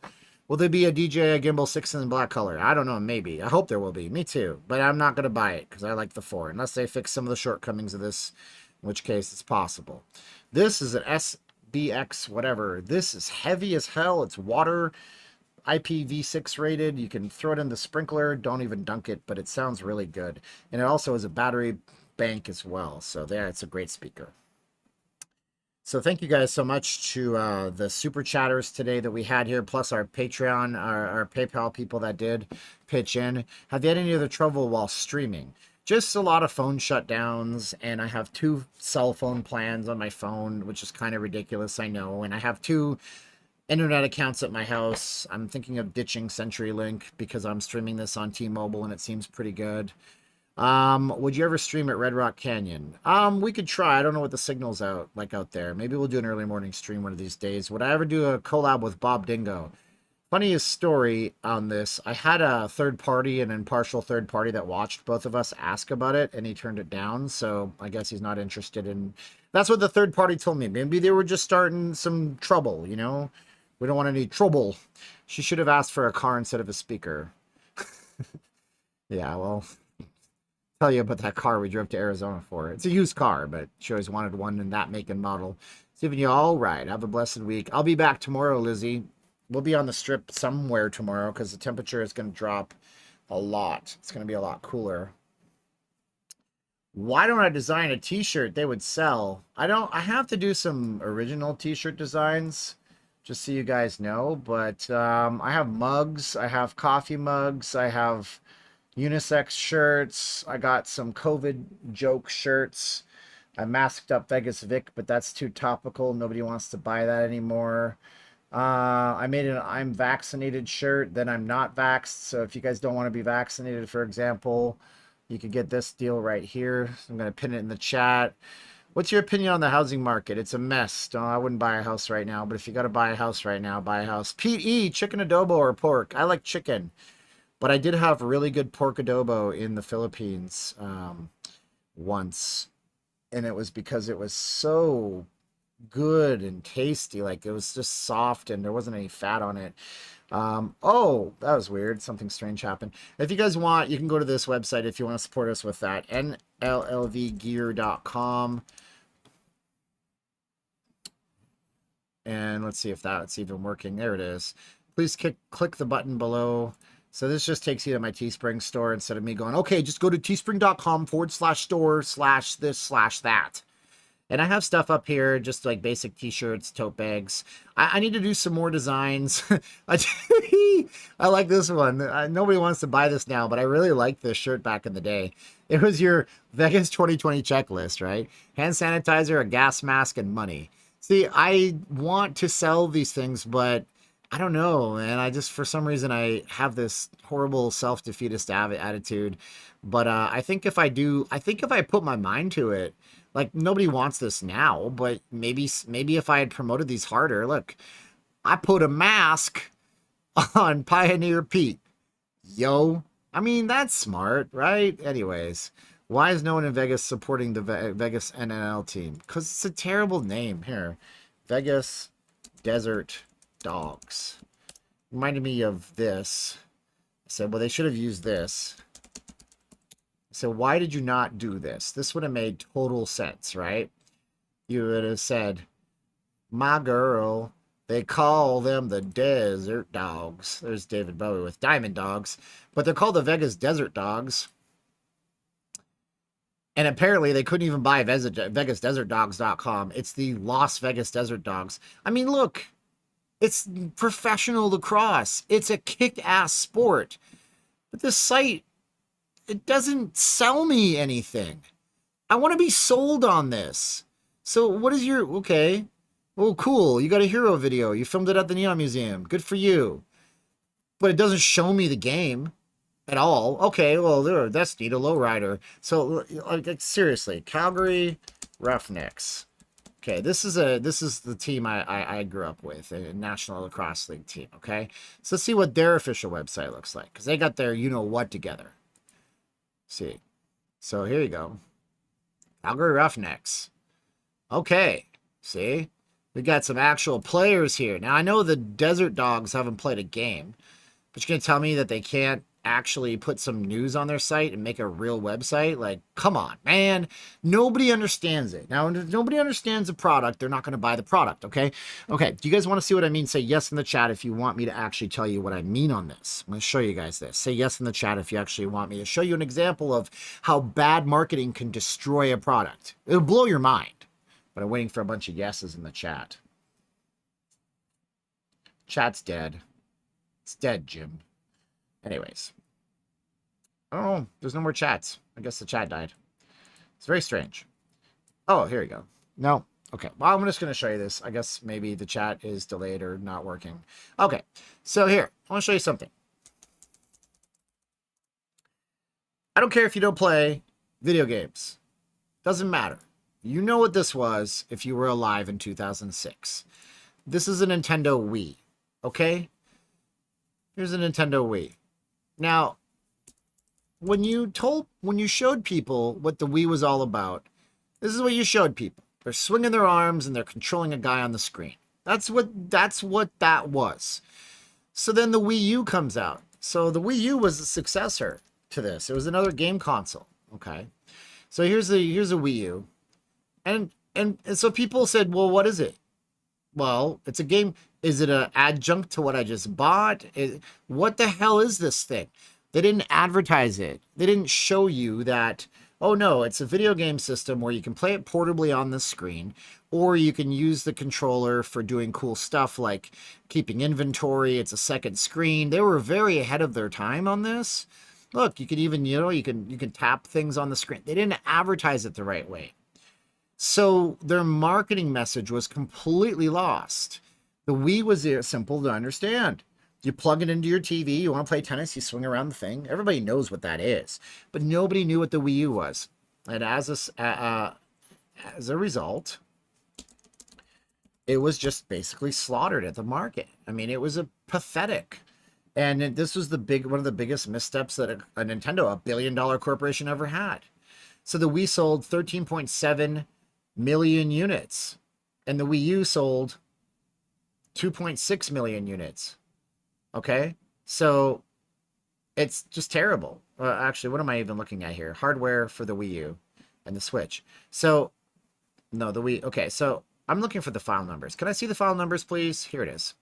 Will there be a DJI Gimbal 6 in black color? I don't know. Maybe. I hope there will be. Me too. But I'm not going to buy it because I like the 4. Unless they fix some of the shortcomings of this, in which case it's possible. This is an SBX whatever. This is heavy as hell. It's water IPv6 rated. You can throw it in the sprinkler. Don't even dunk it, but it sounds really good. And it also has a battery bank as well. So there, it's a great speaker. So thank you guys so much to the super chatters today that we had here, plus our Patreon, our PayPal people that did pitch in. Have you had any other trouble while streaming? Just a lot of phone shutdowns, and I have 2 cell phone plans on my phone, which is kind of ridiculous, I know. And I have 2 internet accounts at my house. I'm thinking of ditching CenturyLink because I'm streaming this on T-Mobile, and it seems pretty good. Would you ever stream at Red Rock Canyon? We could try. I don't know what the signal's out there. Maybe we'll do an early morning stream one of these days. Would I ever do a collab with Bob Dingo? Funniest story on this, I had a third party, an impartial third party that watched both of us ask about it, and he turned it down, so I guess he's not interested in... That's what the third party told me. Maybe they were just starting some trouble, you know? We don't want any trouble. She should have asked for a car instead of a speaker. Yeah, well, tell you about that car we drove to Arizona for. It's a used car, but she always wanted one in that make and model. Stephen, you all right. Have a blessed week. I'll be back tomorrow, Lizzie. We'll be on the strip somewhere tomorrow because the temperature is going to drop a lot. It's going to be a lot cooler. Why don't I design a t-shirt they would sell? I have to do some original t-shirt designs just so you guys know, but I have mugs, I have coffee mugs, I have unisex shirts, I got some COVID joke shirts. I masked up Vegas Vic, but that's too topical. Nobody wants to buy that anymore. I made an I'm vaccinated shirt, then I'm not vaxxed. So if you guys don't want to be vaccinated, for example, you could get this deal right here. I'm going to pin it in the chat. What's your opinion on the housing market? It's a mess. No, I wouldn't buy a house right now, but if you got to buy a house right now, buy a house. Pete E, chicken adobo or pork? I like chicken, but I did have really good pork adobo in the Philippines once, and it was because it was so good and tasty. Like, it was just soft and there wasn't any fat on it. Oh, that was weird. Something strange happened. If you guys want, you can go to this website if you want to support us with that. nllvgear.com. And let's see if that's even working. There it is. Please click the button below. So this just takes you to my Teespring store instead of me going, okay, just go to teespring.com/store/this/that. And I have stuff up here, just like basic t-shirts, tote bags. I need to do some more designs. I like this one. Nobody wants to buy this now, but I really liked this shirt back in the day. It was your Vegas 2020 checklist, right? Hand sanitizer, a gas mask, and money. See, I want to sell these things, but I don't know, man. I just, for some reason, I have this horrible self-defeatist attitude. But I think if I put my mind to it, like, nobody wants this now, but maybe if I had promoted these harder, look, I put a mask on Pioneer Pete. Yo, I mean, that's smart, right? Anyways, why is no one in Vegas supporting the Vegas NNL team? Because it's a terrible name here. Vegas Desert Dogs. Reminded me of this. I said, well, they should have used this. So why did you not do this? This would have made total sense, right? You would have said, my girl, they call them the Desert Dogs. There's David Bowie with Diamond Dogs, but they're called the Vegas Desert Dogs. And apparently they couldn't even buy VegasDesertDogs.com. It's the Las Vegas Desert Dogs. I mean, look, it's professional lacrosse. It's a kick-ass sport. But this site, it doesn't sell me anything. I want to be sold on this. So what is your... Okay. Oh, cool. You got a hero video. You filmed it at the Neon Museum. Good for you. But it doesn't show me the game at all. Okay, well, that's neat. A lowrider. So, like, seriously. Calgary Roughnecks. Okay, this is the team I grew up with, a National Lacrosse League team, okay? So let's see what their official website looks like, because they got their you-know-what together. See. So here you go. Calgary Roughnecks. Okay. See? We got some actual players here. Now, I know the Desert Dogs haven't played a game, but you're going to tell me that they can't actually put some news on their site and make a real website? Like, come on, man. Nobody understands it. Now, if nobody understands the product, they're not going to buy the product, okay? Okay, do you guys want to see what I mean? Say yes in the chat if you want me to actually tell you what I mean on this. I'm going to show you guys this. Say yes in the chat if you actually want me to show you an example of how bad marketing can destroy a product. It'll blow your mind. But I'm waiting for a bunch of yeses in the chat. Chat's dead. It's dead, Jim. Anyways. Oh, there's no more chats. I guess the chat died. It's very strange. Oh, here we go. No. Okay. Well, I'm just going to show you this. I guess maybe the chat is delayed or not working. Okay. So here, I want to show you something. I don't care if you don't play video games. Doesn't matter. You know what this was if you were alive in 2006. This is a Nintendo Wii. Okay? Here's a Nintendo Wii. Now, when you showed people what the Wii was all about, this is what you showed people. They're swinging their arms and they're controlling a guy on the screen. That's what that was. So then the Wii U comes out. So the Wii U was a successor to this. It was another game console. Okay. So here's a Wii U. And so people said, well, what is it? Well, it's a game. Is it an adjunct to what I just bought? What the hell is this thing? They didn't advertise it. They didn't show you that, oh no, it's a video game system where you can play it portably on the screen, or you can use the controller for doing cool stuff like keeping inventory. It's a second screen. They were very ahead of their time on this. Look, you can even, you can tap things on the screen. They didn't advertise it the right way. So their marketing message was completely lost. The Wii was simple to understand. You plug it into your TV, you want to play tennis, you swing around the thing. Everybody knows what that is. But nobody knew what the Wii U was. And as a result, it was just basically slaughtered at the market. I mean, it was a pathetic. And this was one of the biggest missteps that a Nintendo, a billion-dollar corporation, ever had. So the Wii sold 13.7 million units. And the Wii U sold 2.6 million units. Okay? So it's just terrible. Actually, what am I even looking at here? Hardware for the Wii U and the Switch. So, no, the Wii. Okay, so I'm looking for the file numbers. Can I see the file numbers, please? Here it is.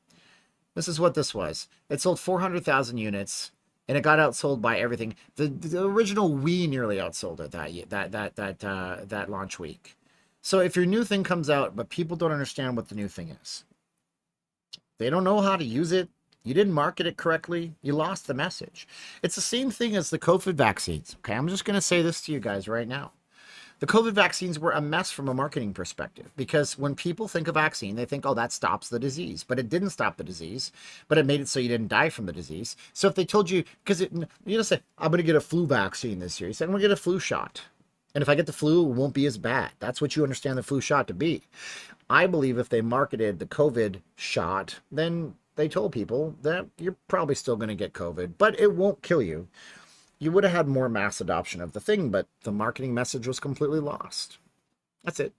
This is what this was. It sold 400,000 units, and it got outsold by everything. The original Wii nearly outsold it that launch week. So if your new thing comes out, but people don't understand what the new thing is, they don't know how to use it, you didn't market it correctly, you lost the message. It's the same thing as the COVID vaccines. Okay, I'm just going to say this to you guys right now. The COVID vaccines were a mess from a marketing perspective, because when people think of vaccine, they think, oh, that stops the disease. But it didn't stop the disease, but it made it so you didn't die from the disease. So if they told you, because you don't say, I'm going to get a flu vaccine this year. You say, I'm going to get a flu shot. And if I get the flu, it won't be as bad. That's what you understand the flu shot to be. I believe if they marketed the COVID shot, then they told people that you're probably still going to get COVID, but it won't kill you. You would have had more mass adoption of the thing, but the marketing message was completely lost. That's it.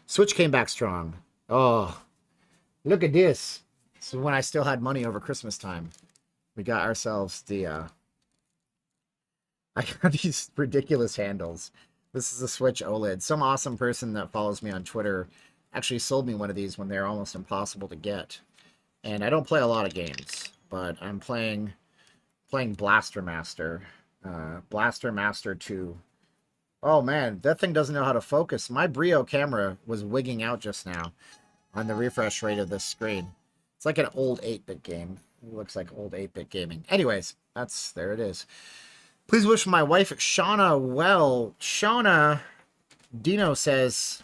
Switch came back strong. Oh, look at this. So when I still had money over Christmas time, we got ourselves the, I got these ridiculous handles. This is a Switch OLED. Some awesome person that follows me on Twitter actually sold me one of these when they're almost impossible to get. And I don't play a lot of games, but I'm playing Blaster Master. Blaster Master 2. Oh man, that thing doesn't know how to focus. My Brio camera was wigging out just now on the refresh rate of this screen. It's like an old 8-bit game. It looks like old 8-bit gaming. Anyways, there it is. Please wish my wife, Shauna, well. Shauna, Dino says,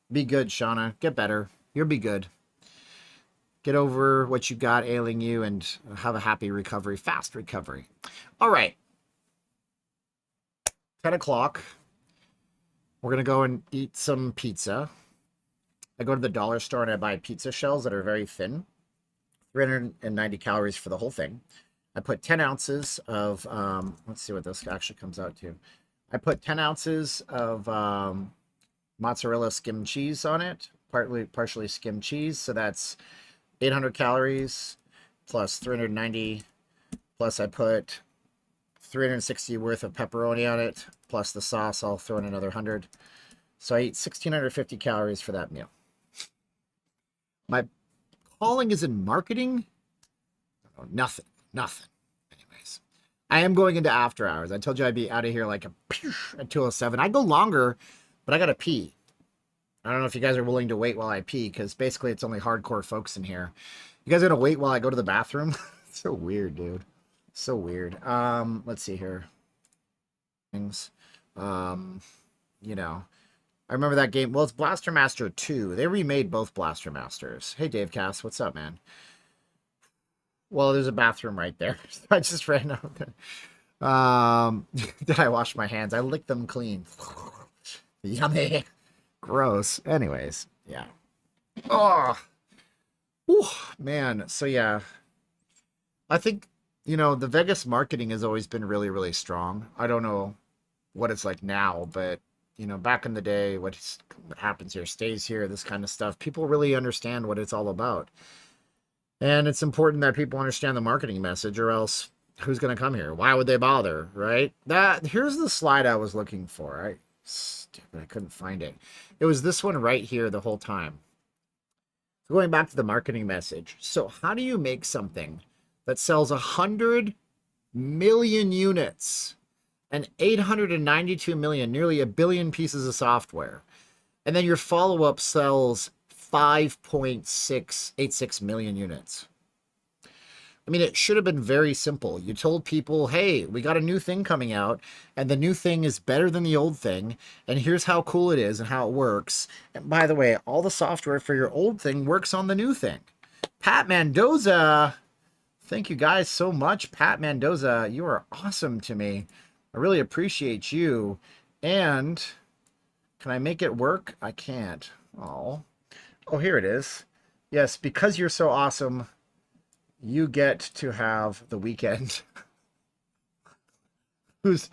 be good, Shauna. Get better. You'll be good. Get over what you got ailing you and have a happy recovery, fast recovery. All right. 10 o'clock. We're going to go and eat some pizza. I go to the dollar store and I buy pizza shells that are very thin. 390 calories for the whole thing. I put 10 ounces of, let's see what this actually comes out to. I put 10 ounces of mozzarella skim cheese on it, partially skimmed cheese. So that's 800 calories plus 390, plus I put 360 worth of pepperoni on it, plus the sauce. I'll throw in another 100. So I eat 1,650 calories for that meal. My calling is in marketing. Oh, nothing. Anyways, I am going into after hours. I told you I'd be out of here like at 2:07. I go longer, but I gotta pee. I don't know if you guys are willing to wait while I pee, because basically it's only hardcore folks in here. You guys gonna wait while I go to the bathroom? So weird, dude. So weird. Let's see here. Things. You know, I remember that game. Well, it's Blaster Master 2. They remade both Blaster Masters. Hey, Dave Cass, what's up, man? Well, there's a bathroom right there. I just ran out there. Did I wash my hands? I licked them clean. Yummy. Gross. Anyways, yeah. Oh, whew, man. So yeah, I think, you know, the Vegas marketing has always been really, really strong. I don't know what it's like now, but you know, back in the day, what happens here stays here. This kind of stuff. People really understand what it's all about, and it's important that people understand the marketing message, or else who's going to come here? Why would they bother? Right? Here's the slide I was looking for. I couldn't find it. It was this one right here the whole time. So going back to the marketing message. So how do you make something that sells 100 million units and 892 million, nearly a billion pieces of software, and then your follow-up sells 5.686 million units? I mean, it should have been very simple. You told people, hey, we got a new thing coming out, and the new thing is better than the old thing, and here's how cool it is and how it works. And by the way, all the software for your old thing works on the new thing. Pat Mendoza. Thank you guys so much, Pat Mendoza. You are awesome to me. I really appreciate you. And can I make it work? I can't. Oh, here it is. Yes, because you're so awesome, you get to have the weekend. who's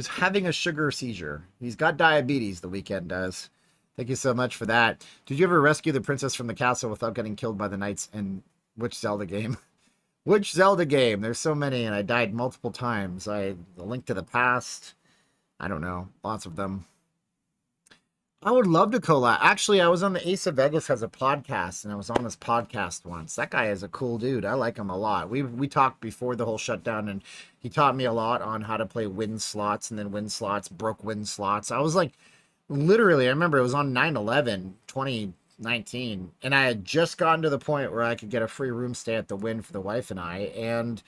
having a sugar seizure. He's got diabetes, the weekend does. Thank you so much for that. Did you ever rescue the princess from the castle without getting killed by the knights? And which Zelda game? Which Zelda game? There's so many, and I died multiple times. The Link to the Past. I don't know. Lots of them. I would love to collab. Actually, I was on the Ace of Vegas has a podcast, and I was on this podcast once. That guy is a cool dude. I like him a lot. We talked before the whole shutdown, and he taught me a lot on how to play win slots, and then win slots, broke win slots. I was like, literally, I remember it was on 9/11, 2019, and I had just gotten to the point where I could get a free room stay at the Win for the wife and I, and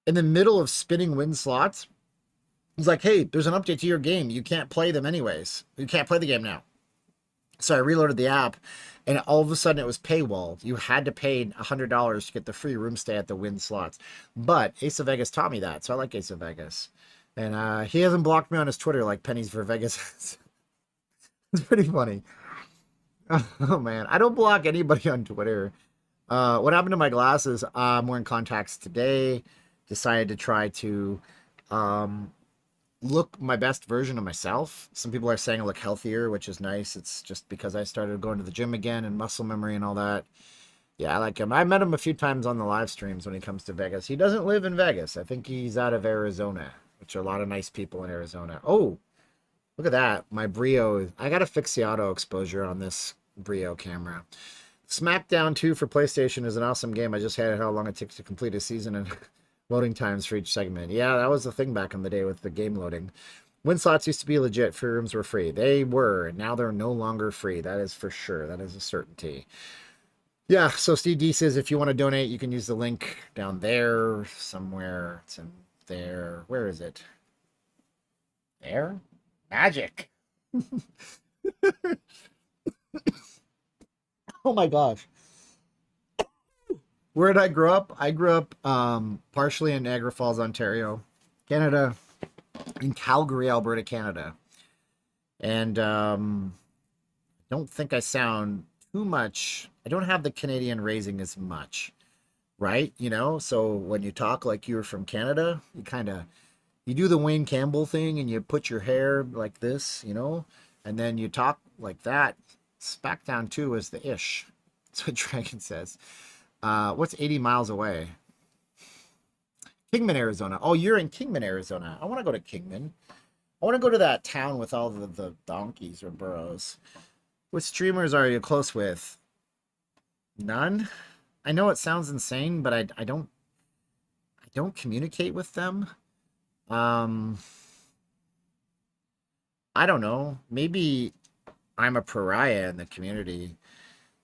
in the middle of spinning win slots, he's like, hey, there's an update to your game. You can't play them anyways. You can't play the game now. So I reloaded the app, and all of a sudden it was paywalled. You had to pay $100 to get the free room stay at the Win slots. But Ace of Vegas taught me that, so I like Ace of Vegas. And he hasn't blocked me on his Twitter like Pennies for Vegas. It's pretty funny. Oh, man. I don't block anybody on Twitter. What happened to my glasses? I'm wearing contacts today. Decided to try to look my best version of myself. Some people are saying I look healthier, which is nice. It's just because I started going to the gym again and muscle memory and all that. Yeah, I like him. I met him a few times on the live streams when he comes to Vegas. He doesn't live in Vegas. I think he's out of Arizona, which are a lot of nice people in Arizona. Oh, look at that. My Brio. I got to fix the auto exposure on this Brio camera. SmackDown 2 for PlayStation is an awesome game. I just had how long it takes to complete a season and loading times for each segment. Yeah, that was the thing back in the day with the game loading. Win slots used to be legit. Free rooms were free. They were, and now they're no longer free. That is for sure. That is a certainty. Yeah, so Steve D says if you want to donate, you can use the link down there somewhere. It's in there. Where is it? There? Magic. Oh my gosh. Where did I grow up? I grew up partially in Niagara Falls, Ontario, Canada, in Calgary, Alberta, Canada. And don't think I sound too much. I don't have the Canadian raising as much, right? You know, so when you talk like you're from Canada, you do the Wayne Campbell thing and you put your hair like this, you know, and then you talk like that. SmackDown 2 is the ish. That's what Dragon says. What's 80 miles away? Kingman, Arizona. Oh, you're in Kingman, Arizona. I want to go to Kingman. I want to go to that town with all the donkeys or burros. What streamers are you close with? None. I know it sounds insane, but I don't communicate with them. I don't know. Maybe I'm a pariah in the community.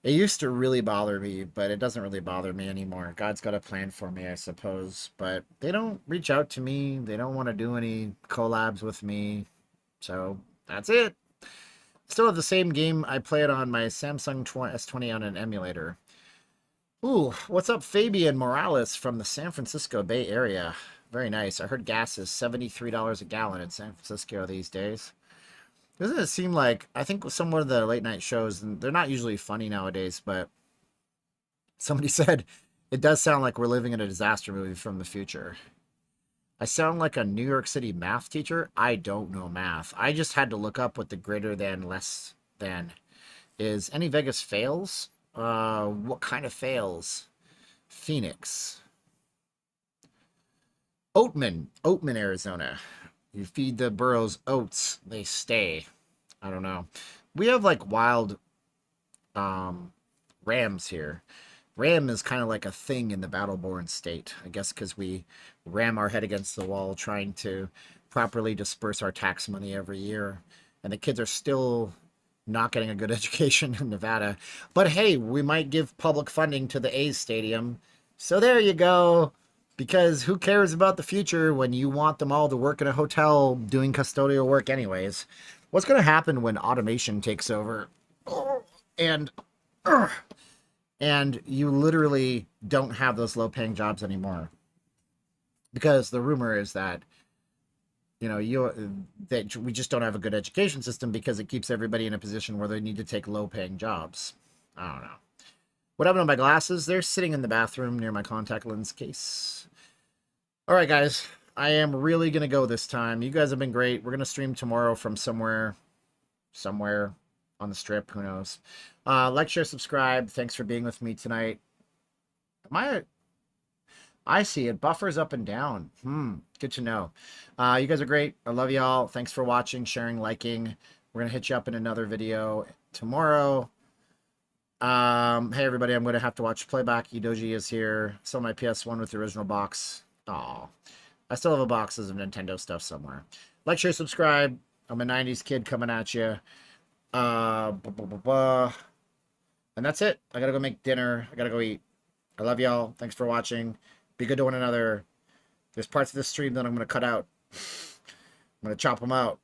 It used to really bother me, but it doesn't really bother me anymore. God's got a plan for me, I suppose. But they don't reach out to me. They don't want to do any collabs with me. So that's it. Still have the same game. I play it on my Samsung S20 on an emulator. Ooh, what's up, Fabian Morales from the San Francisco Bay Area? Very nice. I heard gas is $73 a gallon in San Francisco these days. Doesn't it seem like, I think some of the late night shows, and they're not usually funny nowadays, but somebody said it does sound like we're living in a disaster movie from the future. I sound like a New York City math teacher. I don't know math. I just had to look up what the greater than, less than is. Any Vegas fails? What kind of fails? Phoenix. Oatman, Arizona. You feed the burros oats, they stay. I don't know. We have like wild rams here. Ram is kind of like a thing in the Battleborn state. I guess because we ram our head against the wall trying to properly disperse our tax money every year. And the kids are still not getting a good education in Nevada. But hey, we might give public funding to the A's stadium. So there you go. Because who cares about the future when you want them all to work in a hotel doing custodial work anyways? What's going to happen when automation takes over? And And you literally don't have those low-paying jobs anymore. Because the rumor is that, you know, that we just don't have a good education system because it keeps everybody in a position where they need to take low-paying jobs. I don't know. What happened to my glasses? They're sitting in the bathroom near my contact lens case. All right, guys. I am really going to go this time. You guys have been great. We're going to stream tomorrow from somewhere on the strip. Who knows? Like, share, subscribe. Thanks for being with me tonight. I see it buffers up and down. Good to know. You guys are great. I love y'all. Thanks for watching, sharing, liking. We're going to hit you up in another video tomorrow. Hey, everybody. I'm going to have to watch playback. Edoji is here. Still my PS1 with the original box. Aw. I still have a boxes of Nintendo stuff somewhere. Like, share, subscribe. I'm a 90s kid coming at you. And that's it. I gotta go make dinner. I gotta go eat. I love y'all. Thanks for watching. Be good to one another. There's parts of this stream that I'm gonna cut out. I'm gonna chop them out.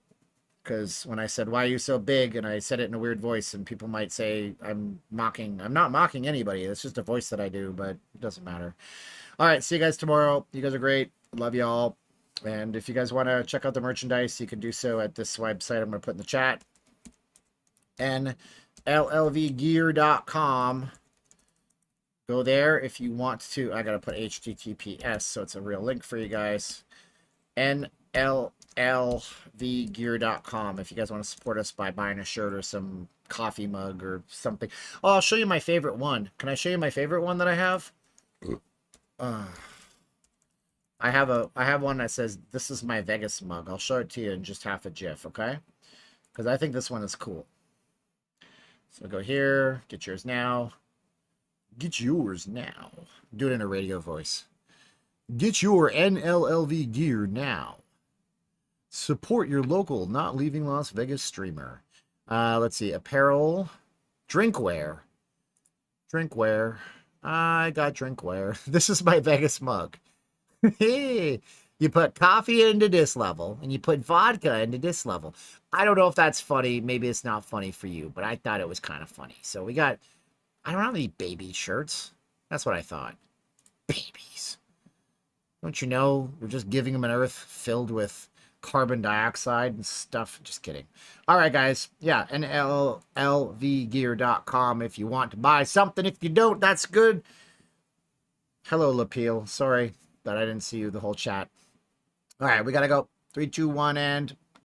Because when I said, why are you so big? And I said it in a weird voice, and people might say I'm mocking. I'm not mocking anybody. It's just a voice that I do, but it doesn't matter. All right. See you guys tomorrow. You guys are great. Love y'all. And if you guys want to check out the merchandise, you can do so at this website I'm going to put in the chat. nllvgear.com. Go there if you want to. I got to put HTTPS, so it's a real link for you guys. nllvgear.com if you guys want to support us by buying a shirt or some coffee mug or something. Oh, I'll show you my favorite one. Can I show you my favorite one that I have? I have one that says, this is my Vegas mug. I'll show it to you in just half a GIF, okay? Because I think this one is cool. So go here, get yours now. Get yours now. Do it in a radio voice. Get your NLLV gear now. Support your local, not leaving Las Vegas streamer. Let's see, apparel, drinkware. Drinkware. I got drinkware. This is my Vegas mug. Hey, you put coffee into this level, and you put vodka into this level. I don't know if that's funny. Maybe it's not funny for you, but I thought it was kind of funny. So we got, I don't have any baby shirts. That's what I thought. Babies. Don't you know? We're just giving them an earth filled with carbon dioxide and stuff. Just kidding. All right, guys. Yeah, nllvgear.com if you want to buy something. If you don't, that's good. Hello, Lapeel. Sorry that I didn't see you the whole chat. All right, we got to go. 3, 2, 1, and